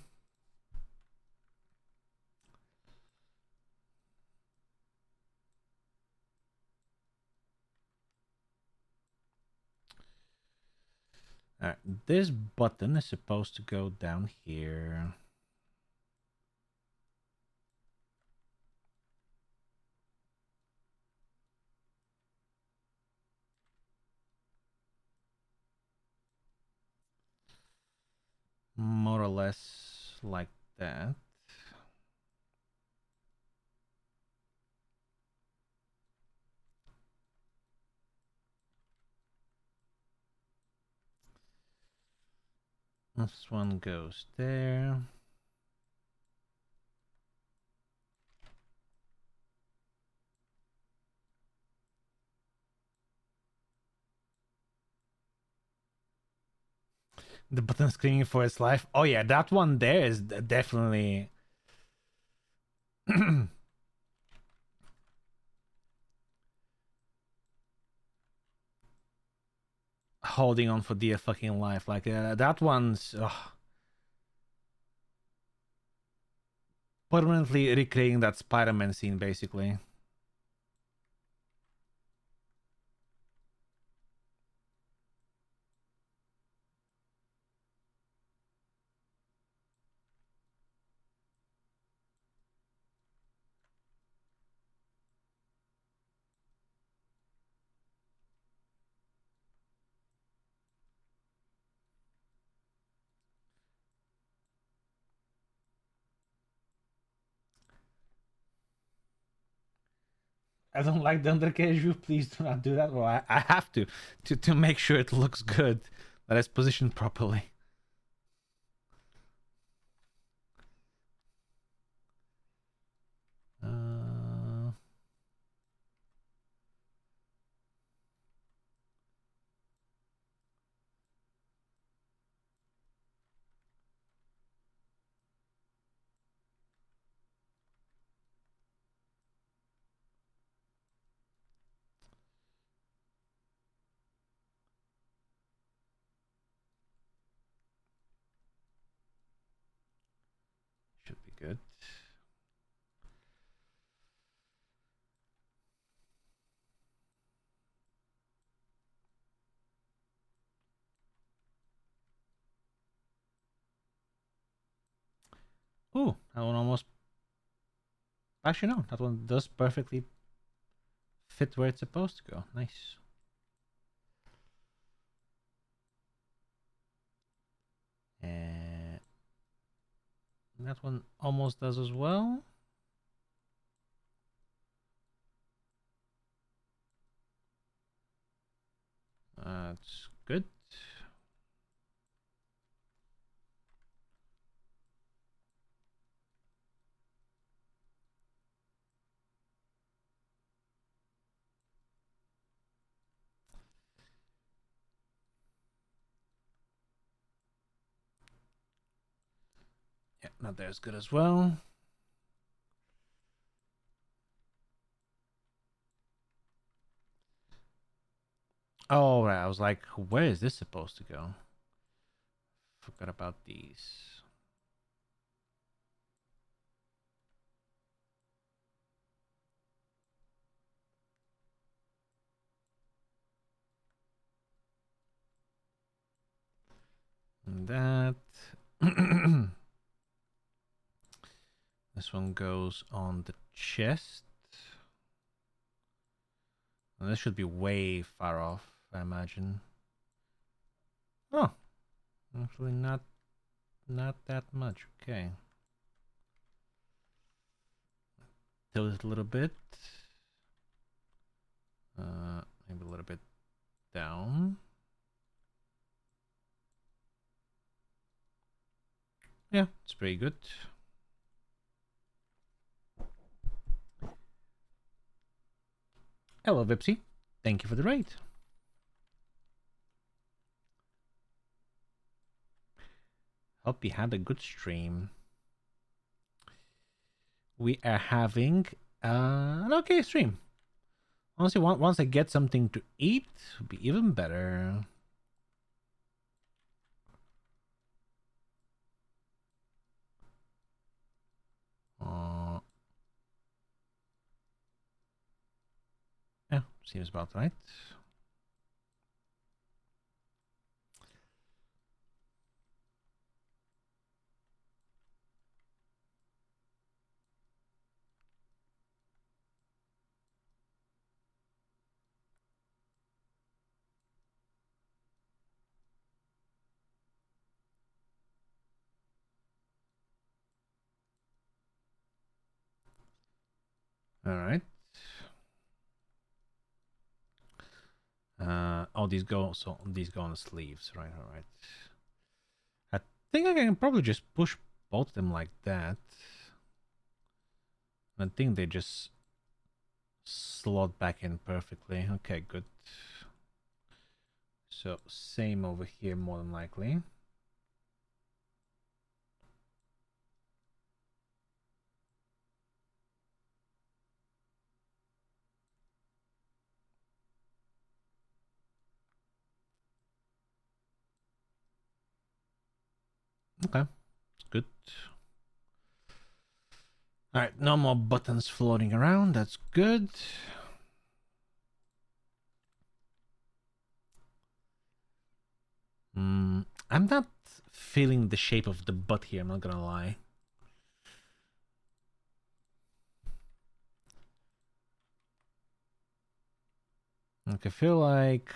this button is supposed to go down here. More or less like that. This one goes there. The button screaming for its life. Oh yeah, that one there is definitely holding on for dear fucking life. Like that one's permanently recreating that Spider-Man scene, basically. I don't like the undercasual. Please do not do that. Well, I have to make sure it looks good, that it's positioned properly. Should be good. Ooh, that one almost. Actually, no, that one does perfectly fit where it's supposed to go. Nice. And that one almost does as well. That's good. Yeah, not there as good as well. Oh, right. I was like, where is this supposed to go? Forgot about these. And that. This one goes on the chest. And this should be way far off, I imagine. Oh, actually not that much. Okay. Tilt it a little bit. Maybe a little bit down. Yeah, it's pretty good. Hello, Vipsy. Thank you for the raid. Hope you had a good stream. We are having an okay stream. Honestly, once I get something to eat, it'll be even better. Yeah, seems about right. All right. Oh, these go on the sleeves, right? All right. think I can probably just push both of them like that. I think they just slot back in perfectly. Okay, good. So same over here, more than likely. Okay, good. All right, no more buttons floating around. That's good. I'm not feeling the shape of the butt here. I'm not gonna lie. Like, I feel like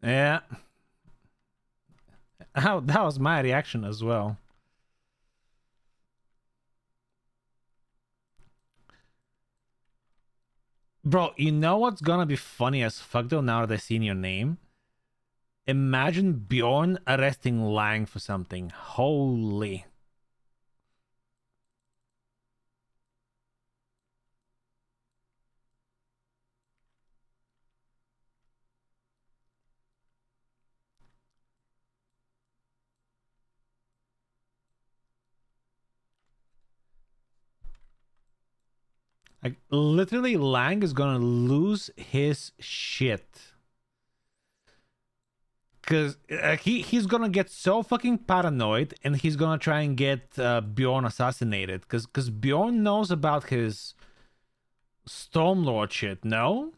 yeah. How that was my reaction as well. Bro, you know what's gonna be funny as fuck though now that I've seen your name? Imagine Bjorn arresting Lang for something. Holy. Like, literally, Lang is gonna lose his shit. Because he's gonna get so fucking paranoid and he's gonna try and get Bjorn assassinated. Because Bjorn knows about his Stormlord shit, no?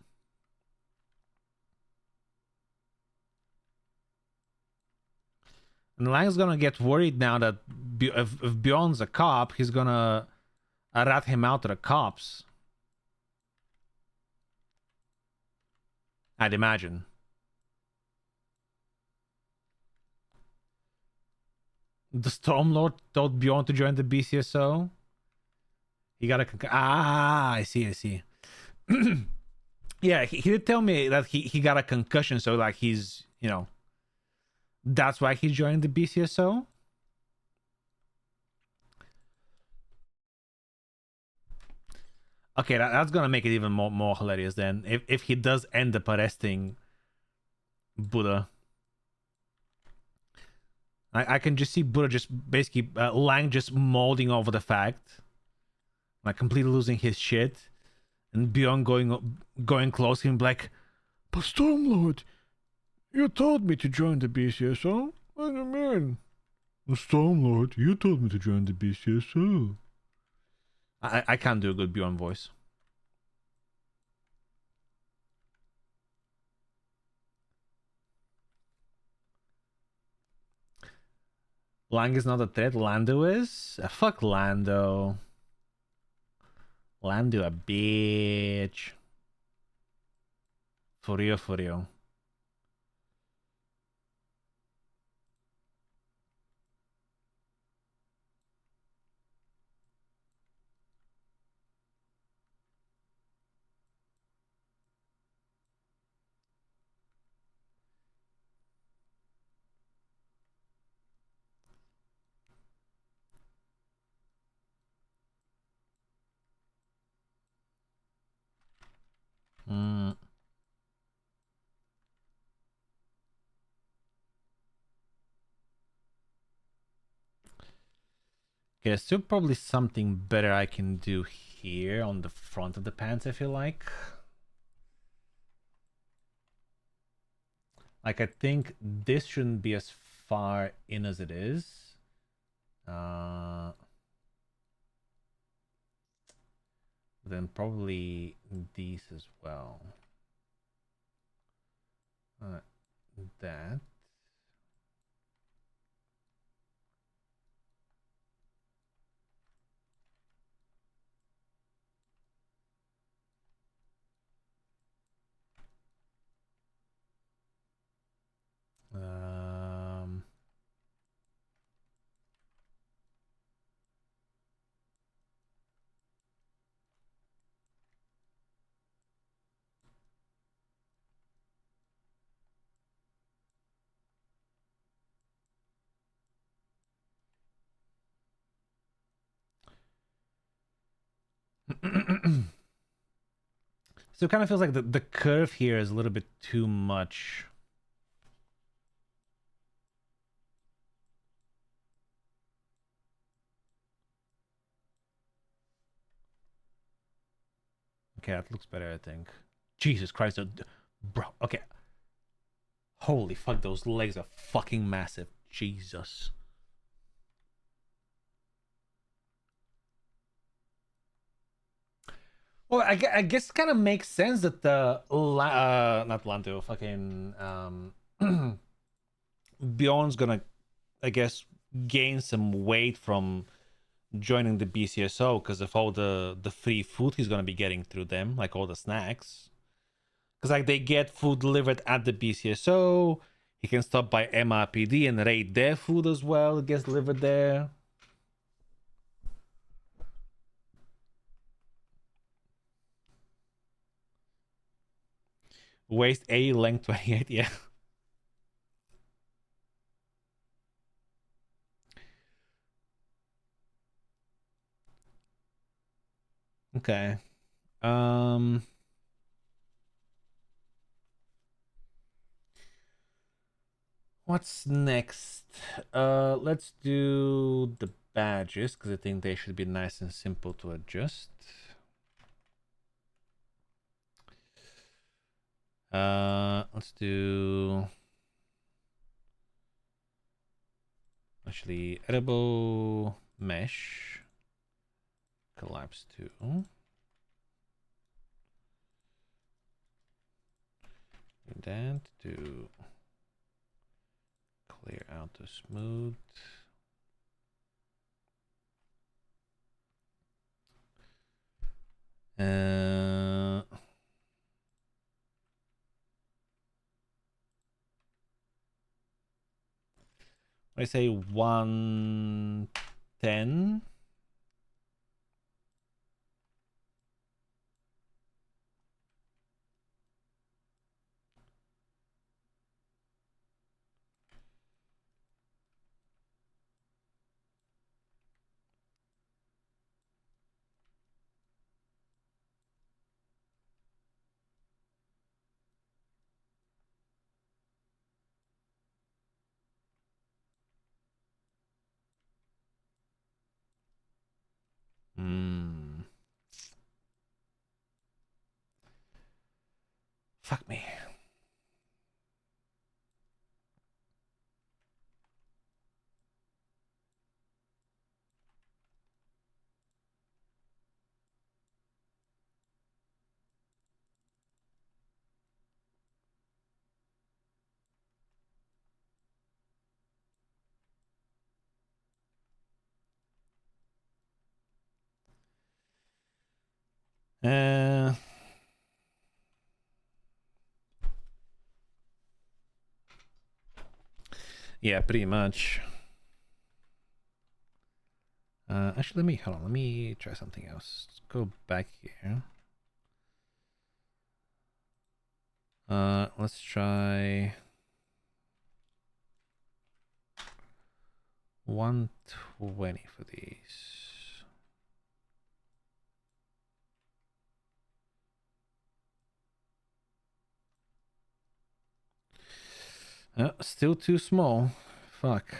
And Lang's gonna get worried now that if Bjorn's a cop, he's gonna rat him out to the cops. I'd imagine. The Stormlord told Bjorn to join the BCSO. He got a I see. Yeah, he did tell me that he got a concussion, so like he's that's why he joined the BCSO. Okay, that's gonna make it even more hilarious then. If he does end up arresting Buddha, I can just see Buddha just basically Lang just molding over the fact, like completely losing his shit, and Bjorn going close to him like, "But Stormlord, you told me to join the BCSO. What do you mean? Stormlord, you told me to join the BCSO." I can't do a good Bjorn voice. Lang is not a threat. Lando is. Fuck Lando. Lando a bitch. For real, for real. Mm. Okay, there's still probably something better I can do here on the front of the pants, I feel like. Like, I think this shouldn't be as far in as it is. Then probably these as well. That. So it kind of feels like the curve here is a little bit too much. Okay, that looks better, I think. Jesus Christ, bro. Okay. Holy fuck, those legs are fucking massive. Jesus. Well, I guess it kind of makes sense that the not Lanto, fucking Bjorn's gonna, I guess, gain some weight from joining the BCSO because of all the free food he's gonna be getting through them, like all the snacks. Because like they get food delivered at the BCSO, he can stop by MRPD and raid their food as well. It gets delivered there. Waist A, length 28. Yeah. Okay. What's next? Let's do the badges because I think they should be nice and simple to adjust. Let's do actually edible mesh collapse 2. Do that to clear out the smooth. I say 110. Fuck me. Yeah, pretty much. Actually, hold on. Let me try something else. Let's go back here. Let's try 120 for these. Still too small. Fuck.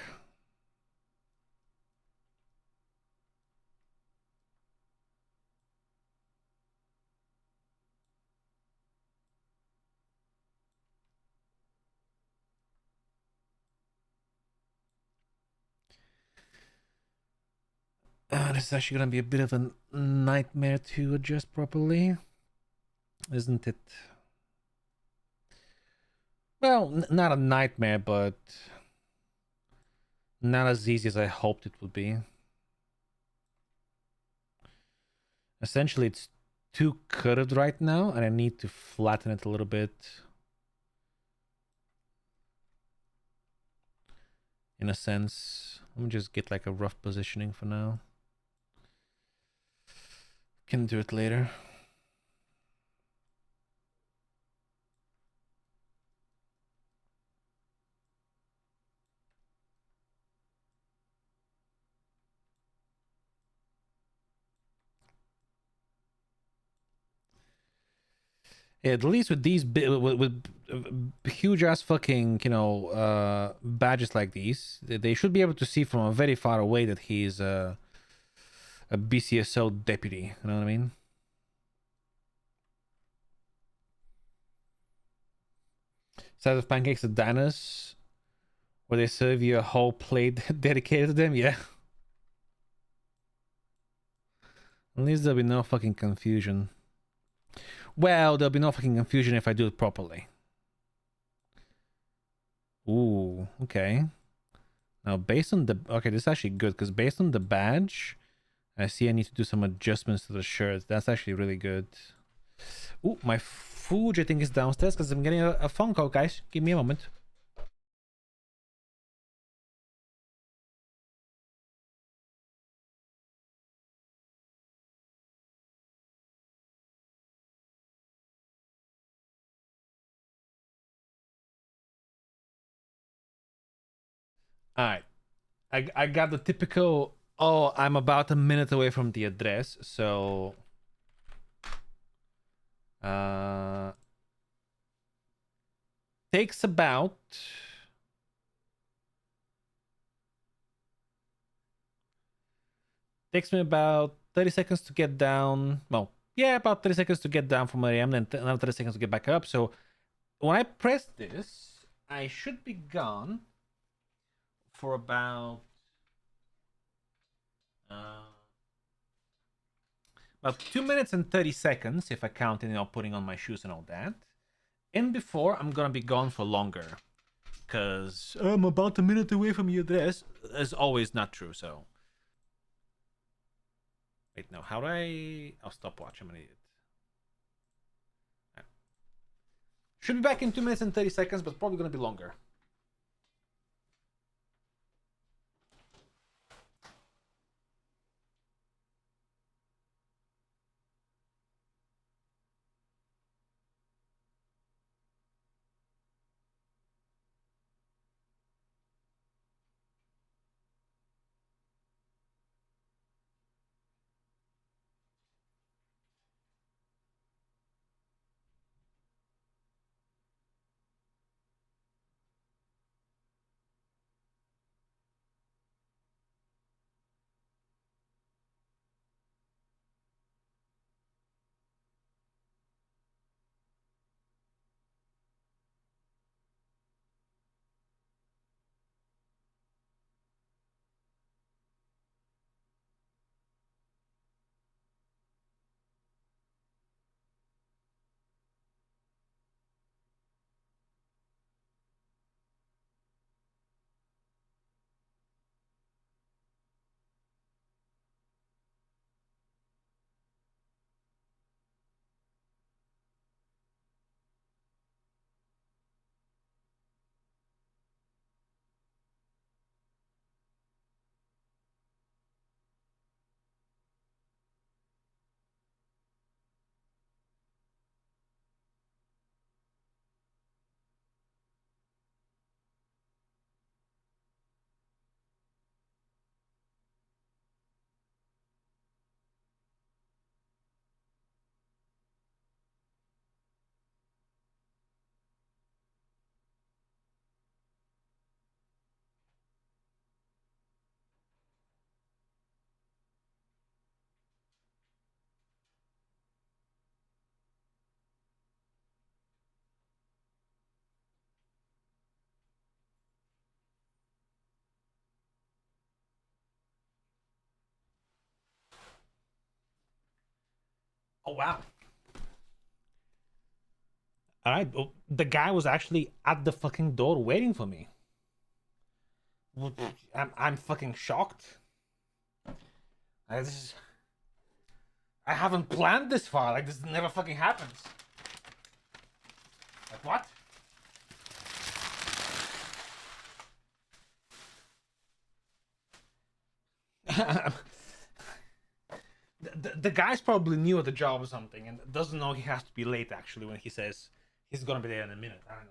This is actually gonna be a bit of a nightmare to adjust properly, isn't it? Well, not a nightmare, but not as easy as I hoped it would be. Essentially, it's too curved right now, and I need to flatten it a little bit. In a sense, let me just get like a rough positioning for now. Can do it later. At least with these with huge ass fucking badges like these, they should be able to see from a very far away that he's a BCSO deputy. You know what I mean? Instead of pancakes at diners, where they serve you a whole plate dedicated to them. Yeah. At least there'll be no fucking confusion. Well, there'll be no fucking confusion if I do it properly. Ooh, okay. Now, based on the... Okay, this is actually good, because based on the badge, I see I need to do some adjustments to the shirt. That's actually really good. Ooh, my food, I think, is downstairs, because I'm getting a phone call, guys. Give me a moment. All right. I got the typical... Oh, I'm about a minute away from the address, so... Takes about... Takes me about 30 seconds to get down. Well, yeah, about 30 seconds to get down from where I am, then another 30 seconds to get back up. So when I press this, I should be gone for uh, about 2 minutes and 30 seconds if I count in, putting on my shoes and all that. And before, I'm gonna be gone for longer. Because I'm about a minute away from your address. Is always not true, so. Wait, no, how do I... I'll stopwatch, I'm an idiot. Should be back in 2 minutes and 30 seconds, but probably gonna be longer. Oh wow. All right. Well, the guy was actually at the fucking door waiting for me. I'm fucking shocked. This is, I haven't planned this far. Like this never fucking happens. Like what? The guy's probably new at the job or something and doesn't know he has to be late actually when he says he's gonna be there in a minute. I don't know.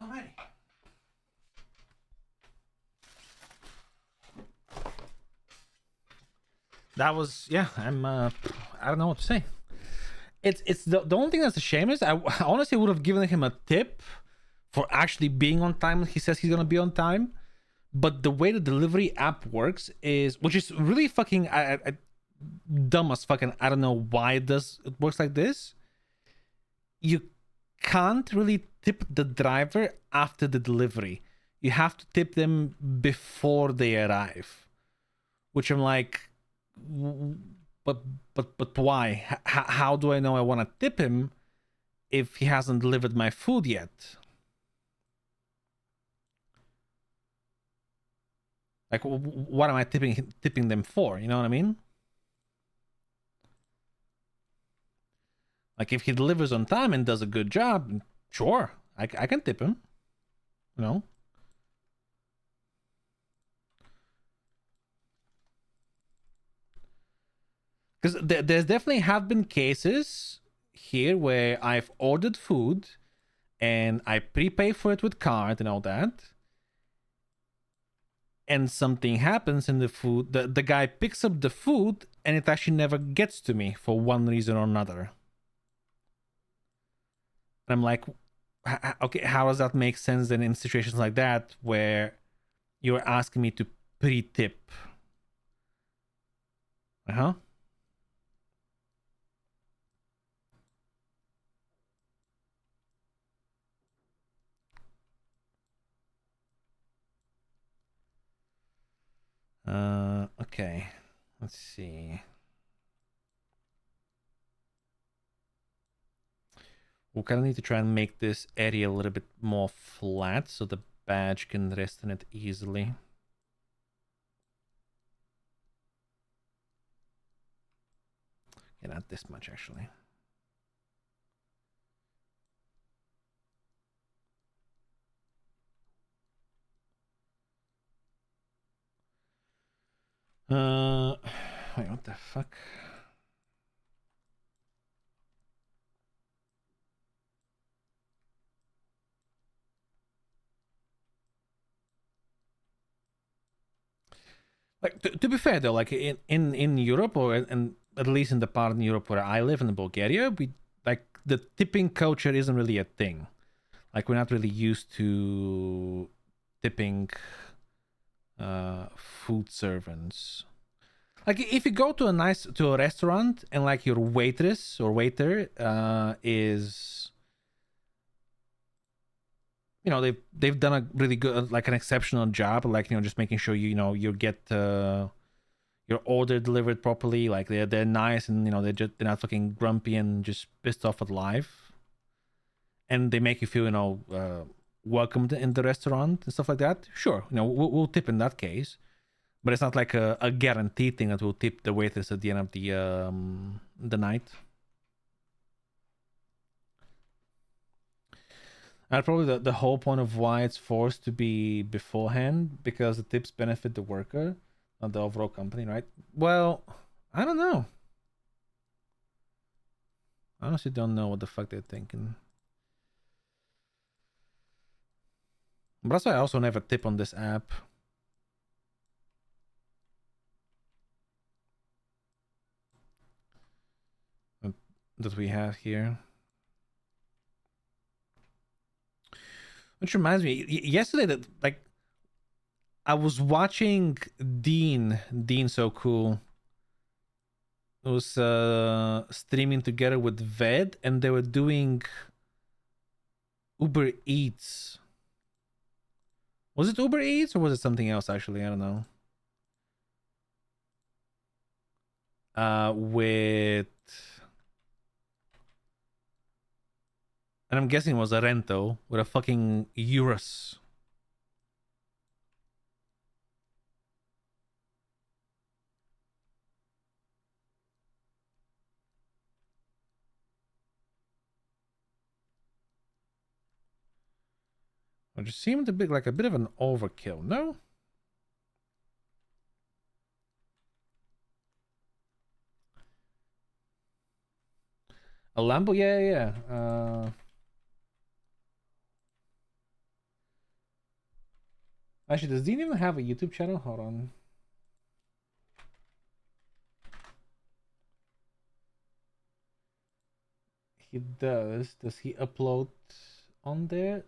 Alrighty. That was yeah. I don't know what to say. It's the only thing that's a shame is I honestly would have given him a tip for actually being on time when he says he's gonna be on time. But the way the delivery app works is, which is really fucking dumb as fucking. I don't know why it works like this. You can't really tip the driver after the delivery. You have to tip them before they arrive, which I'm like, but why? How do I know I want to tip him if he hasn't delivered my food yet? Like, what am I tipping them for? You know what I mean? Like, if he delivers on time and does a good job, sure, I can tip him. You know. Because there's definitely have been cases here where I've ordered food and I prepay for it with card and all that, and something happens in the food. The guy picks up the food and it actually never gets to me for one reason or another. And I'm like, okay, how does that make sense then in situations like that where you're asking me to pre-tip? Uh-huh. Okay. Let's see. We kind of need to try and make this area a little bit more flat so the badge can rest on it easily. Yeah, not this much actually. Wait, what the fuck? Like to be fair though, like in Europe or in at least in the part in Europe where I live in Bulgaria, we like the tipping culture isn't really a thing. Like we're not really used to tipping food servants. Like if you go to a restaurant and like your waitress or waiter is, you know, they've done a really good, like an exceptional job, like, you know, just making sure you get your order delivered properly. Like they're nice and, you know, they're not fucking grumpy and just pissed off at life. and they make you feel, welcomed in the restaurant and stuff like that, sure, we'll tip in that case. But it's not like a guaranteed thing that we'll tip the waitress at the end of the night. And probably the whole point of why it's forced to be beforehand, because the tips benefit the worker, not the overall company, right? Well, I don't know. I honestly don't know what the fuck they're thinking. But that's why I also never tip on this app. That we have here. Which reminds me, yesterday that like I was watching Dean So Cool. It was streaming together with Ved, and they were doing Uber Eats. Was it Uber Eats or was it something else? Actually, I don't know. With, and I'm guessing it was a Rento with a fucking Urus. Which seemed to be like a bit of an overkill, no? A Lambo? Yeah. Actually, does Dean even have a YouTube channel? Hold on. He does. Does he upload on there?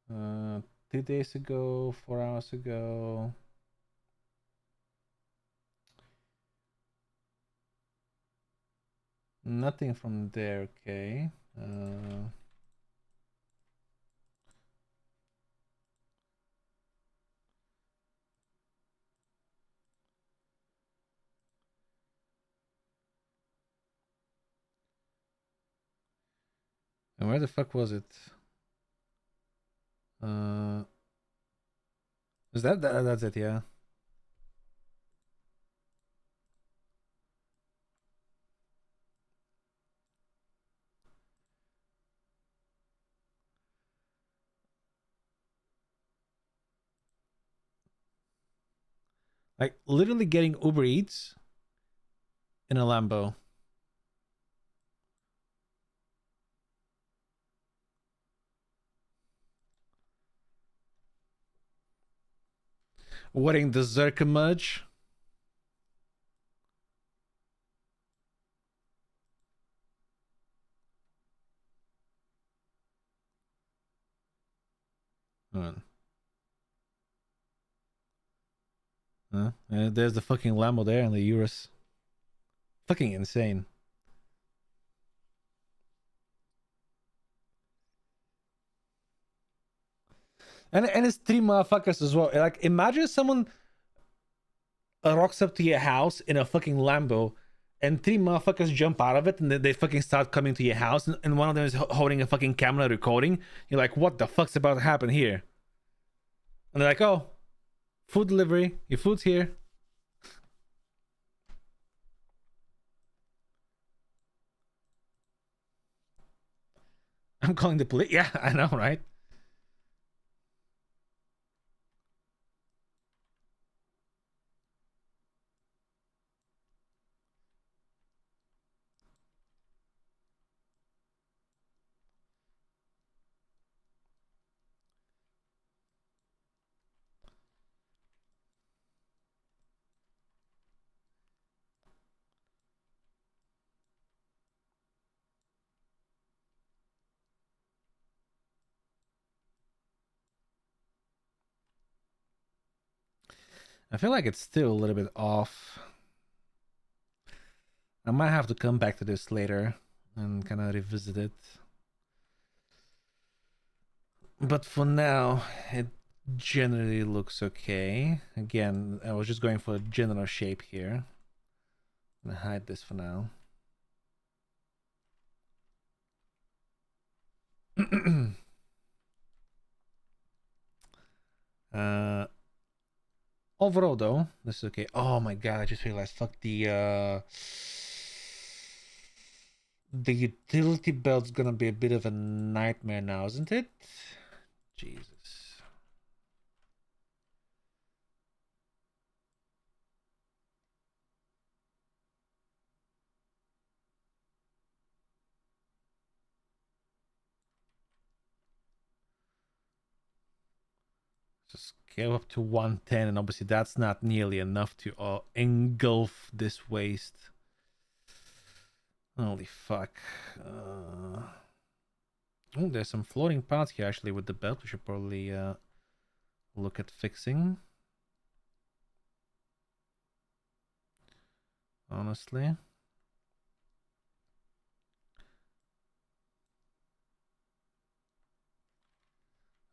2 days ago, 4 hours ago. Nothing from there, okay. And where the fuck was it? Is that's it, yeah. Like literally getting Uber Eats in a Lambo. Wearing the Zerkamudge. There's the fucking Lambo there and the Urus. Fucking insane. And it's 3 motherfuckers as well. Like imagine someone rocks up to your house in a fucking Lambo, and 3 motherfuckers jump out of it, and they fucking start coming to your house, and one of them is holding a fucking camera recording. You're like, what the fuck's about to happen here? And they're like, oh, food delivery, your food's here. I'm calling the police. Yeah, I know, right? I feel like it's still a little bit off. I might have to come back to this later and kind of revisit it. But for now, it generally looks okay. Again, I was just going for a general shape here. I'm gonna hide this for now. Overall though, this is okay. Oh my god, I just realized, fuck, the utility belt's gonna be a bit of a nightmare now, isn't it? Jesus. So scale up to 110, and obviously that's not nearly enough to engulf this waste. Holy fuck. Oh, there's some floating parts here actually with the belt. We should probably look at fixing. Honestly.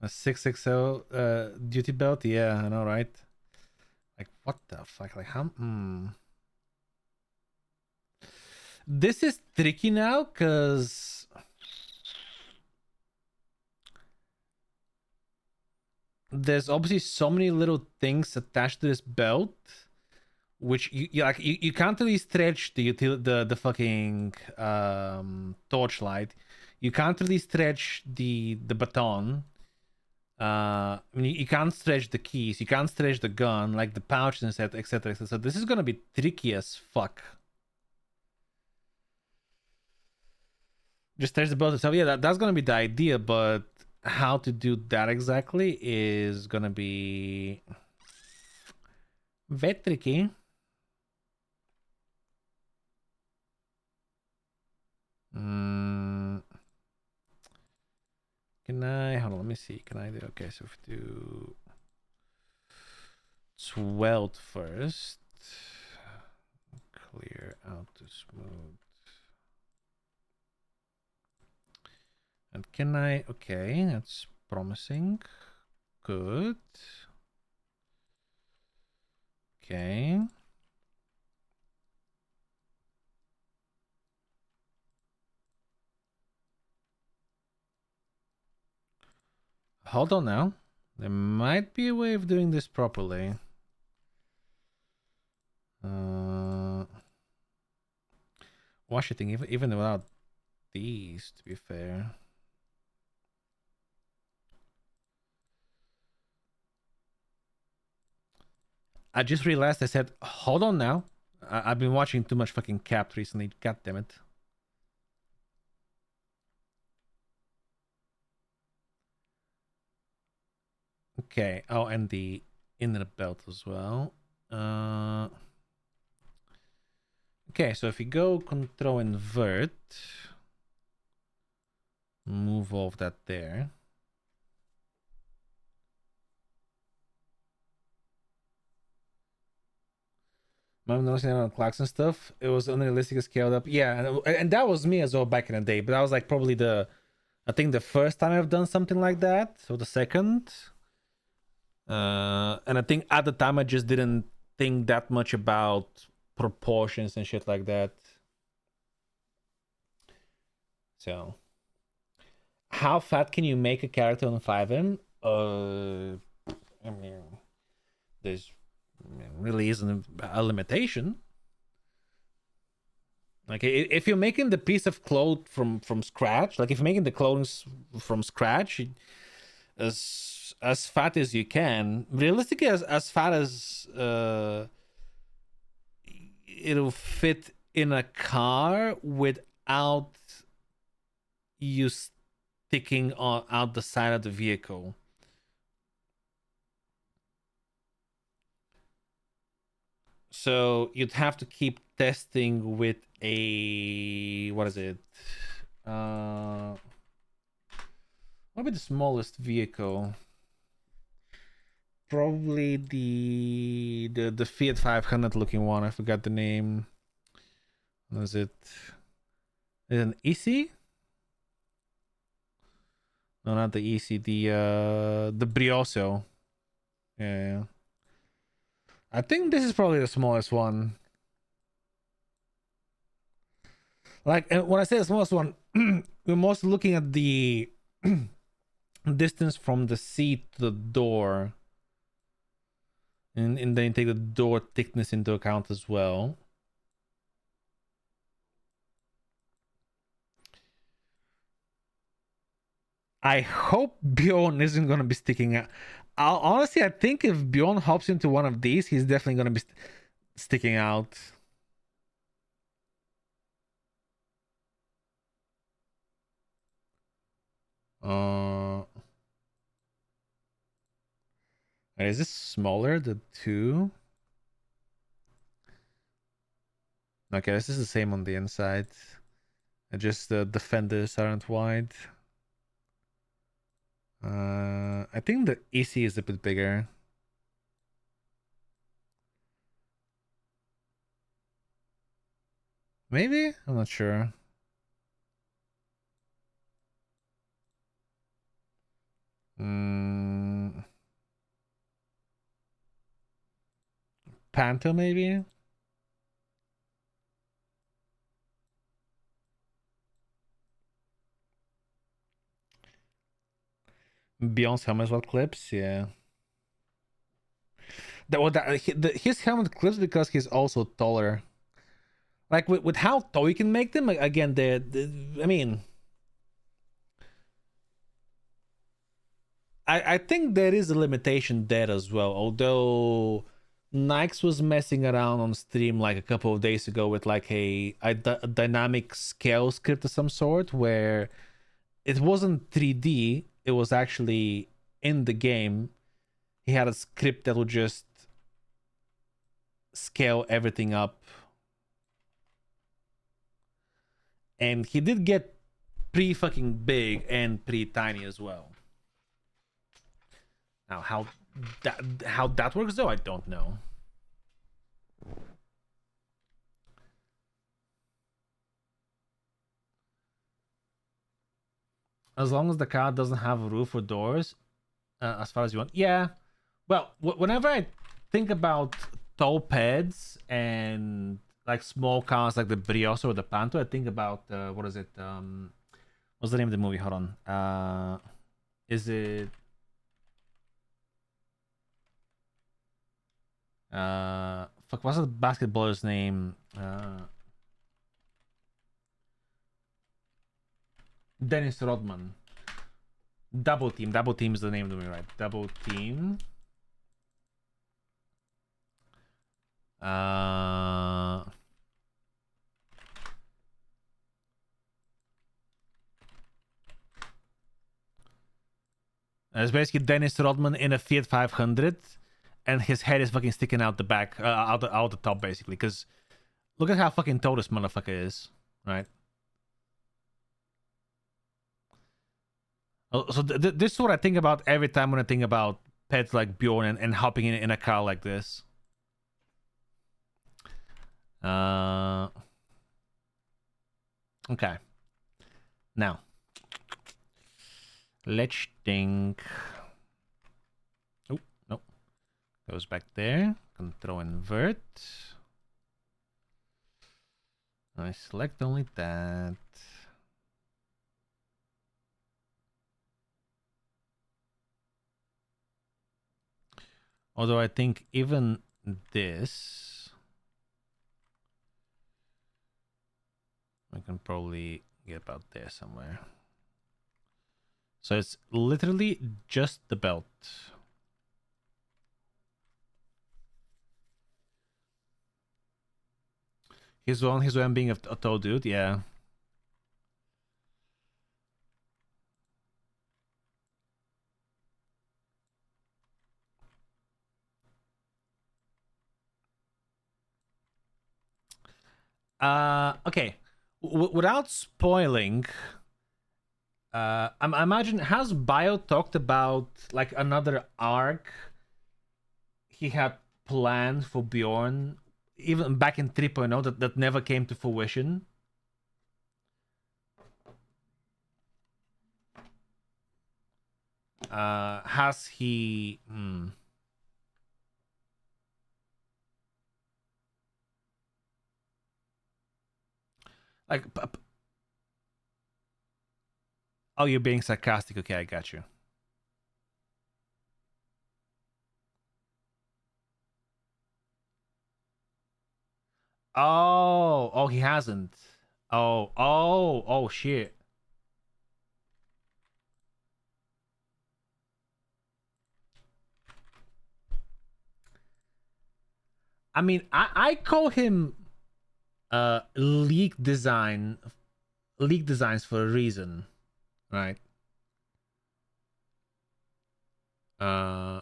A 6XL duty belt? Yeah, I know, right? Like, what the fuck? Like, how? This is tricky now, because there's obviously so many little things attached to this belt, which you can't really stretch the fucking torchlight. You can't really stretch the baton. I mean, you can't stretch the keys. You can't stretch the gun, like the pouch and etc. etc. So this is gonna be tricky as fuck. Just stretch the belt itself. Yeah, that's gonna be the idea, but how to do that exactly is gonna be very tricky. Can I hold on, let me see. Can I do okay, so if we do 12 first. Clear out to smooth. And can I okay, that's promising. Good. Okay. Hold on now. There might be a way of doing this properly. Washington, even without these, to be fair. I just realized I said, hold on now. I've been watching too much fucking Capped recently. God damn it. Okay. Oh, and the inner belt as well. Okay, so if you go control invert, move all of that there. I'm noticing on clocks and stuff. It was unrealistic scaled up. Yeah, and that was me as well back in the day. But that was like probably I think the first time I've done something like that. So the second. And I think at the time I just didn't think that much about proportions and shit like that. So, how fat can you make a character on 5M? I mean, there's really isn't a limitation. Like if you're making the piece of cloth from scratch, like if you're making the clothing from scratch, as fat as you can, realistically as fat as it'll fit in a car without you sticking out the side of the vehicle. So you'd have to keep testing with a what is it? What would be the smallest vehicle? Probably the Fiat 500 looking one. I forgot the name. What is it? Is it an EC? No, not the EC. The Brioso. Yeah. I think this is probably the smallest one. Like, and when I say the smallest one, we're mostly looking at the distance from the seat to the door, and then take the door thickness into account as well. I hope Bjorn isn't gonna be sticking out. Honestly, I think if Bjorn hops into one of these, he's definitely gonna be sticking out. Is this smaller? The 2? Okay, this is the same on the inside. Just the defenders aren't wide. I think the EC is a bit bigger. Maybe? I'm not sure. Panto, maybe? Beyond's helmet what clips? Yeah. His helmet clips because he's also taller. Like with how tall you can make them, again, I mean, I think there is a limitation there as well. Although Nikes was messing around on stream like a couple of days ago with like a dynamic scale script of some sort where it wasn't 3D, it was actually in the game. He had a script that would just scale everything up. And he did get pretty fucking big and pretty tiny as well. Now how that works though, I don't know. As long as the car doesn't have a roof or doors, as far as you want. Yeah. Well, whenever I think about tall pads and like small cars like the Brioso or the Panto, I think about what is it? What's the name of the movie? Hold on. Is it fuck, what's the basketballer's name? Dennis Rodman. Double Team. Double Team is the name of the movie, right? Double Team. It's basically Dennis Rodman in a Fiat 500, and his head is fucking sticking out the back, out the top, basically. Because look at how fucking tall this motherfucker is, right? So this is what I think about every time when I think about pets like Bjorn and hopping in a car like this. Okay. Now, let's think. Oh, no. Goes back there. Control invert. I select only that. Although I think even this, I can probably get about there somewhere. So it's literally just the belt. His one being a tall dude, yeah. Okay. Without spoiling, I imagine, has Bio talked about like another arc he had planned for Bjorn, even back in 3.0, that never came to fruition? Has he? Like Oh, you're being sarcastic. Okay, I got you. Oh, he hasn't. Oh, shit. I mean, I call him leak designs for a reason, right? Uh,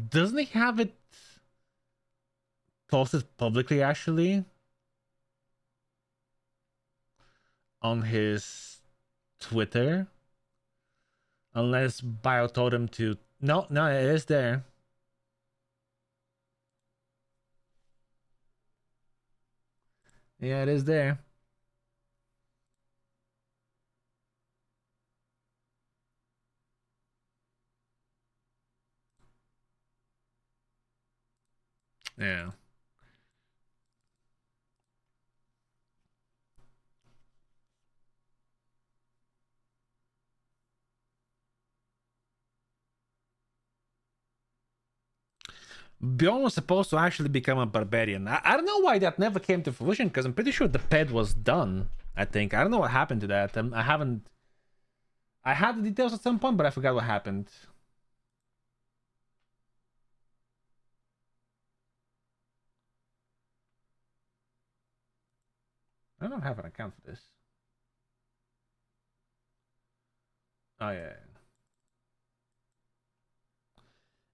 doesn't he have it posted publicly actually on his Twitter? Unless Bio told him to. No, it is there. Yeah, it is there. Yeah. Bjorn was supposed to actually become a barbarian. I don't know why that never came to fruition, because I'm pretty sure the ped was done. I think. I don't know what happened to that. I haven't. I had the details at some point, but I forgot what happened. I don't have an account for this. Oh, yeah.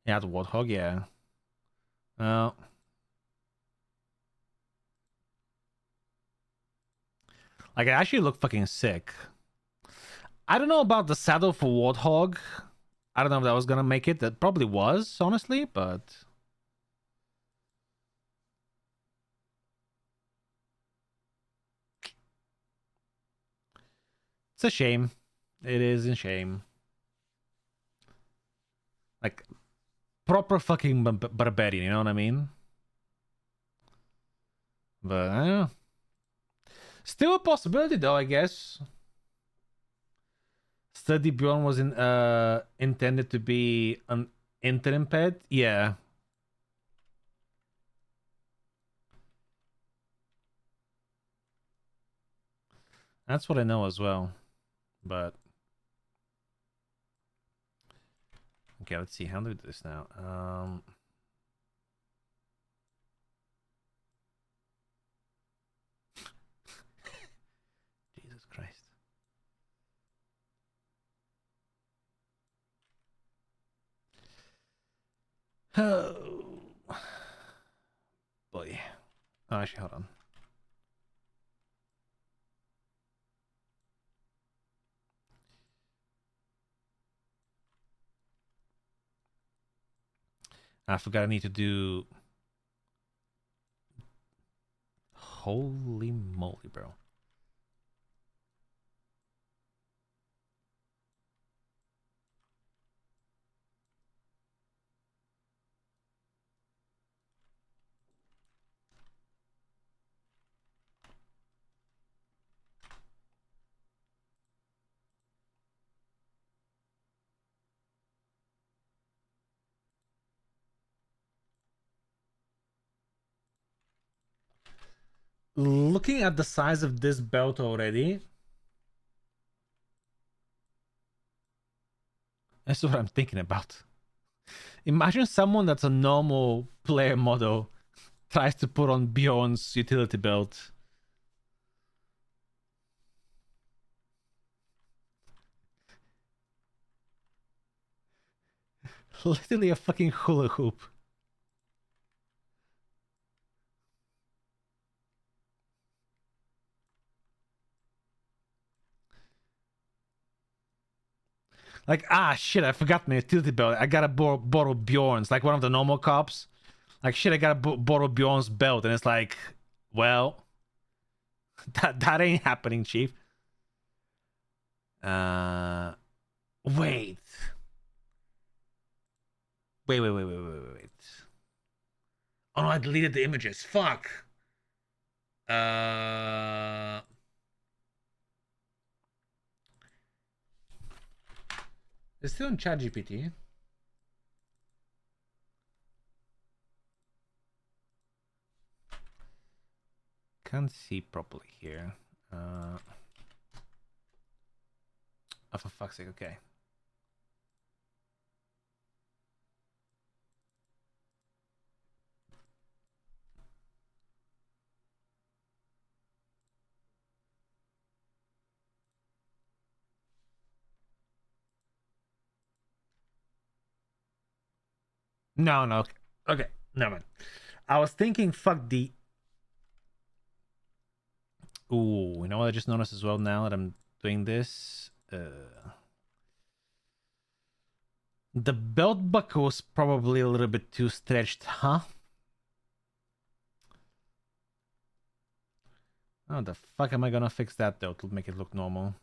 Yeah, the Warthog, yeah. Like, it actually looked fucking sick. I don't know about the saddle for Warthog. I don't know if that was gonna make it. That probably was, honestly, but it's a shame. It is a shame. Like, proper fucking barbarian, you know what I mean? But I don't know. Still a possibility, though, I guess. Study Bjorn was intended to be an interim pet. Yeah. That's what I know as well. But okay, let's see. How do we do this now? Jesus Christ. Oh boy. Oh, actually, hold on. I forgot I need to do. Holy moly, bro. Looking at the size of this belt already, that's what I'm thinking about. Imagine someone that's a normal player model tries to put on Bjorn's utility belt. Literally a fucking hula hoop. Like, shit, I forgot my utility belt. I gotta borrow Bjorn's, like one of the normal cops. Like, shit, I gotta borrow Bjorn's belt. And it's like, well, that ain't happening, chief. Wait. Wait. Oh no, I deleted the images. Fuck. Uh, It's still in ChatGPT. Can't see properly here. Oh, for fuck's sake, okay. No, no. Okay, never mind. I was thinking, fuck the. Ooh, you know what I just noticed as well now that I'm doing this? The belt buckle was probably a little bit too stretched, huh? How the fuck am I gonna fix that though to make it look normal?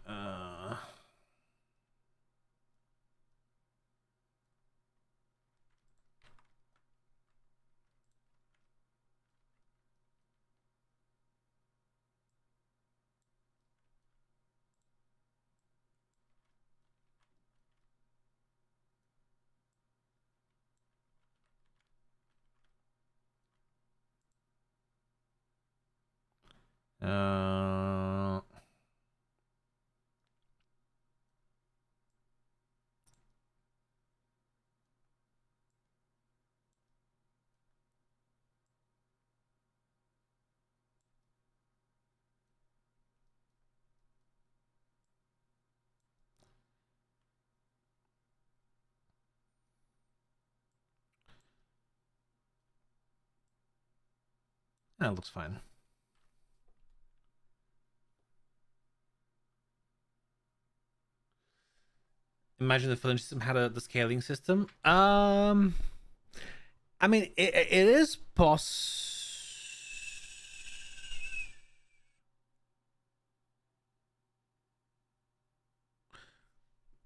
Uh, uh, that looks fine. Imagine if the system had the scaling system. I mean, it is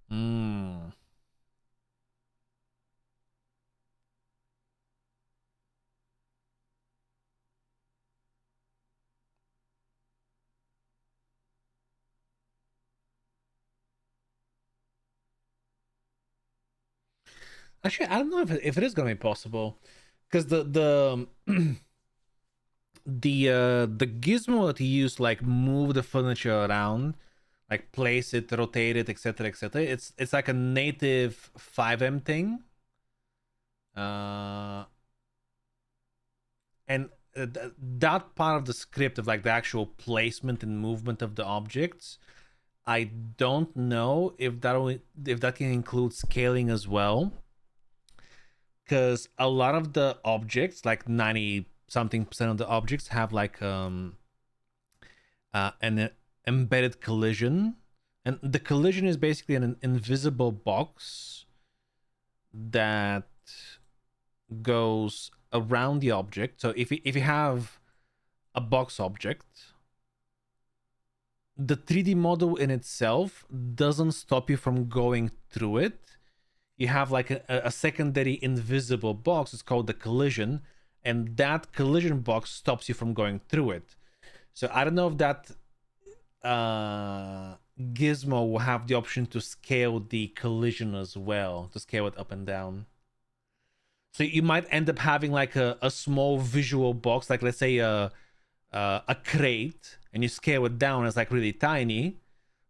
Hmm. Actually, I don't know if it is gonna be possible, because the gizmo that you use, like move the furniture around, like place it, rotate it, etc., etc. It's like a native 5M thing. And that part of the script of like the actual placement and movement of the objects, I don't know if that can include scaling as well, because a lot of the objects, like 90 something percent of the objects, have like an embedded collision, and the collision is basically an invisible box that goes around the object. So if you have a box object, the 3D model in itself doesn't stop you from going through it. You have like a secondary invisible box. It's called the collision, and that collision box stops you from going through it. So I don't know if that gizmo will have the option to scale the collision as well, to scale it up and down. So you might end up having like a small visual box, like let's say a crate, and you scale it down as like really tiny,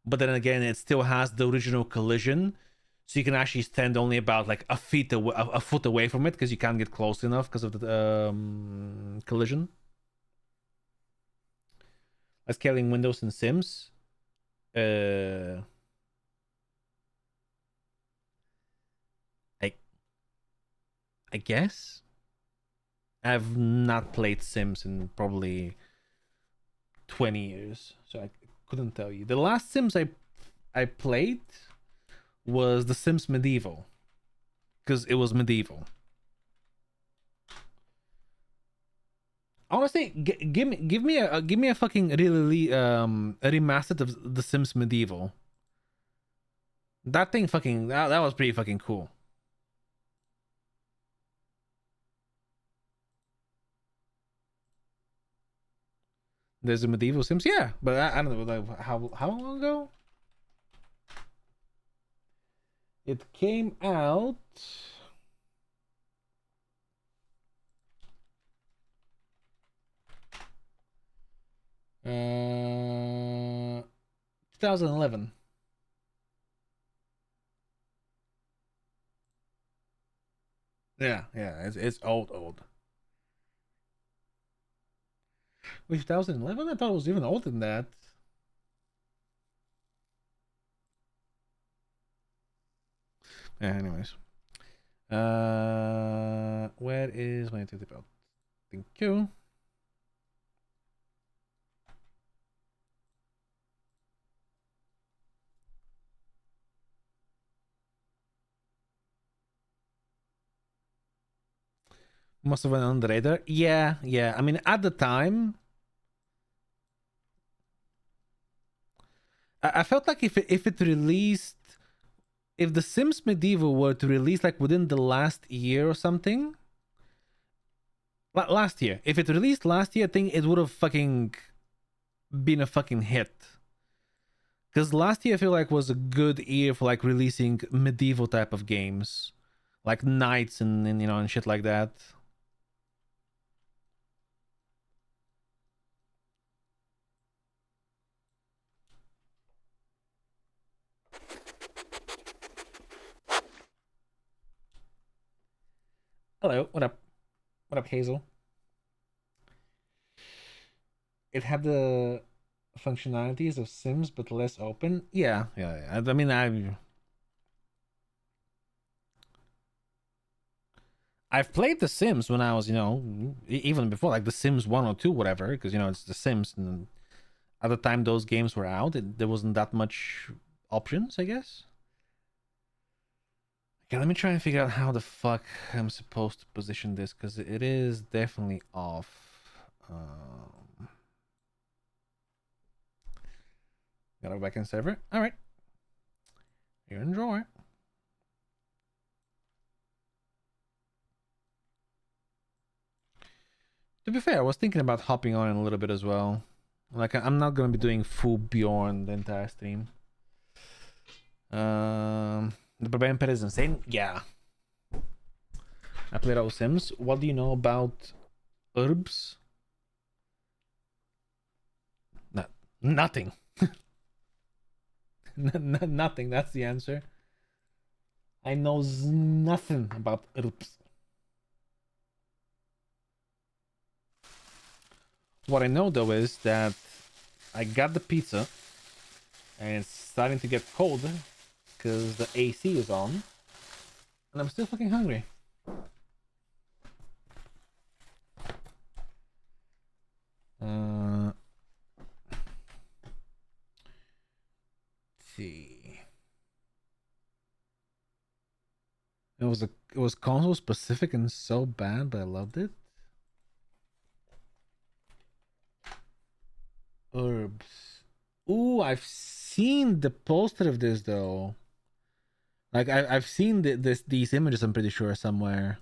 but then again it still has the original collision, so you can actually stand only about like a foot away from it, because you can't get close enough because of the collision. Like scaling windows in Sims. uh i I guess I've not played Sims in probably 20 years, so I couldn't tell you. The last Sims I played was The Sims Medieval, because it was medieval. Honestly, give me a fucking really a remastered of The Sims Medieval. That thing fucking that was pretty fucking cool. There's a medieval Sims, yeah, but I don't know like how long ago it came out. 2011. Yeah, yeah, it's old. Wait, 2011? I thought it was even older than that. Yeah, anyways. Where is my TikTok belt? Thank you. Must have been on the radar. Yeah, yeah. I mean, at the time, I felt like if it released, if The Sims Medieval were to release like within the last year or something, last year, if it released last year, I think it would have fucking been a fucking hit. Because last year I feel like was a good year for like releasing medieval type of games, like knights and you know and shit like that. Hello, what up? What up, Hazel? It had the functionalities of Sims but less open. Yeah, yeah. Yeah. I mean, I've played The Sims when I was, you know, even before like The Sims 1 or 2, whatever, because you know it's The Sims, and at the time those games were out, there wasn't that much options, I guess. Okay, let me try and figure out how the fuck I'm supposed to position this because it is definitely off. Got a backend server. All right, you enjoy. To be fair, I was thinking about hopping on in a little bit as well. Like I'm not gonna be doing full Bjorn the entire stream. The Barbarian Pet is insane. Yeah, I played all Sims. What do you know about herbs? No, nothing. Nothing. That's the answer. I know nothing about herbs. What I know though is that I got the pizza and it's starting to get cold because the AC is on, and I'm still fucking hungry. Let's see. It was console specific and so bad, but I loved it. Herbs. Ooh, I've seen the poster of this though. Like I've seen these images. I'm pretty sure somewhere.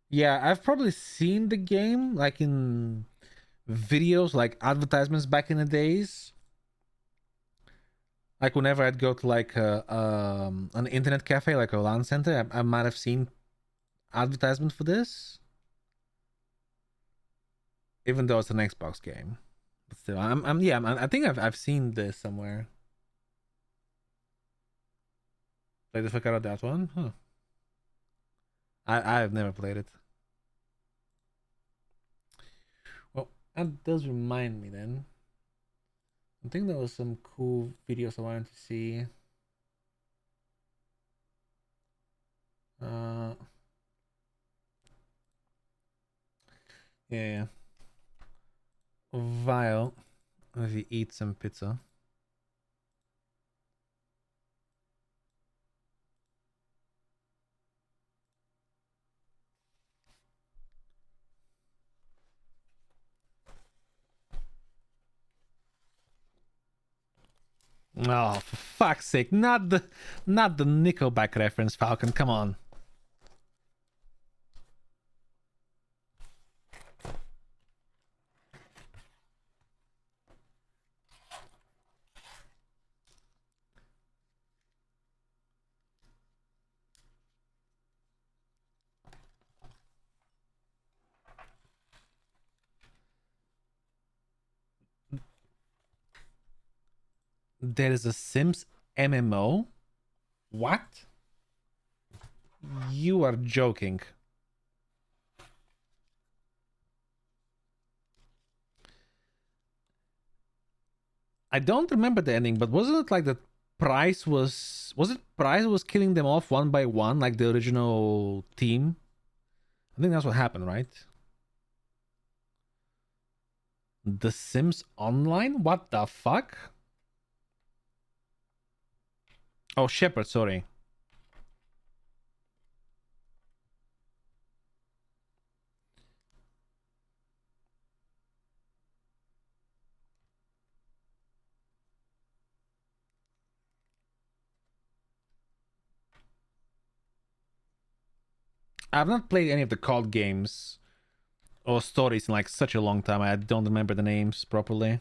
Yeah, I've probably seen the game like in videos, like advertisements back in the days. Like whenever I'd go to like an internet cafe, like a LAN center, I might have seen advertisement for this, even though it's an Xbox game. But still, I think I've seen this somewhere. Play the fuck out of that one, huh? I've never played it. Well, that does remind me then. I think there was some cool videos I wanted to see. Uh, yeah. Vile, if you eat some pizza. Oh, for fuck's sake! Not the Nickelback reference, Falcon. Come on. There is a Sims MMO. What? You are joking. I don't remember the ending, but wasn't it like the Price was it Price was killing them off one by one like the original team? I think that's what happened, right? The Sims Online? What the fuck? Oh, Shepard, sorry. I've not played any of the COD games or stories in like such a long time. I don't remember the names properly.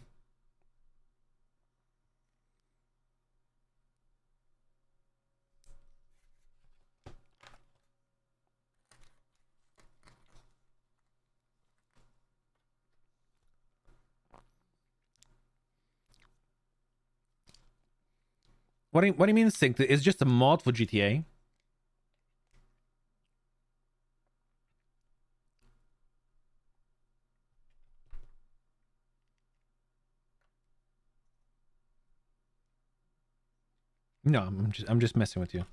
What do you mean synced? It's just a mod for GTA. No, I'm just messing with you.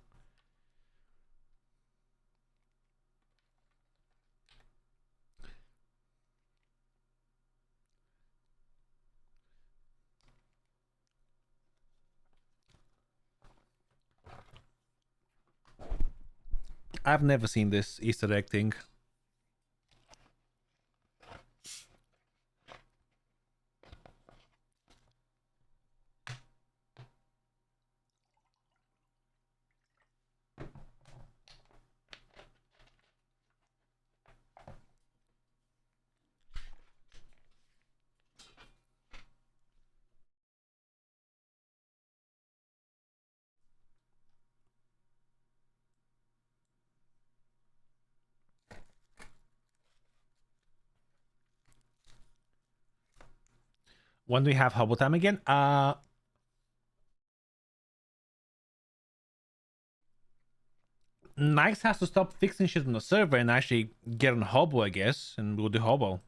I've never seen this Easter egg thing. When do we have Hubble time again? Nice has to stop fixing shit on the server and actually get on Hobo, I guess, and we'll do Hobo.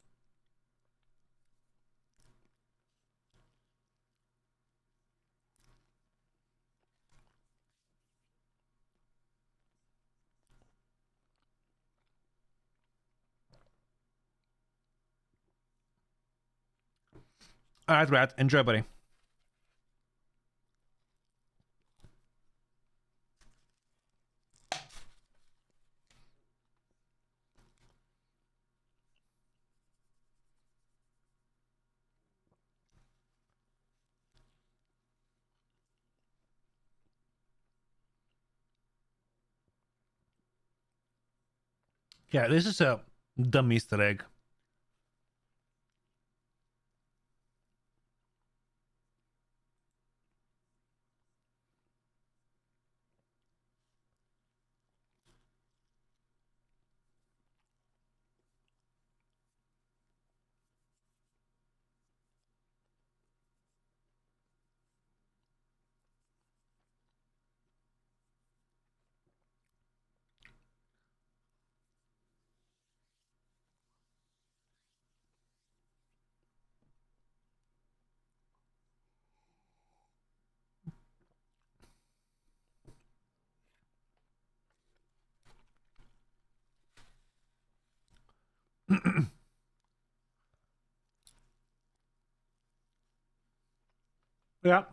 All right, Brad. Enjoy, buddy. Yeah, this is a dumb Easter egg. Yeah.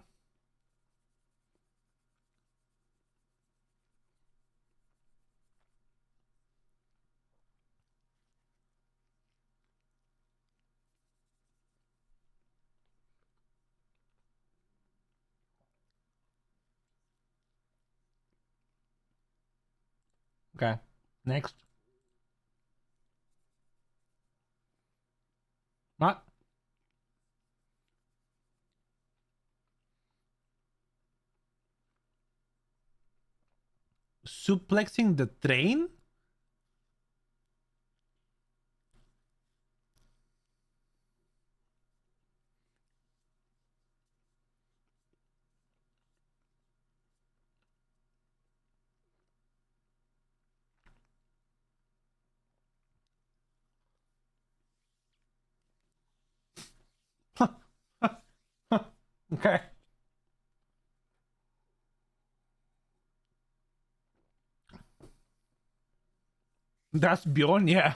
Okay. Next. What? Suplexing the train? Okay. That's Bjorn, yeah.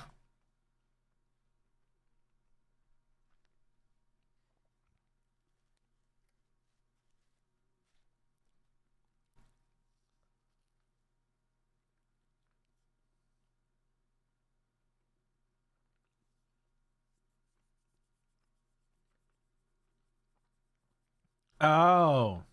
Oh.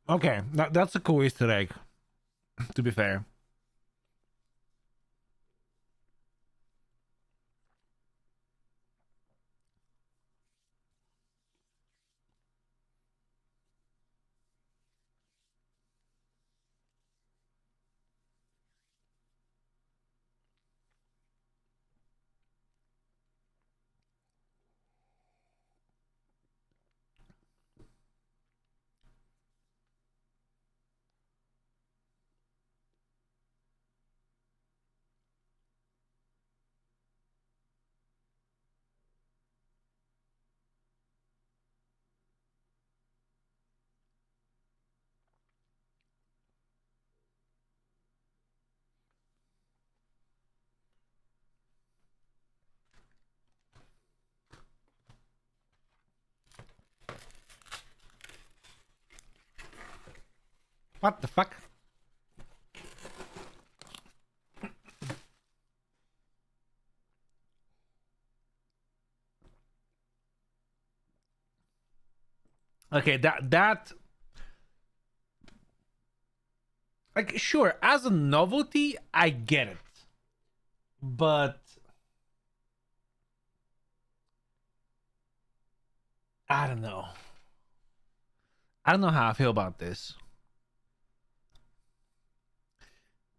Okay. That's a cool Easter egg, to be fair. What the fuck? Okay, that like sure, as a novelty, I get it. But I don't know. I don't know how I feel about this.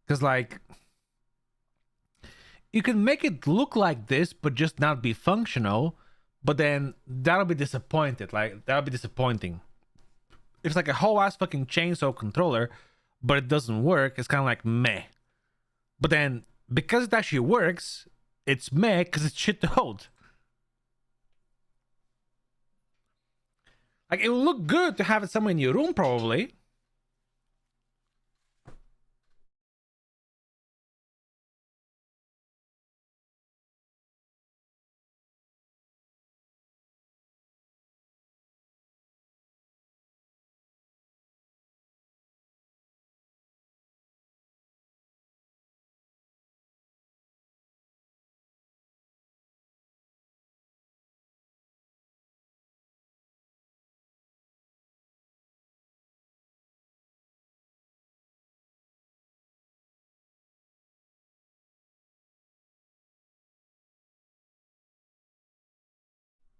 Cause like you can make it look like this, but just not be functional. But then that'll be disappointed. Like that'll be disappointing. If it's like a whole ass fucking chainsaw controller, but it doesn't work, it's kind of like meh. But then because it actually works, it's meh because it's shit to hold. Like it will look good to have it somewhere in your room, probably.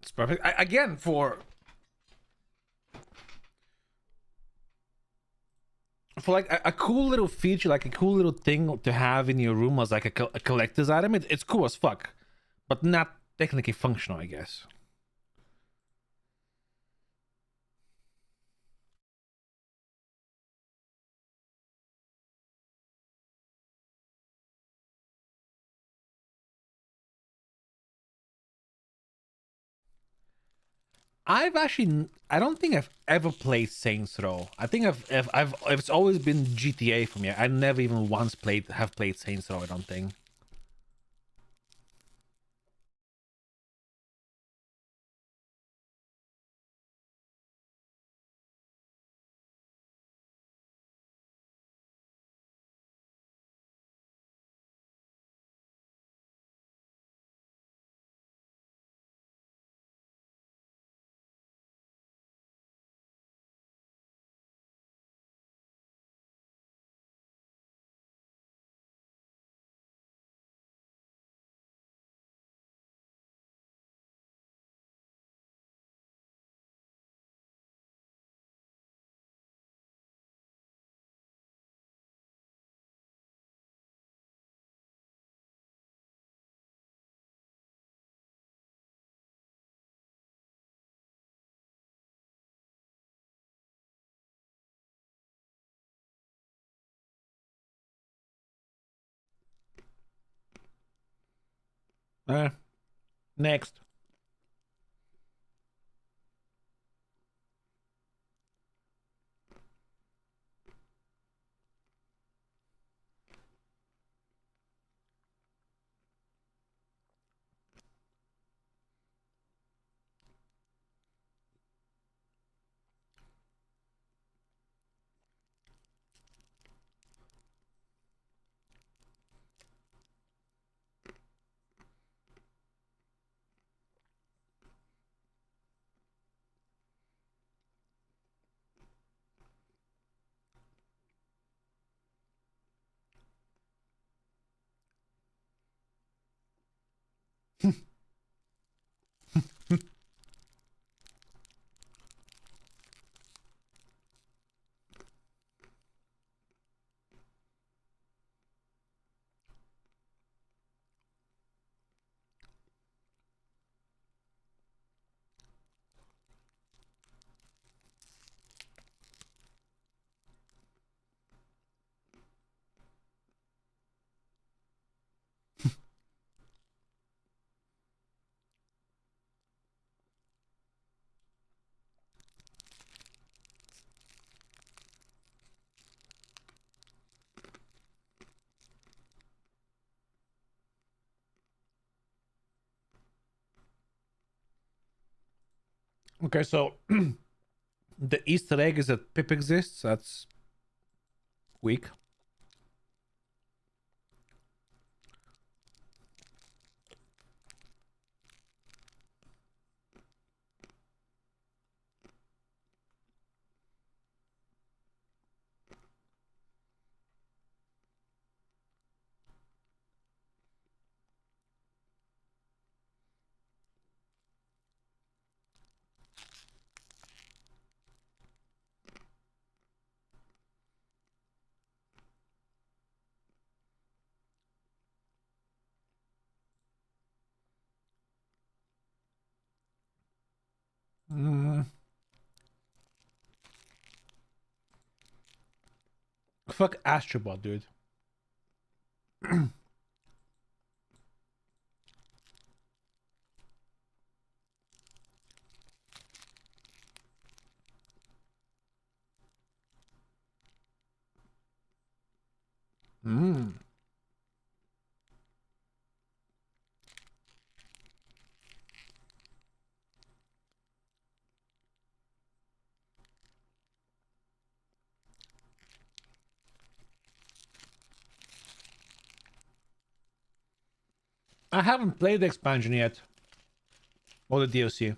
It's perfect. Again, for like a cool little feature, like a cool little thing to have in your room as like a collector's item, it's cool as fuck, but not technically functional, I guess. I don't think I've ever played Saints Row. I think it's always been GTA for me. I never even once have played Saints Row. I don't think. Next. Okay, so the Easter egg is that Pip exists. That's weak. Mm, fuck Astrobot, dude. Mm. I haven't played the expansion yet. Or the DLC.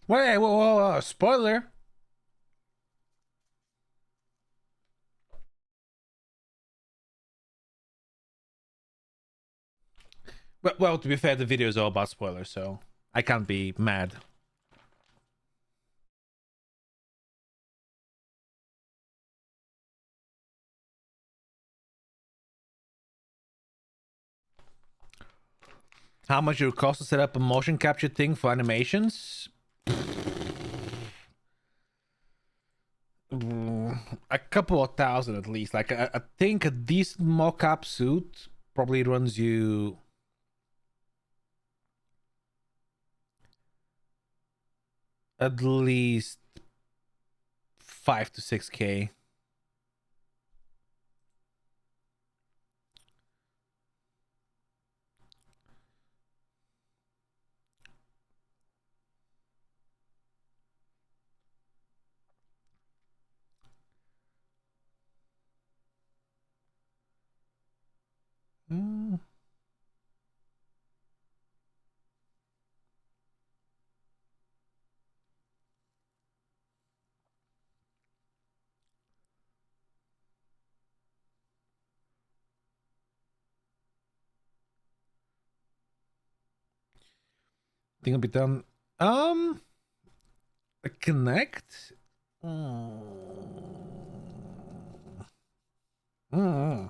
Wait, whoa, spoiler. Well, to be fair, the video is all about spoilers, so I can't be mad. How much it would cost to set up a motion capture thing for animations? A couple of thousand at least. Like I think a decent mock-up suit probably runs you at least 5 to 6K. Mm. Think it'll be done. Connect. Mm. Mm.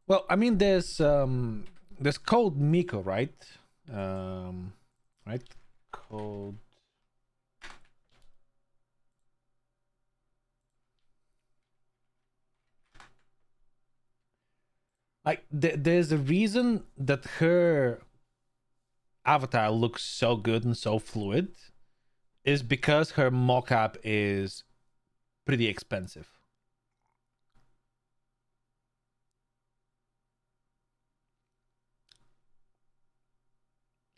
Well, I mean, there's code Miko, right? Right? Code. Like, there's a reason that her avatar looks so good and so fluid, is because her mocap is pretty expensive.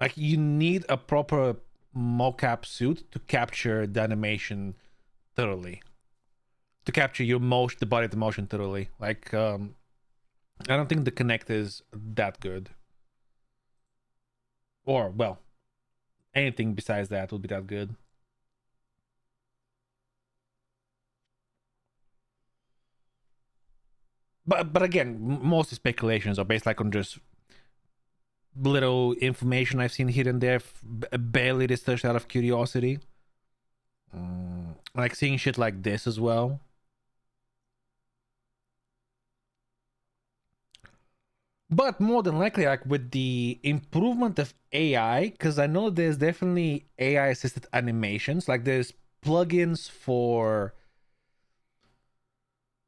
Like, you need a proper mocap suit to capture the animation thoroughly, to capture your motion, the body, the motion thoroughly. Like, I don't think the Connect is that good, or well, anything besides that would be that good. But again, most speculations are based like on just little information I've seen here and there, barely researched out of curiosity. Like seeing shit like this as well. But more than likely, like with the improvement of AI, because I know there's definitely AI assisted animations. Like there's plugins for,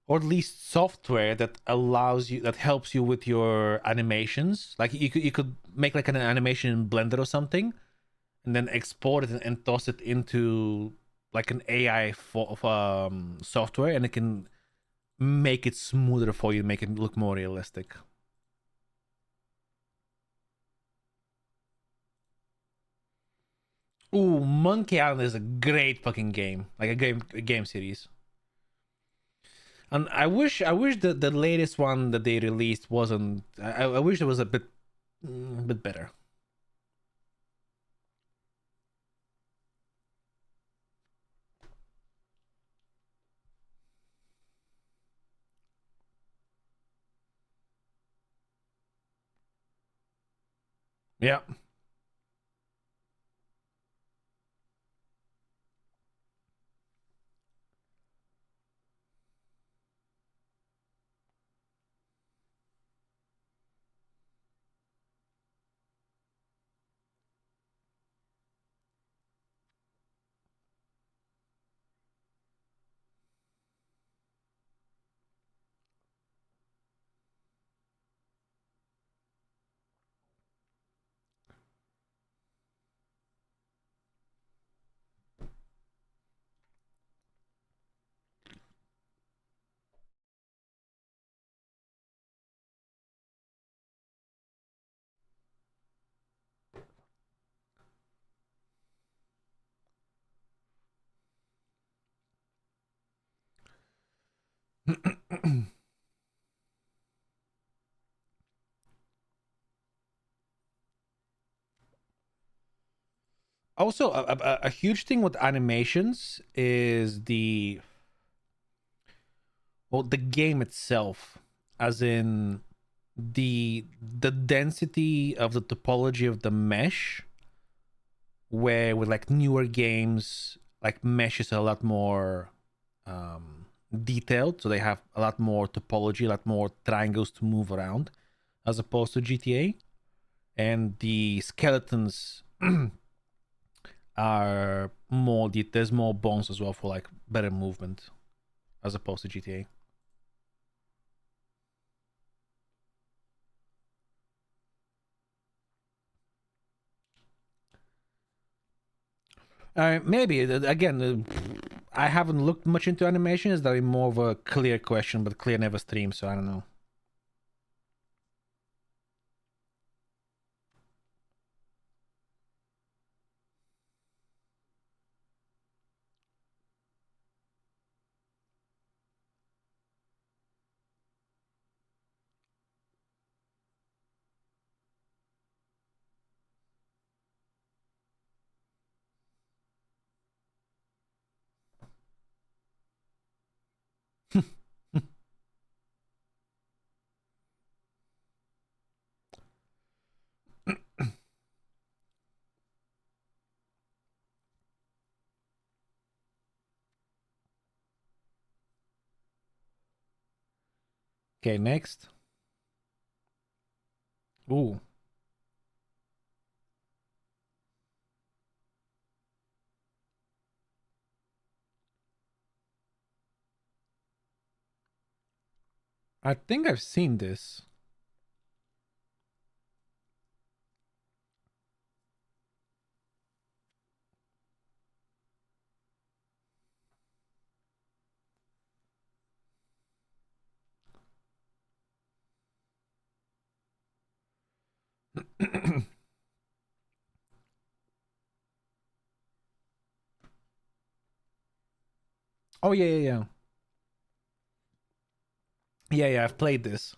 or at least software that allows you, that helps you with your animations. Like you could make like an animation in Blender or something, and then export it and toss it into like an AI software, and it can make it smoother for you, make it look more realistic. Ooh, Monkey Island is a great fucking game, like a game series. And I wish that the latest one that they released wasn't. I wish it was a bit better. Yeah. Also, a huge thing with animations is the game itself, as in the density of the topology of the mesh, where with like newer games, like mesh is a lot more detailed, so they have a lot more topology, a lot more triangles to move around, as opposed to GTA. And the skeletons are more there's more bones as well for like better movement as opposed to GTA. Maybe again, I haven't looked much into animations. That is more of a clear question, but clear never streams, so I don't know. Okay, next. Ooh. I think I've seen this. Oh yeah, yeah, yeah. Yeah, yeah, I've played this.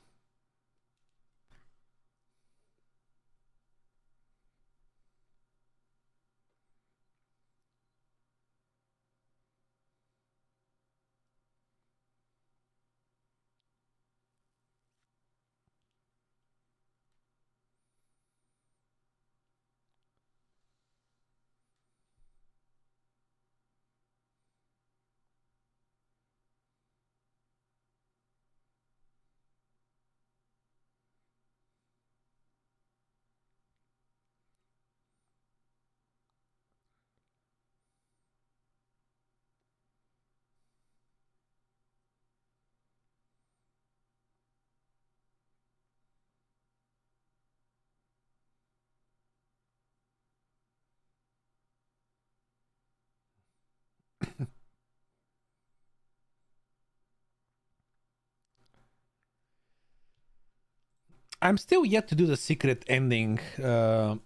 I'm still yet to do the secret ending in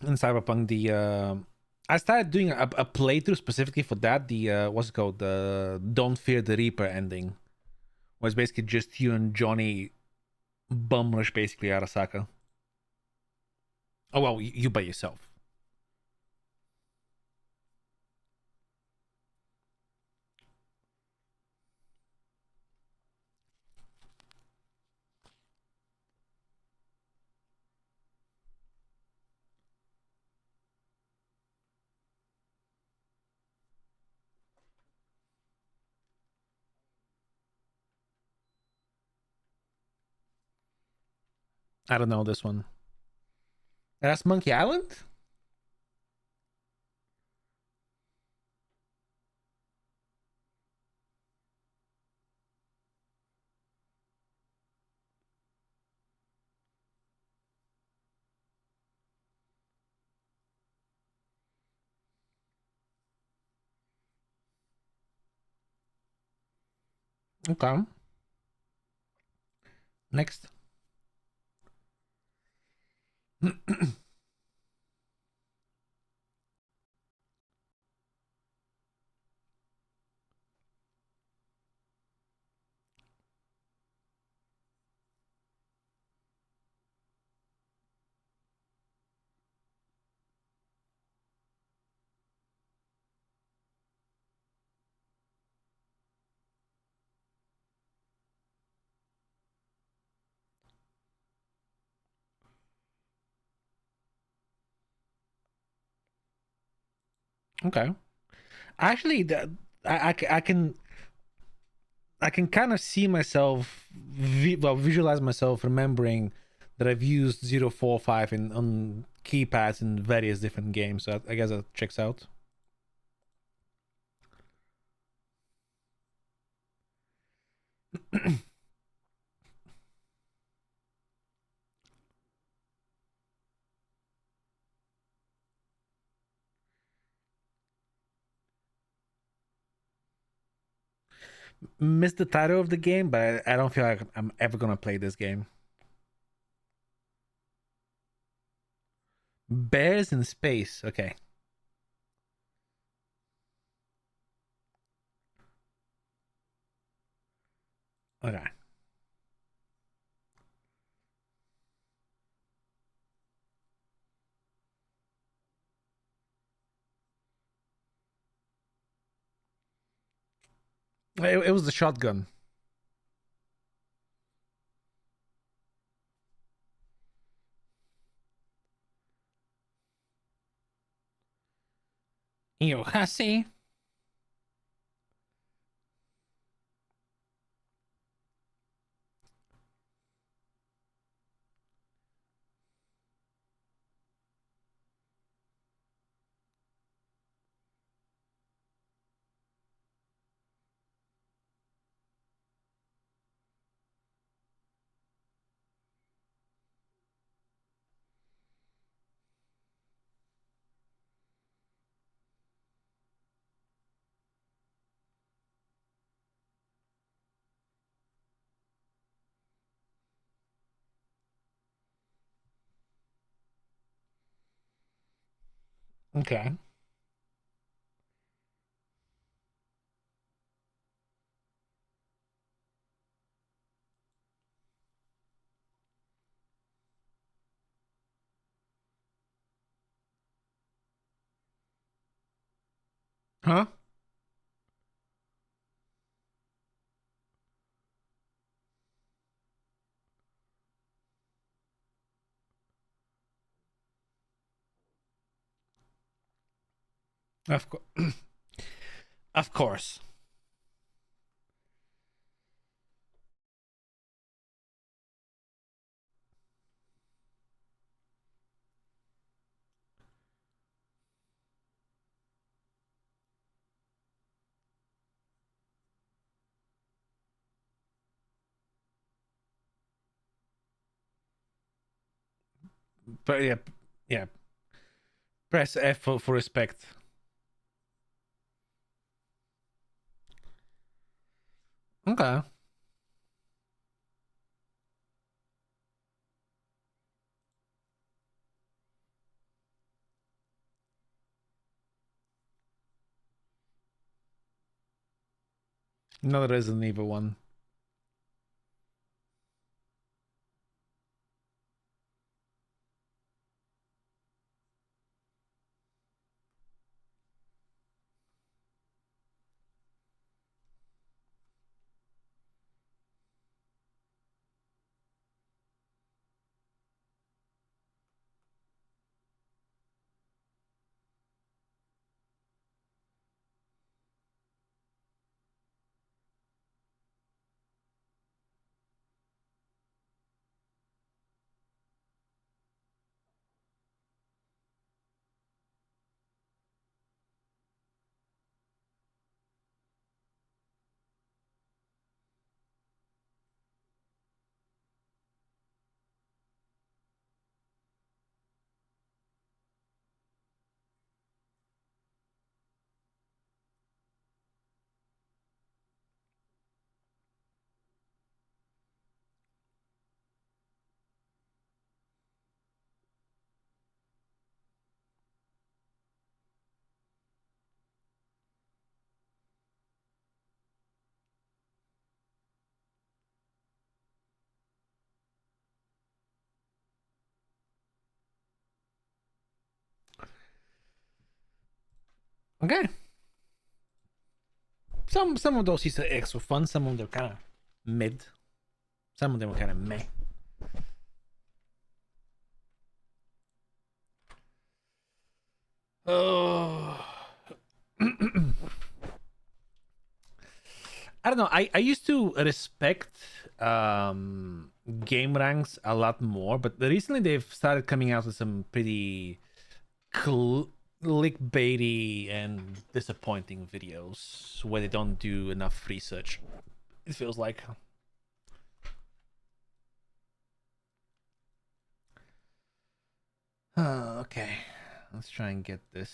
Cyberpunk. I started doing a playthrough specifically for that. The what's it called? The Don't Fear the Reaper ending. Was basically just you and Johnny bum rush basically Arasaka. Oh well, you by yourself. I don't know this one. That's Monkey Island. Okay. Next. Okay. Actually, I can kind of see myself, visualize myself remembering that I've used 045 in on keypads in various different games. So I guess that checks out. Missed the title of the game, but I don't feel like I'm ever gonna play this game. Bears in space. Okay. Okay. It was the shotgun. You hussy. Okay. Huh? Of course. Of course. But yeah, yeah. Press F for respect. Okay. Another Resident Evil one. Okay. Some of those Easter eggs were fun. Some of them kind of mid. Some of them were kind of meh. Oh. I don't know. I used to respect game ranks a lot more, but recently they've started coming out with some pretty clickbaity and disappointing videos where they don't do enough research. It feels like. Okay, let's try and get this.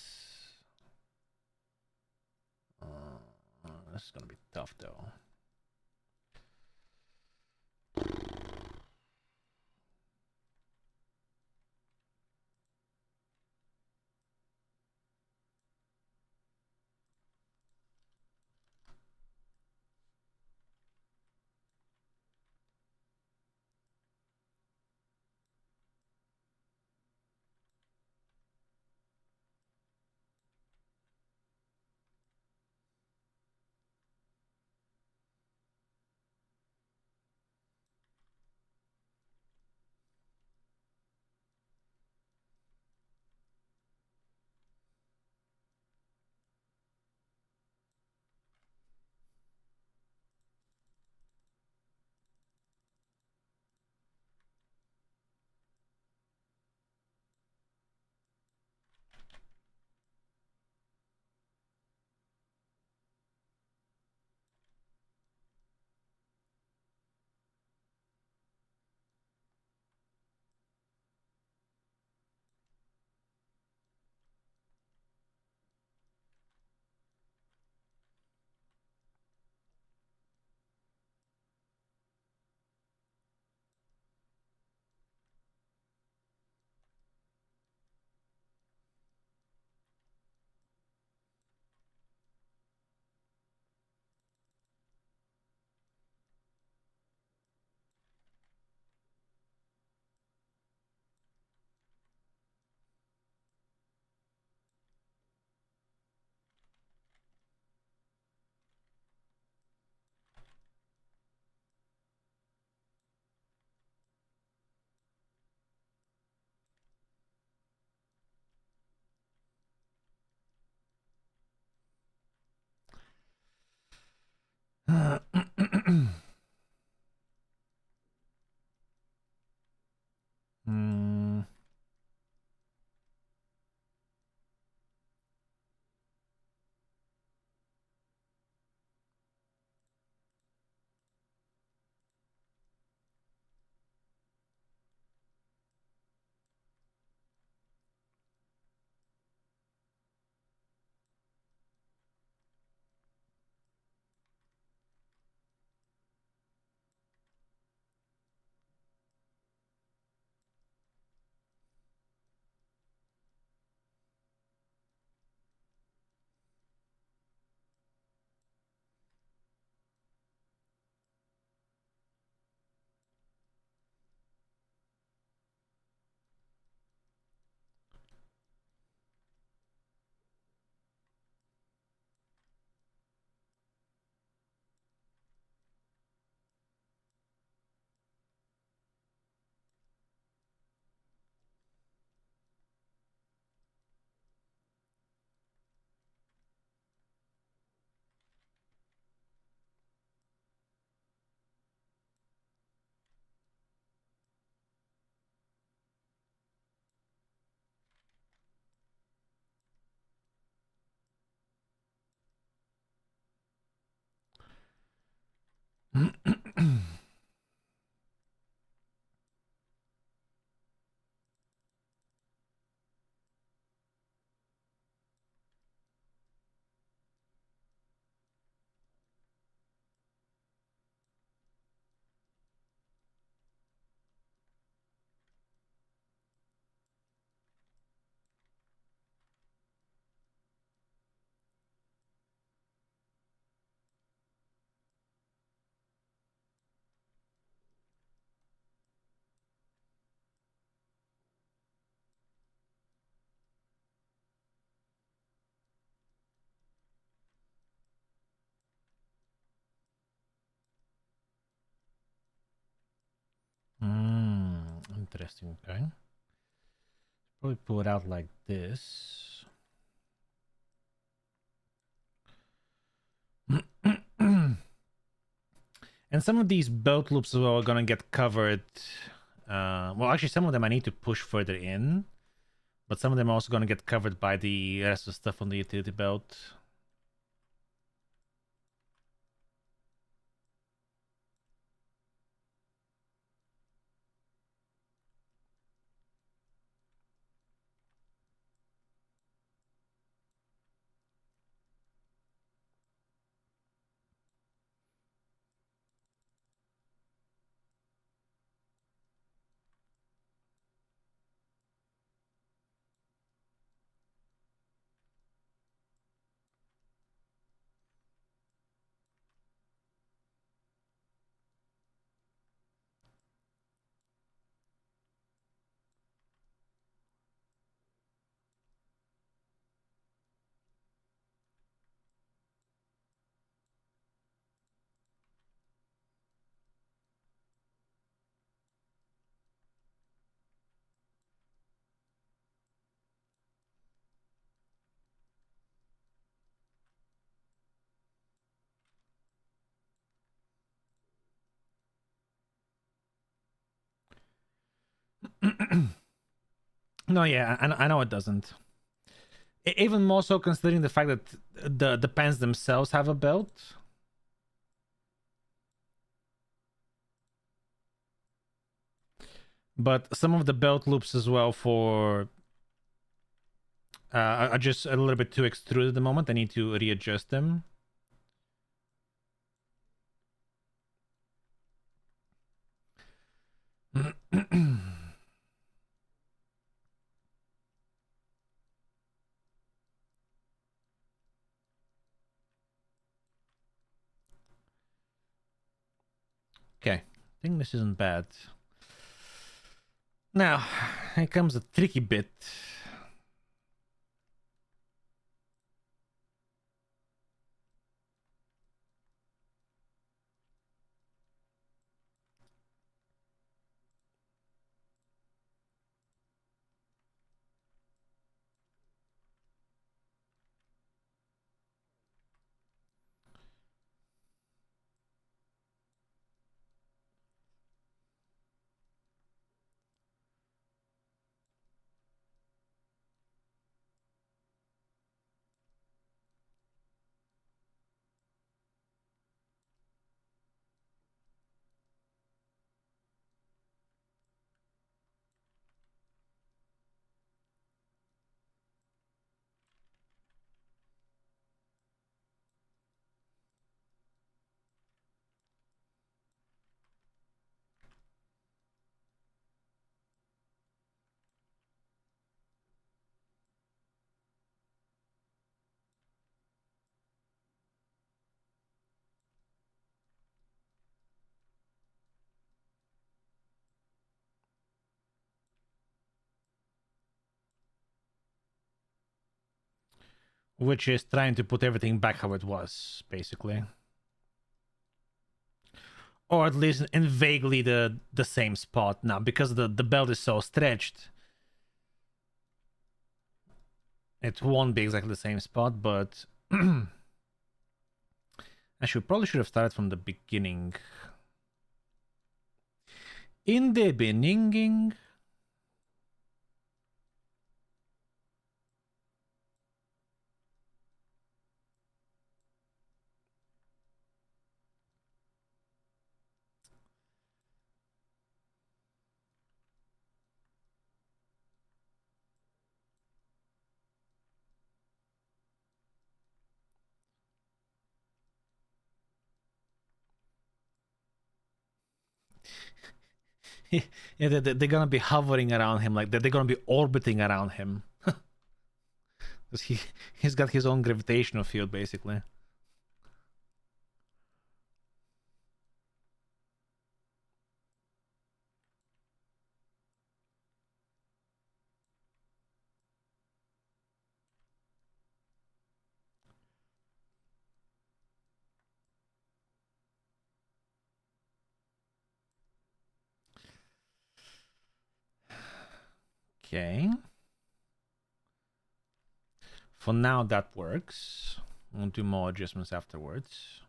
This is gonna be tough though. Hmm. Interesting. Okay. Probably pull it out like this. And some of these belt loops as well are gonna get covered. Well, actually, some of them I need to push further in, but some of them are also gonna get covered by the rest of the stuff on the utility belt. No, yeah, I know it doesn't. Even more so considering the fact that the pants themselves have a belt. But some of the belt loops as well for are just a little bit too extruded at the moment. I need to readjust them. Okay, I think this isn't bad. Now, here comes the tricky bit. which is trying to put everything back how it was, basically. Or at least in vaguely the same spot now, because the belt is so stretched. It won't be exactly the same spot, but I probably should have started from the beginning. In the beginning. Yeah, they're gonna be hovering around him, like they're gonna be orbiting around him. Because he's got his own gravitational field, basically. Okay. For now, that works. We'll do more adjustments afterwards.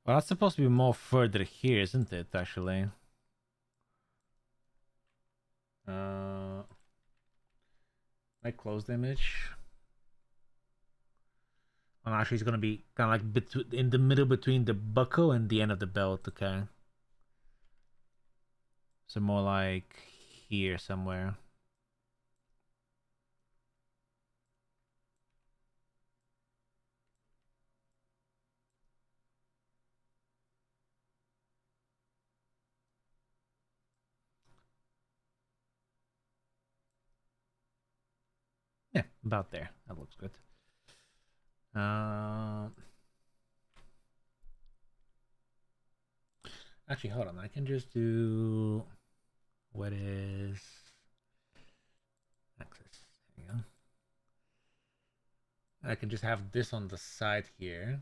Well, that's supposed to be more further here, isn't it, actually? I close the image. Well, actually, it's gonna be kind of like in the middle between the buckle and the end of the belt. Okay. So more like here somewhere. Yeah, about there. That looks good. Actually, hold on. I can just do what is access. There you go. I can just have this on the side here,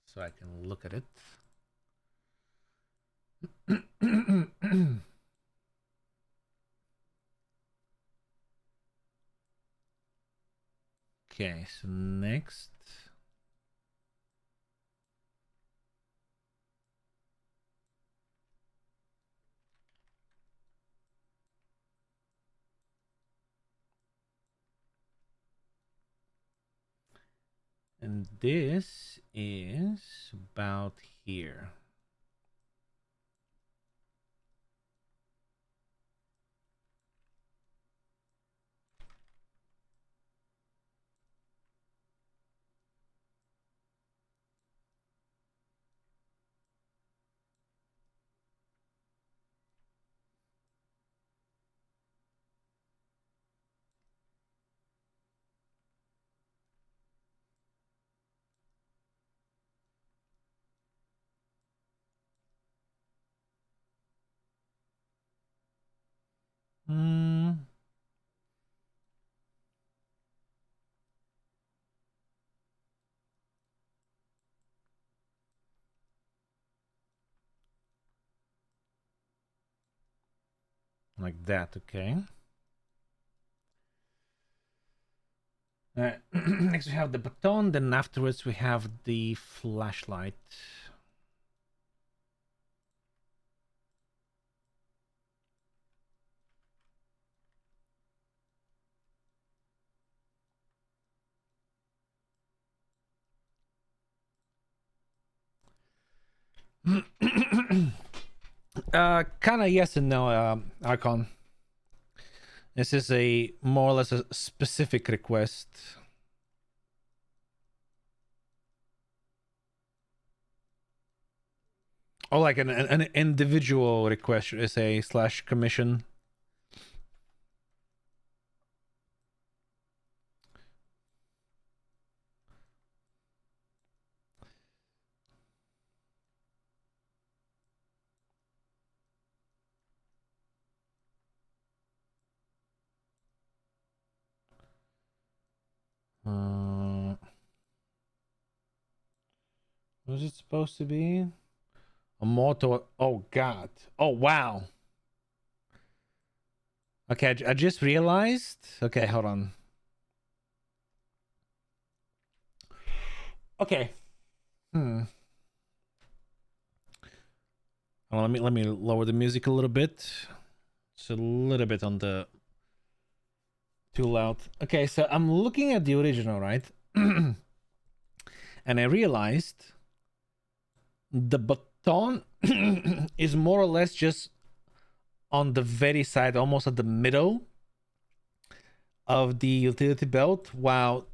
so I can look at it. Okay, so next. And this is about here. Like that, okay. Next we have the baton, then afterwards we have the flashlight. Kind of yes and no, Archon. This is a more or less a specific request. Oh, like an individual request, say / commission. What was it supposed to be? A motor. Oh God. Oh wow. Okay, I just realized. Okay, hold on. Okay. Well, let me lower the music a little bit. It's a little bit on the too loud. Okay, so I'm looking at the original, right? And I realized the button is more or less just on the very side, almost at the middle of the utility belt, while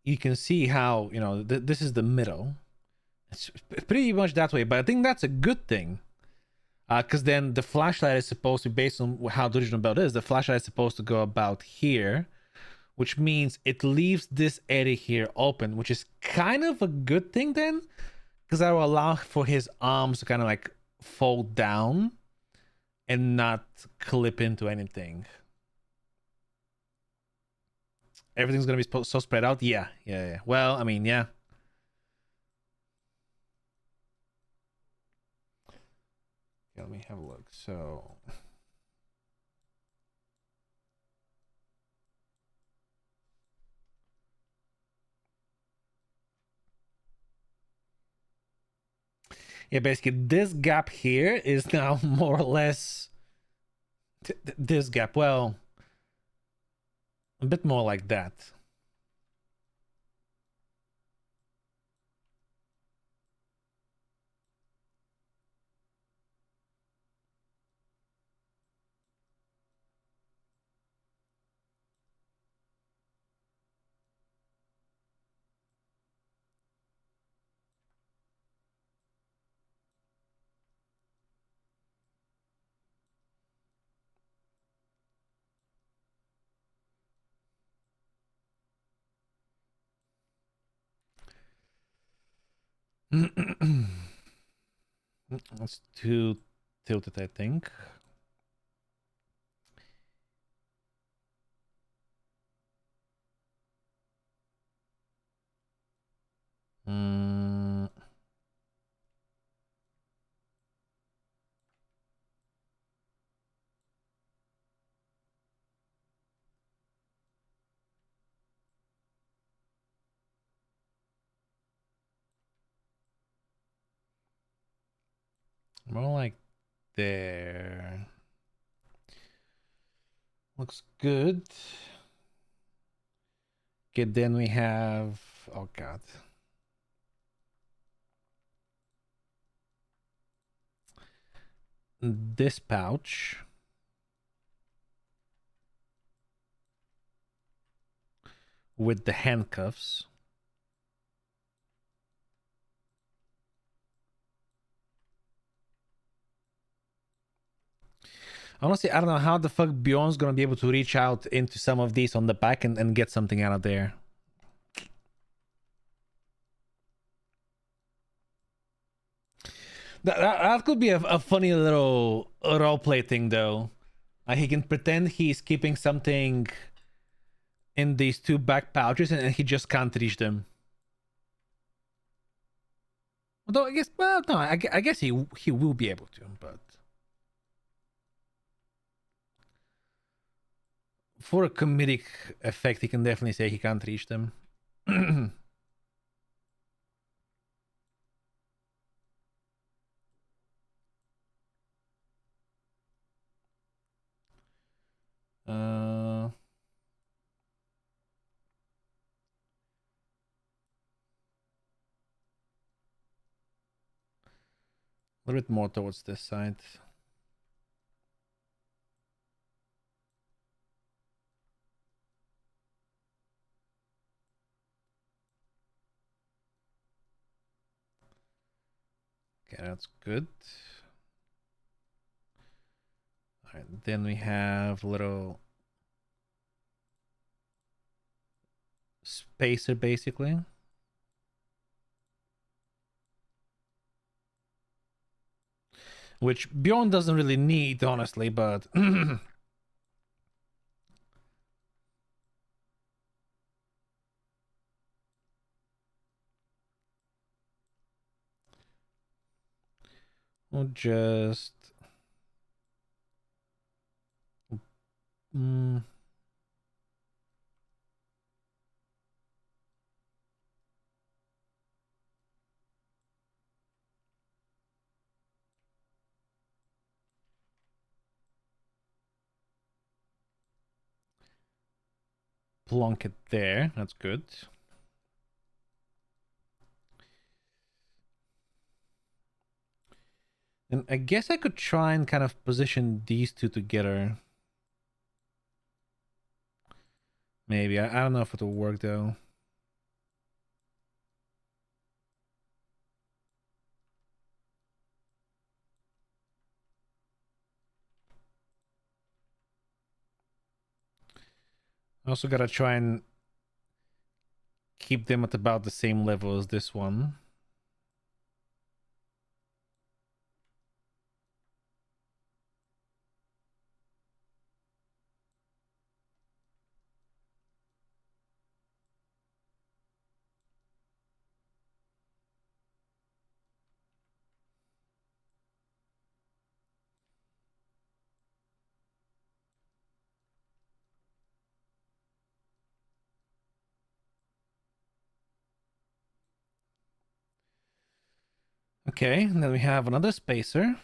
you can see how, you know, this is the middle. It's pretty much that way, but I think that's a good thing. Because then the flashlight is supposed to, based on how the original belt is, the flashlight is supposed to go about here, which means it leaves this area here open, which is kind of a good thing then, because I will allow for his arms to kind of like fold down and not clip into anything. Everything's gonna be so spread out. Yeah. Well, I mean, yeah. Let me have a look. So yeah, basically this gap here is now more or less this gap. Well, a bit more like that. That's too tilted, I think. More like there. Looks good. Okay, then we have, oh God. This pouch. With the handcuffs. Honestly, I don't know how the fuck Bjorn's gonna be able to reach out into some of these on the back and get something out of there. That could be a funny little roleplay thing, though. He can pretend he's keeping something in these two back pouches and he just can't reach them. Although I guess, well, no, I guess he will be able to, but for a comedic effect, he can definitely say he can't reach them. A little bit more towards this side. Okay, that's good. All right, then we have a little spacer basically. Which Bjorn doesn't really need, honestly, but we'll just plonk it there. That's good. And I guess I could try and kind of position these two together. Maybe. I don't know if it'll work though. I also gotta try and keep them at about the same level as this one. Okay, and then we have another spacer.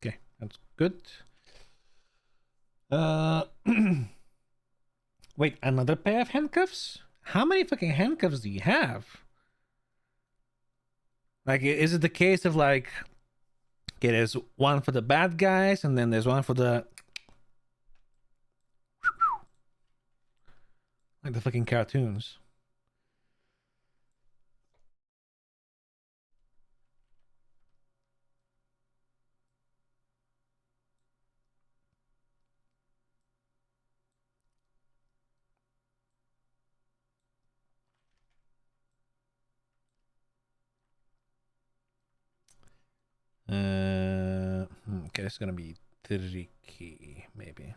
Okay, that's good. Wait, another pair of handcuffs? How many fucking handcuffs do you have? Like, is it the case of like, okay, there's one for the bad guys, and then there's one for the like the fucking cartoons? Okay, it's gonna be tricky, maybe.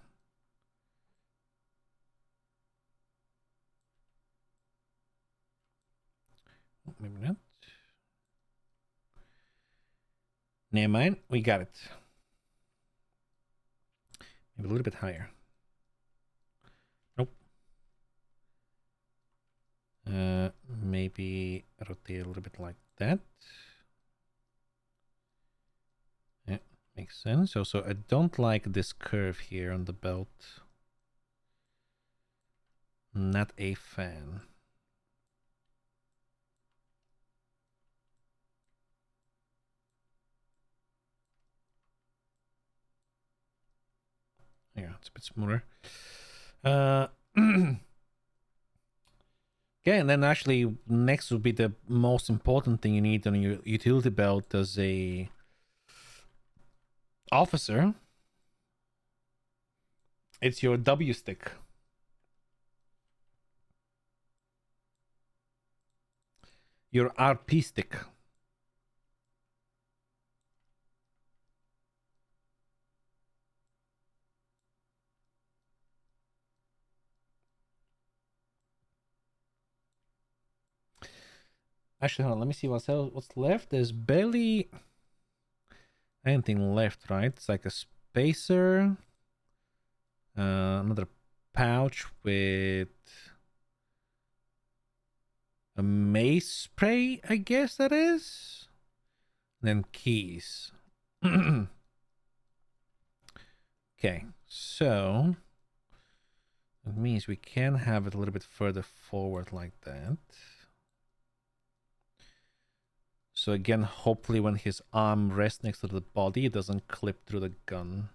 Maybe not. Never mind, we got it. Maybe a little bit higher. Nope. Maybe rotate a little bit like that. Yeah, makes sense. Also, I don't like this curve here on the belt. Not a fan. Yeah, it's a bit smoother. Uh, okay, and then actually next would be the most important thing you need on your utility belt as a officer. It's your W stick. Your RP stick. Actually, hold on. Let me see what's left. There's barely anything left, right? It's like a spacer, another pouch with a mace spray, I guess that is. And then keys. Okay, so it means we can have it a little bit further forward like that. So again, hopefully when his arm rests next to the body, it doesn't clip through the gun.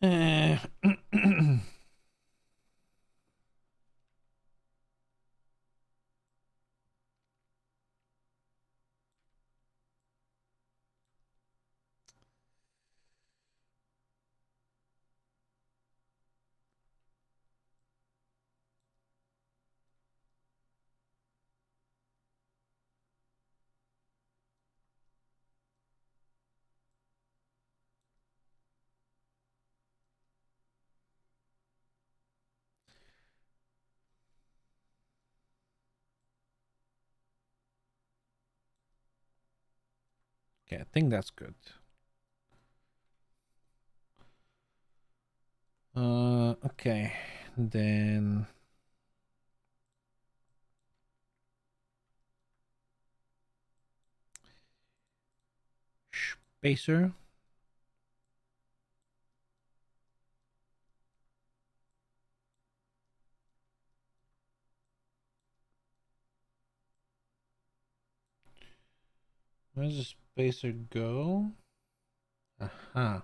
Eh, okay, I think that's good. Okay, then spacer. Where does the spacer go? Aha.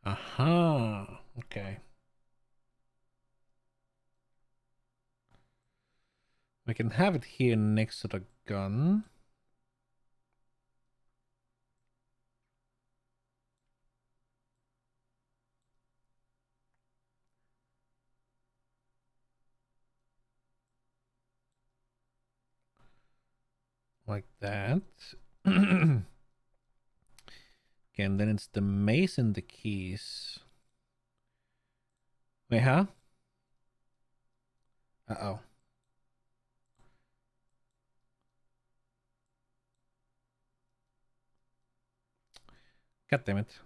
Aha. Okay. We can have it here next to the gun. Like that. Okay, and then it's the mace and the keys. Wait, huh? Uh-oh. God damn it.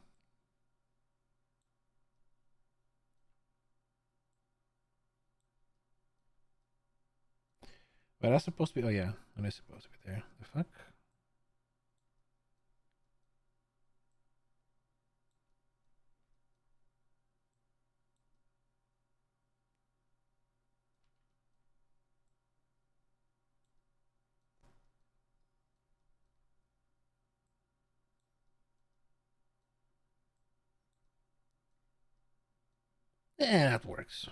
Wait, that's supposed to be... Oh, yeah. That is supposed to be there. The fuck? Yeah, that works.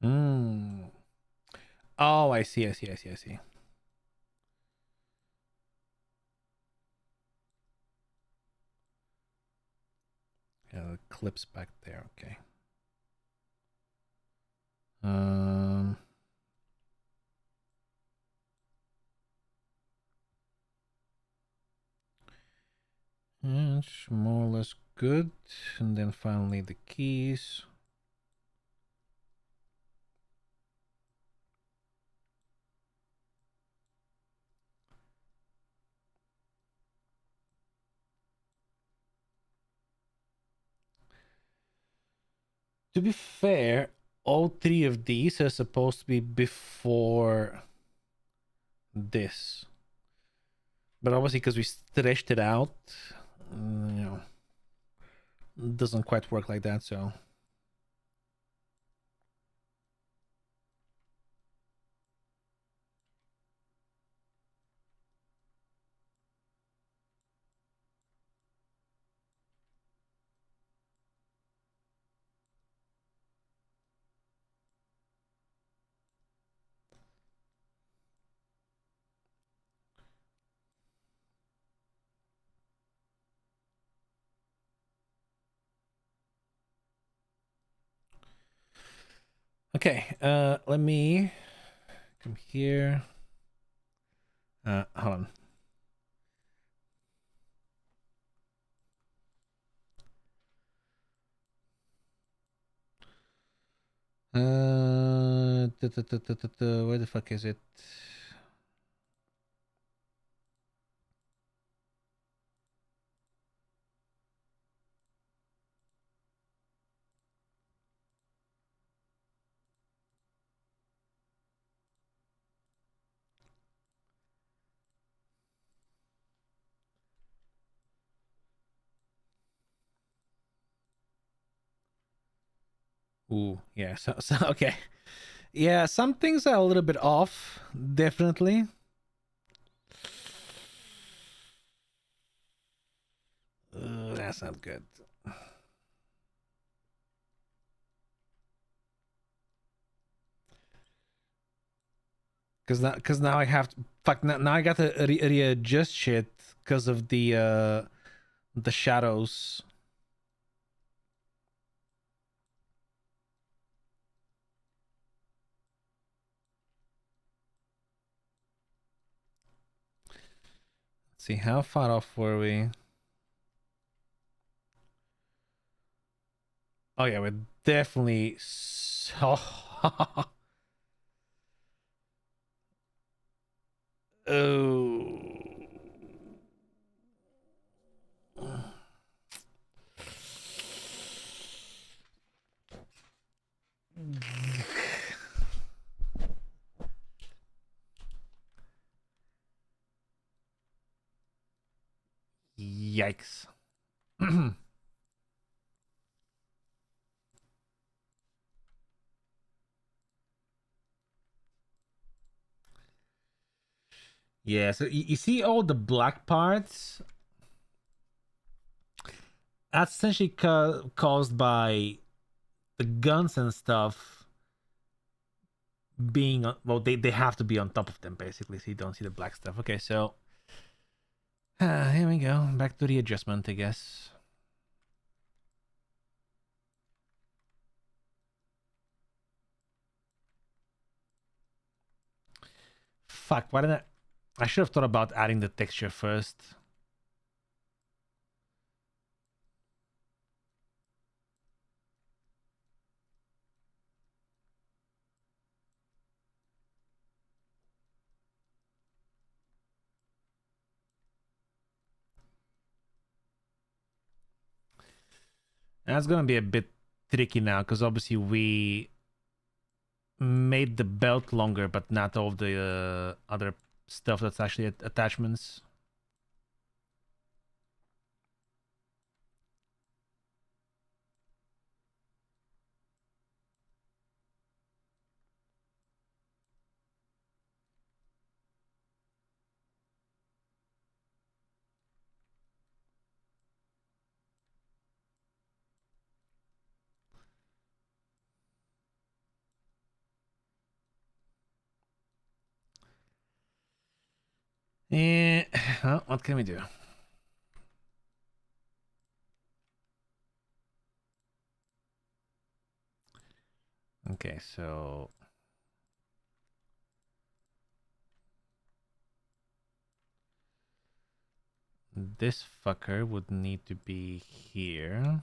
Mm. Oh, I see, I see, I see, I see. Yeah, the clips back there. Okay. Um. And it's more or less good. And then finally the keys. To be fair, all three of these are supposed to be before this. But obviously, because we stretched it out, you know, it doesn't quite work like that. So, okay, let me come here. Hold on. Where the fuck is it? Ooh, yeah. So okay. Yeah, some things are a little bit off, definitely. That's not good. Cause now I have to, fuck now I got to readjust shit because of the shadows. Let's see, how far off were we? Oh yeah, we're definitely so. Oh. Yikes. Yeah, so you see all the black parts? That's essentially caused by the guns and stuff being well, they have to be on top of them basically, so you don't see the black stuff. Okay, so here we go. Back to the adjustment, I guess. Fuck, why didn't I should have thought about adding the texture first. That's gonna be a bit tricky now because obviously we made the belt longer, but not all the other stuff that's actually attachments. Well, what can we do? Okay, so this fucker would need to be here.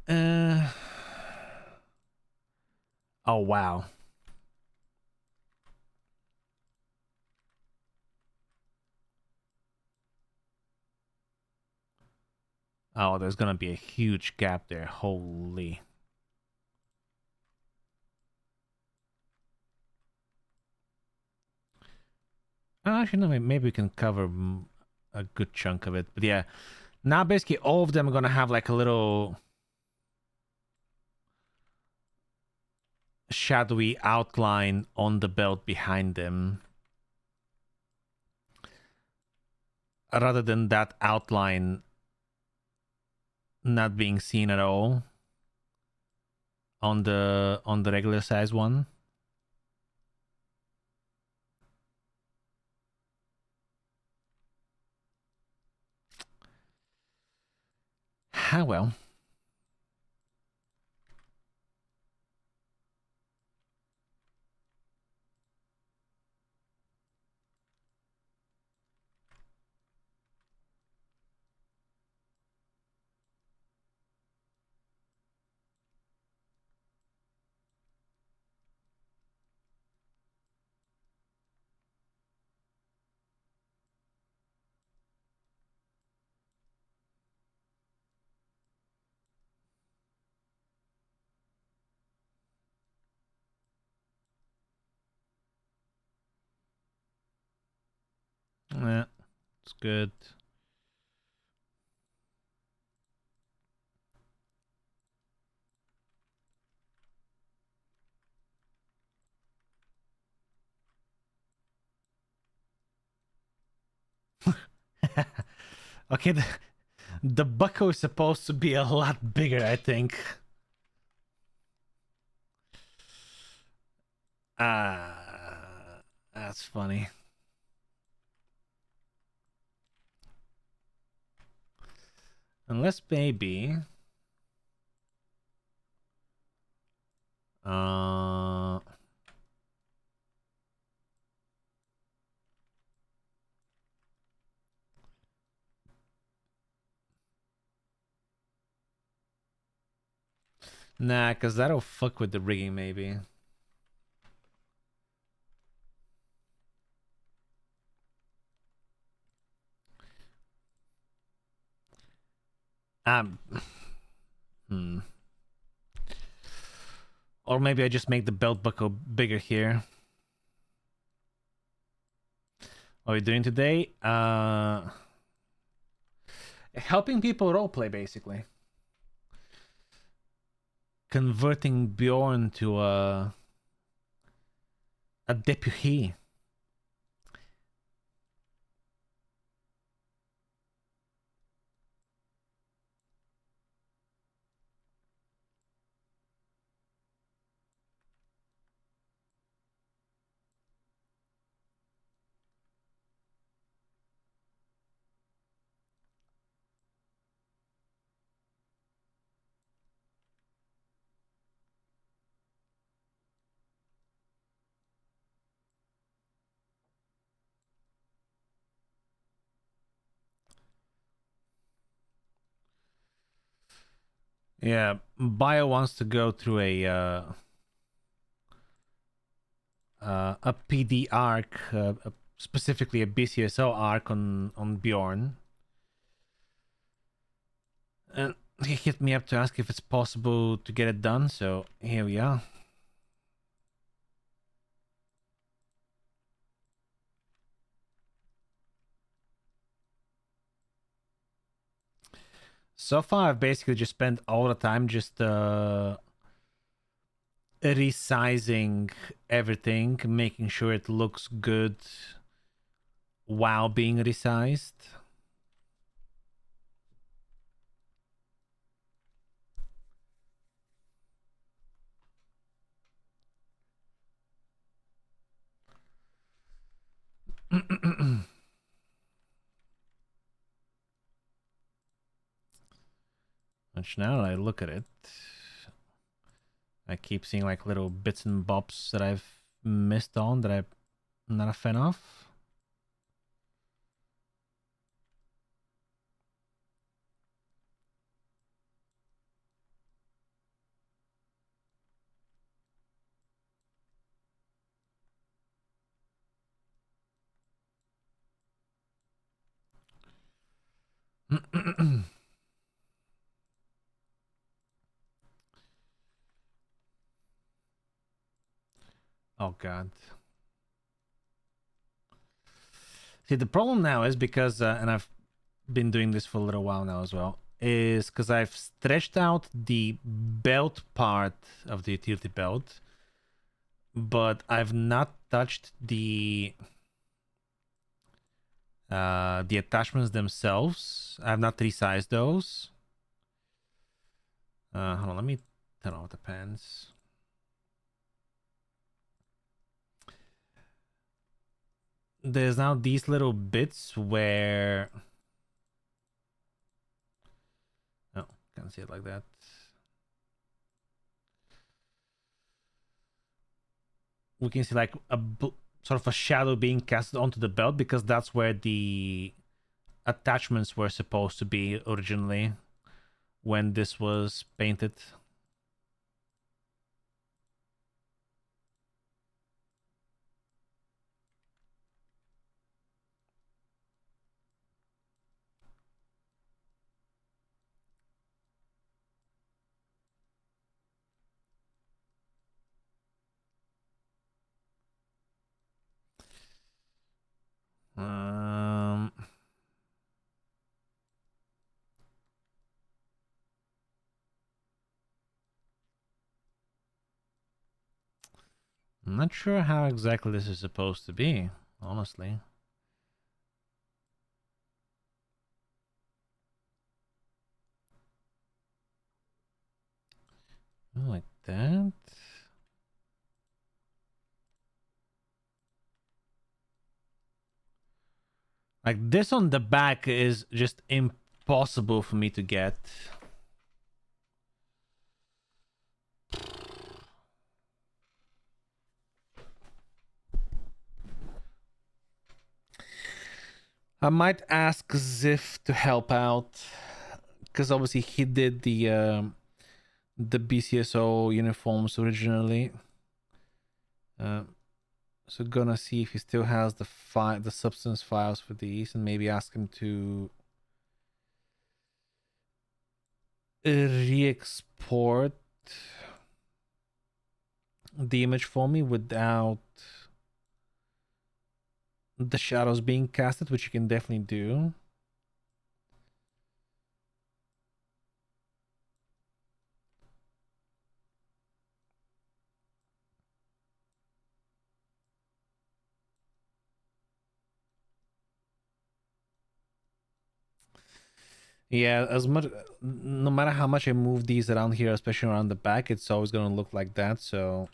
Uh. Oh wow. Oh, there's gonna be a huge gap there. Holy. Actually, no. Maybe we can cover a good chunk of it. But yeah, now basically all of them are gonna have like a little shadowy outline on the belt behind them, rather than that outline not being seen at all on the regular size one. Ah, well. Yeah, it's good. Okay, the bucko is supposed to be a lot bigger, I think. That's funny. Unless maybe uh nah, cause that'll fuck with the rigging maybe. Um hmm. Or maybe I just make the belt buckle bigger here. What are we doing today? Helping people roleplay basically. Converting Bjorn to a deputy. Yeah, Bio wants to go through a PD arc, specifically a BCSO arc on Bjorn. And he hit me up to ask if it's possible to get it done, so here we are. So far, I've basically just spent all the time just resizing everything, making sure it looks good while being resized. Which now that I look at it, I keep seeing like little bits and bobs that I've missed on that I'm not a fan of. Oh god. See, the problem now is because, and I've been doing this for a little while now as well, is because I've stretched out the belt part of the utility belt, but I've not touched the attachments themselves. I have not resized those. Hold on, let me turn off the pants. There's now these little bits where, oh, can't see it like that. We can see like a sort of a shadow being casted onto the belt because that's where the attachments were supposed to be originally when this was painted. I'm not sure how exactly this is supposed to be, honestly. Like that. Like this on the back is just impossible for me to get. I might ask Ziff to help out because obviously he did the BCSO uniforms originally. So gonna see if he still has the substance files for these, and maybe ask him to re-export the image for me without the shadows being casted, which you can definitely do. Yeah, no matter how much I move these around here, especially around the back, it's always gonna look like that. So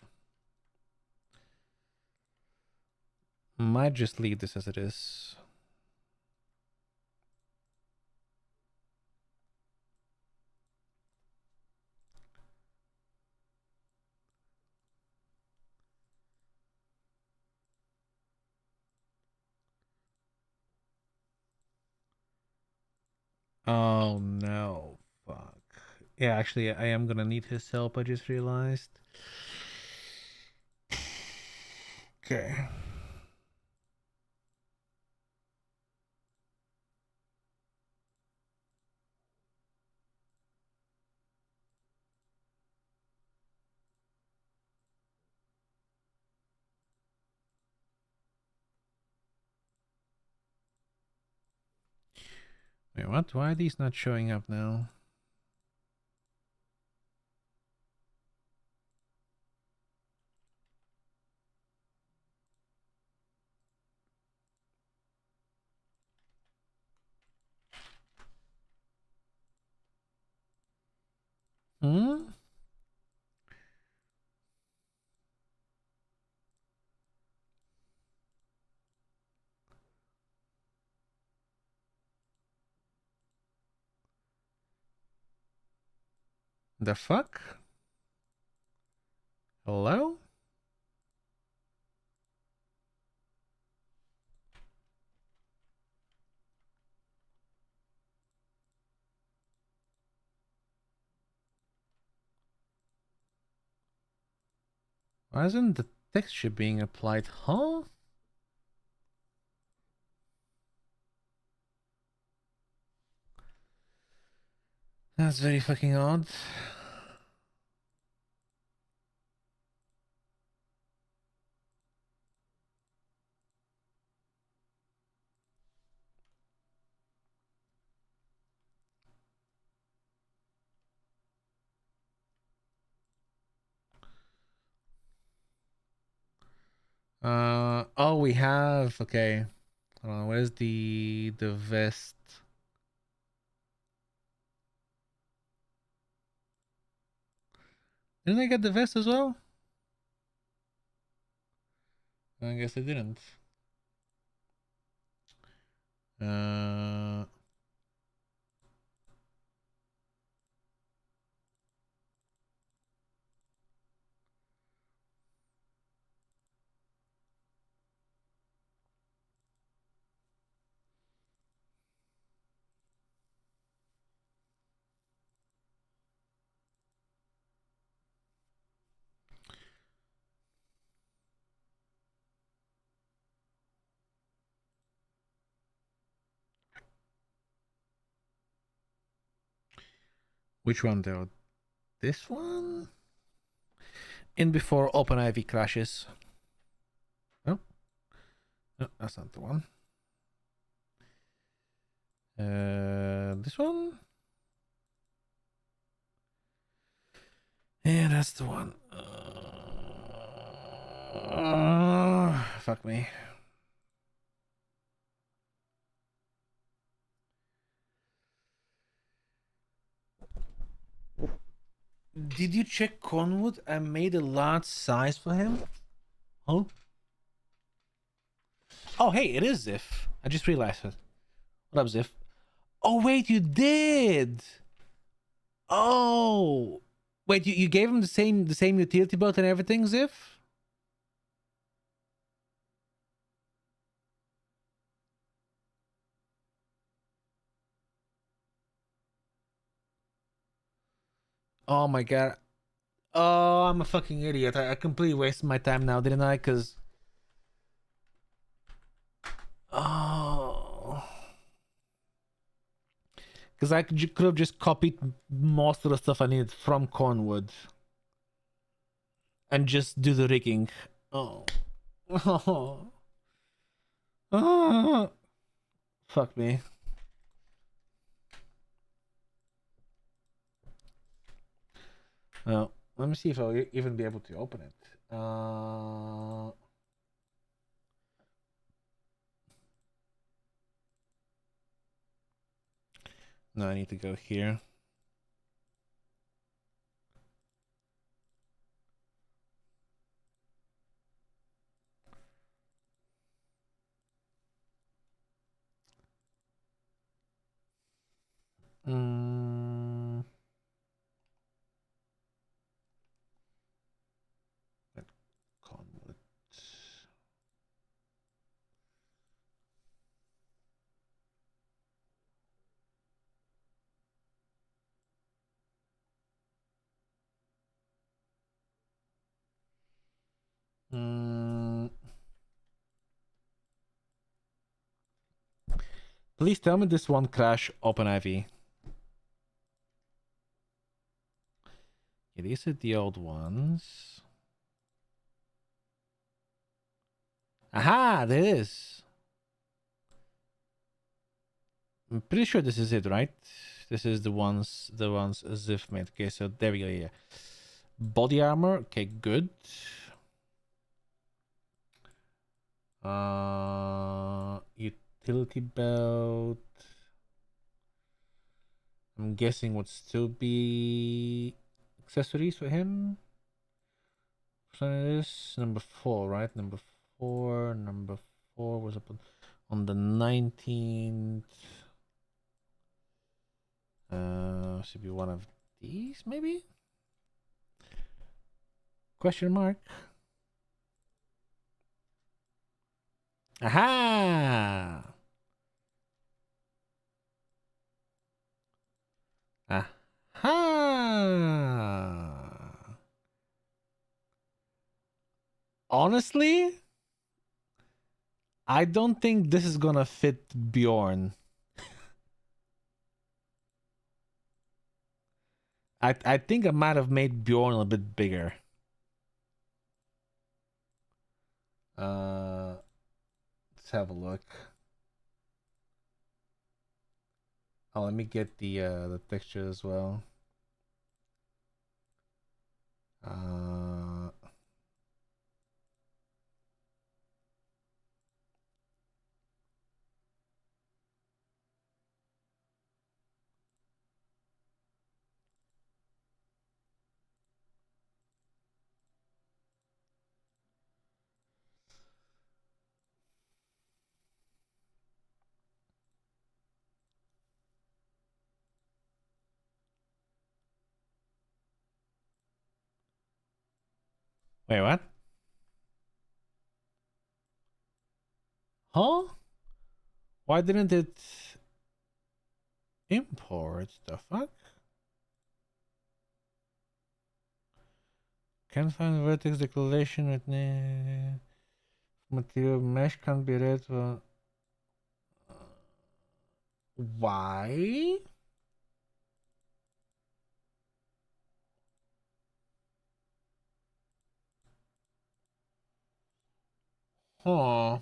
might just leave this as it is. Oh no, fuck. Yeah, actually, I am gonna need his help. I just realized. Okay. Wait, what? Why are these not showing up now? Hmm? The fuck? Hello? Why isn't the texture being applied? Huh? That's very fucking odd. Oh, we have. Okay. Hold on. Where's the vest? Didn't I get the vest as well? I guess I didn't. Uh. Which one though? This one? In before OpenIV crashes. No, no, that's not the one. This one? Yeah, that's the one. Fuck me. Did you check Conwood? I made a large size for him. Huh? Oh, hey, it is Ziff. I just realized it. What up, Ziff? Oh, wait, you did. Oh, wait, you gave him the same utility belt and everything, Ziff? Oh my god. Oh, I'm a fucking idiot. I completely wasted my time now, didn't I? Cause oh, because I could have just copied most of the stuff I needed from Cornwood and just do the rigging. Oh, oh, oh. Fuck me. Oh, let me see if I'll even be able to open it. No, I need to go here. Mm. Conwood. Mm. Please tell me this won't crash OpenIV. Yeah, these are the old ones. Aha, there it is. I'm pretty sure this is it, right? This is the ones Ziv made. Okay, so there we go. Yeah, body armor. Okay, good. Utility belt. I'm guessing would still be accessories for him. So it is number 4, right? Number 4. Number 4 was up on the 19th. Should be one of these, maybe? Question mark. Aha! Aha! Honestly, I don't think this is gonna fit Bjorn. I think I might have made Bjorn a bit bigger. Let's have a look. Oh, let me get the texture as well. Uh, Wait, what? Huh? Why didn't it import? The fuck? Can't find vertex declaration with material mesh can't be read. Why? Huh.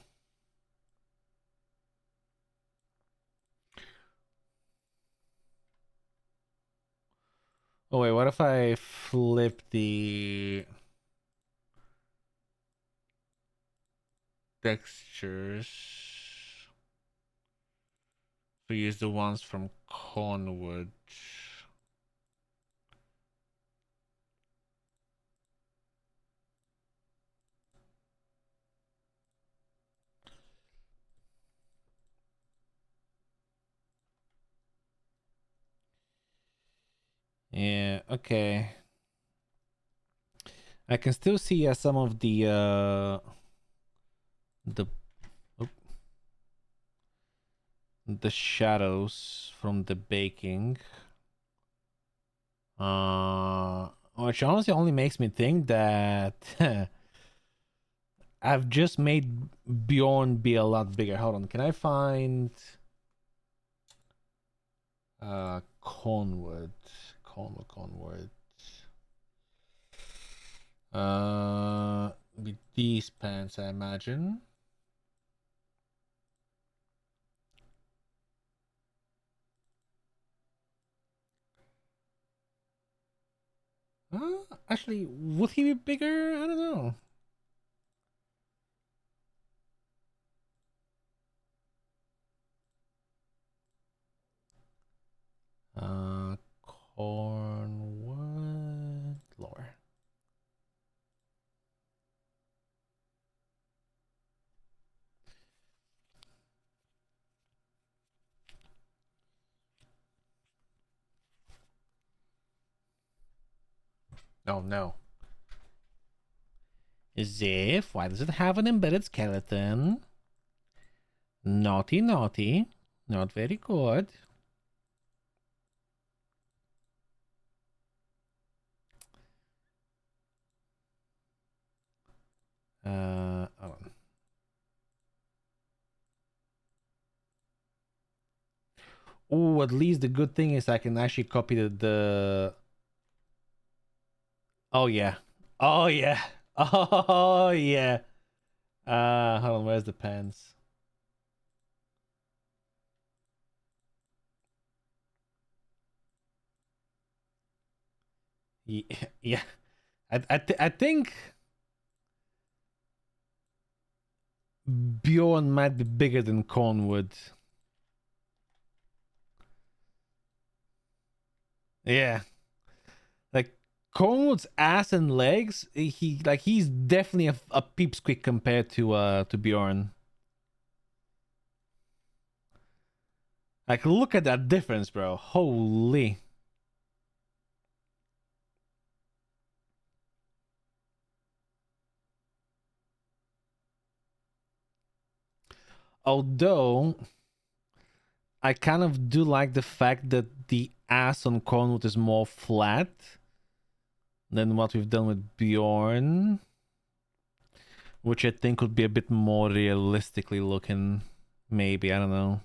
Oh wait, what if I flip the textures? We use the ones from Cornwood. Yeah, okay. I can still see some of the the shadows from the baking. Which honestly only makes me think that I've just made Bjorn be a lot bigger. Hold on, can I find Cornwood? Cornwood. With these pants, I imagine. Actually, would he be bigger? I don't know. Cornwood lore. Oh no. Ziff, why does it have an embedded skeleton? Naughty, naughty. Not very good. Hold on. Oh, at least the good thing is I can actually copy the... Oh yeah. Oh yeah. Oh yeah. Hold on, where's the pants? Yeah, I think Bjorn might be bigger than Cornwood. Yeah, like Cornwood's ass and legs. He's definitely a peepsqueak compared to Bjorn. Like, look at that difference, bro. Holy. Although I kind of do like the fact that the ass on Cornwood is more flat than what we've done with Bjorn, which I think would be a bit more realistically looking. Maybe, I don't know.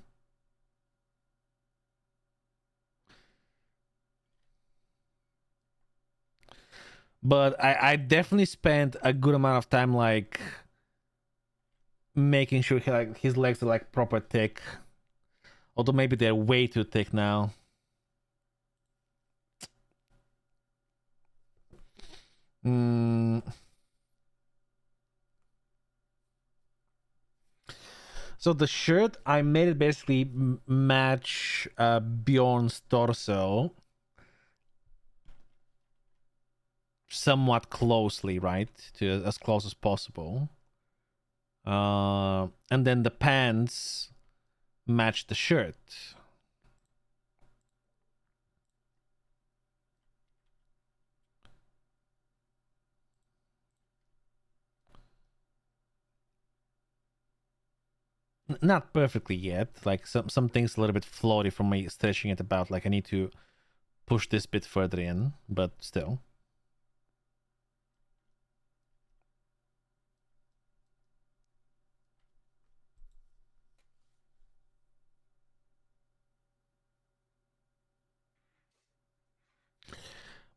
But I definitely spent a good amount of time like making sure like his legs are like proper thick. Although maybe they're way too thick now. Mm. So the shirt, I made it basically match Bjorn's torso somewhat closely, right? To as close as possible. And then the pants match the shirt. Not perfectly yet. Like some things a little bit floaty from me stretching it about. Like I need to push this bit further in, but still.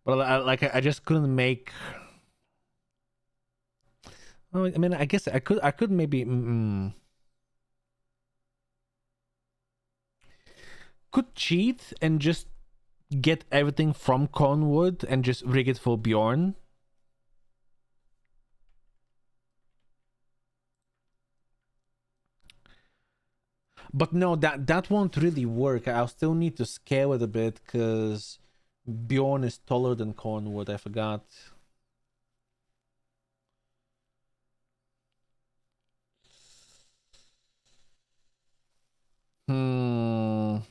But I just couldn't make. Oh, I mean, I guess I could maybe could cheat and just get everything from Cornwood and just rig it for Bjorn. But no, that won't really work. I'll still need to scale it a bit because Bjorn is taller than Cornwood. I forgot. Hmm.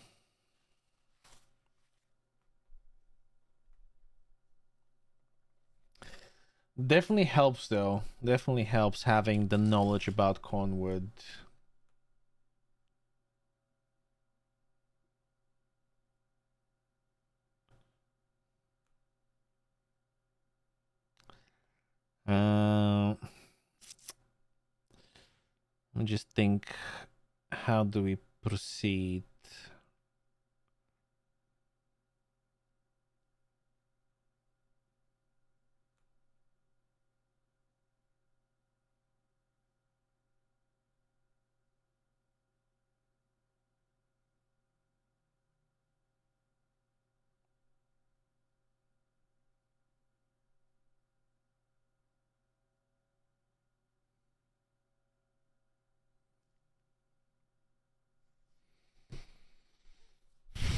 Definitely helps though. Definitely helps having the knowledge about Cornwood. Let me just think. How do we proceed?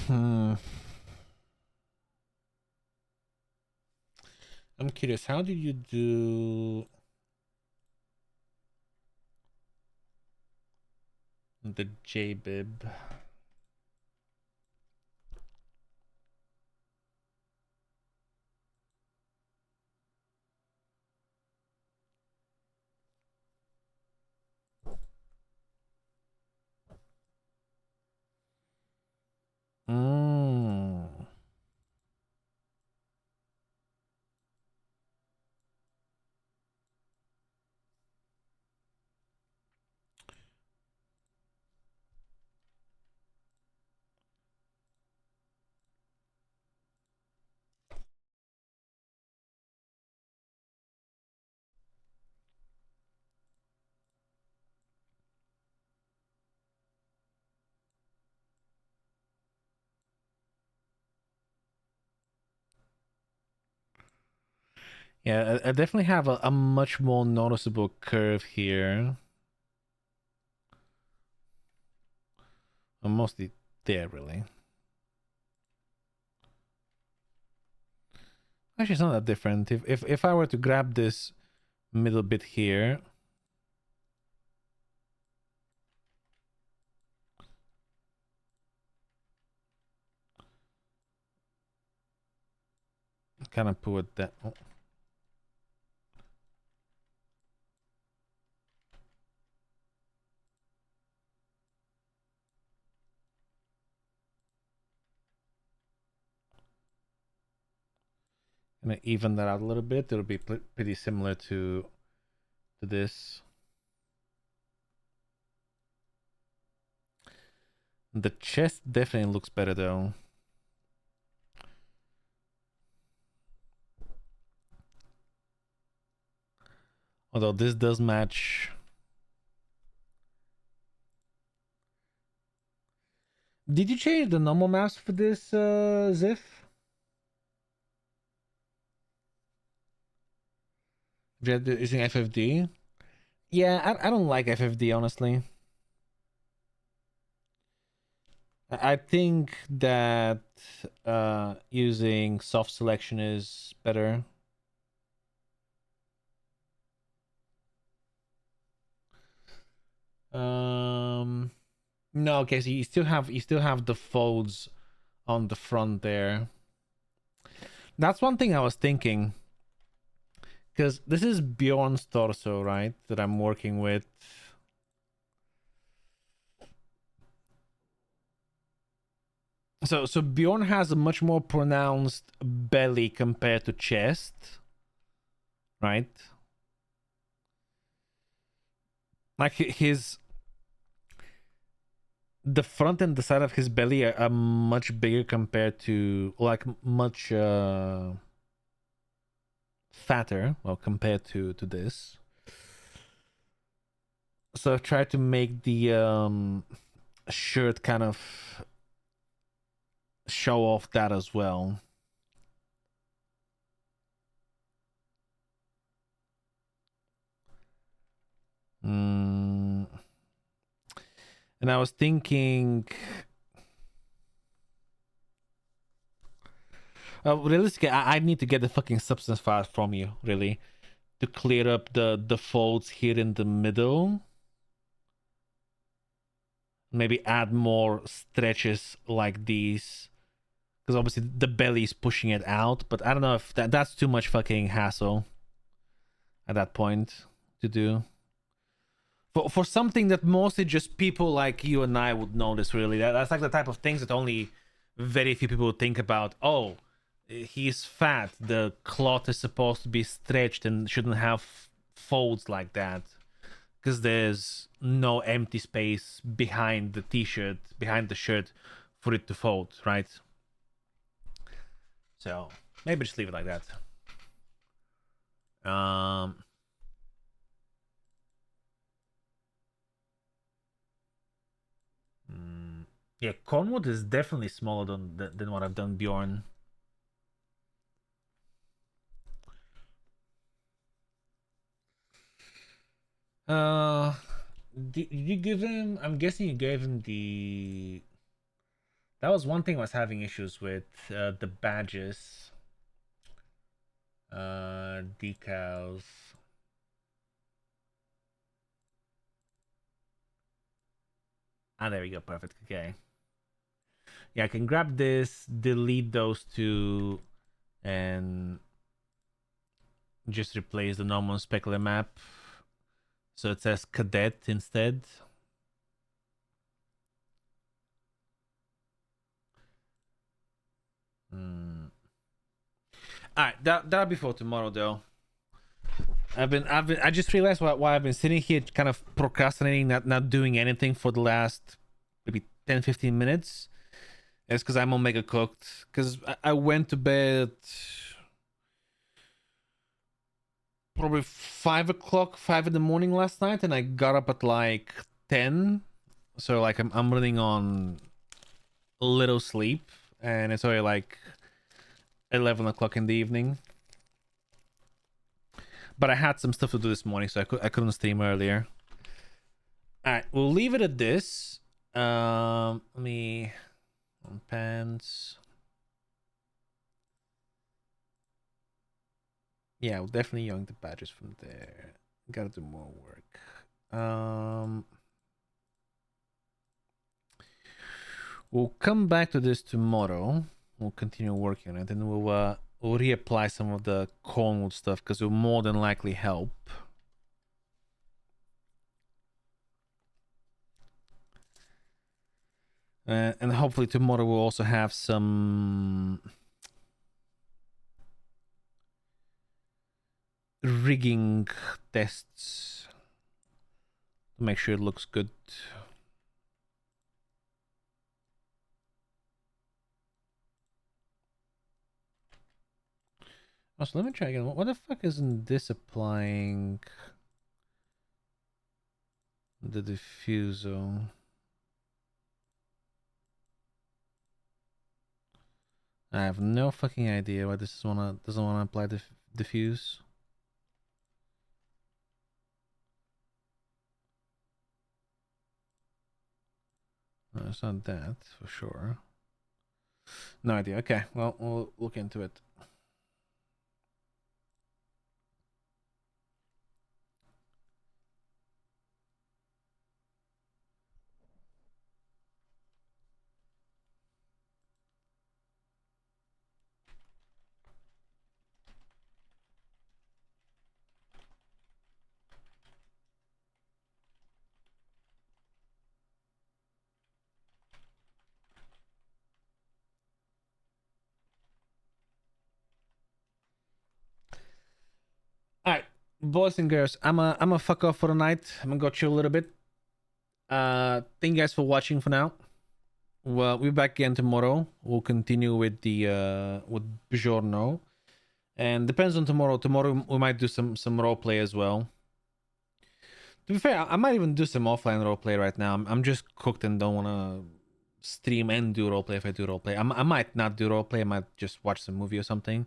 Hmm. I'm curious. How did you do the JBib? Mm. Yeah, I definitely have a much more noticeable curve here. Mostly there, really. Actually, it's not that different. If I were to grab this middle bit here, kind of put that. Oh. And even that out a little bit. It'll be pretty similar to this. The chest definitely looks better though. Although this does match. Did you change the normal maps for this, Ziff? Using FFD? Yeah, I don't like FFD, honestly. I think that using soft selection is better. No, okay, so you still have the folds on the front there. That's one thing I was thinking. Because this is Bjorn's torso, right? That I'm working with. So Bjorn has a much more pronounced belly compared to chest, right? Like the front and the side of his belly are much bigger compared to, like, much fatter, well, compared to this. So I've tried to make the shirt kind of show off that as well. And I was thinking, realistically, I need to get the fucking substance file from you, really, to clear up the folds here in the middle. Maybe add more stretches like these, because obviously the belly is pushing it out. But I don't know if that's too much fucking hassle at that point to do. For something that mostly just people like you and I would notice, really. That's like the type of things that only very few people would think about. Oh, he's fat. The cloth is supposed to be stretched and shouldn't have folds like that, because there's no empty space behind the t-shirt, behind the shirt, for it to fold, right? So maybe just leave it like that. Yeah, Cornwood is definitely smaller than what I've done Bjorn. Uh, did you give him? I'm guessing you gave him the. That was one thing I was having issues with, the badges, decals. Ah, there we go. Perfect. Okay. Yeah, I can grab this, delete those two, and just replace the normal specular map. So it says cadet instead. All right, that'll be for tomorrow though. I just realized why I've been sitting here kind of procrastinating, not doing anything for the last maybe 10-15 minutes. It's because I'm omega cooked. Because I went to bed probably 5 o'clock, 5 in the morning last night, and I got up at like 10. So like I'm running on a little sleep, and it's already like 11 o'clock in the evening. But I had some stuff to do this morning, so I couldn't stream earlier. All right, we'll leave it at this. Let me on pants. Yeah, we'll definitely yoink the badges from there. Gotta do more work. We'll come back to this tomorrow. We'll continue working on it, and we'll reapply some of the Cornwood stuff because it will more than likely help. And hopefully tomorrow we'll also have some rigging tests to make sure it looks good. Also, let me try again. What the fuck isn't this applying the diffuser? I have no fucking idea why this doesn't wanna apply the diffuse. No, it's not that for sure. No idea. Okay, well, we'll look into it. All right, boys and girls, I'm a fuck off for the night. I'm gonna go chill a little bit. Thank you guys for watching for now. Well, we'll be back again tomorrow. We'll continue with the with Bjorno, and depends on tomorrow. Tomorrow we might do some roleplay as well. To be fair, I might even do some offline roleplay right now. I'm just cooked and don't want to stream and do roleplay. If I do roleplay, I might not do roleplay. I might just watch some movie or something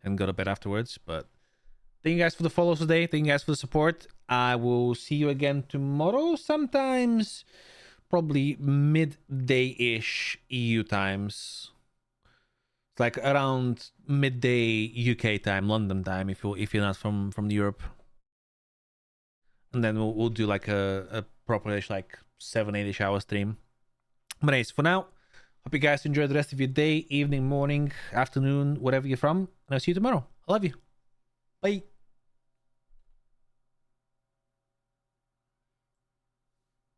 and go to bed afterwards. But thank you guys for the follows today. Thank you guys for the support. I will see you again tomorrow, sometimes probably midday-ish EU times. It's like around midday UK time, London time, if you're not from Europe. And then we'll do like a proper-ish like 7-8ish hour stream. But anyways, for now, hope you guys enjoy the rest of your day, evening, morning, afternoon, whatever you're from, and I'll see you tomorrow. I love you. Bye.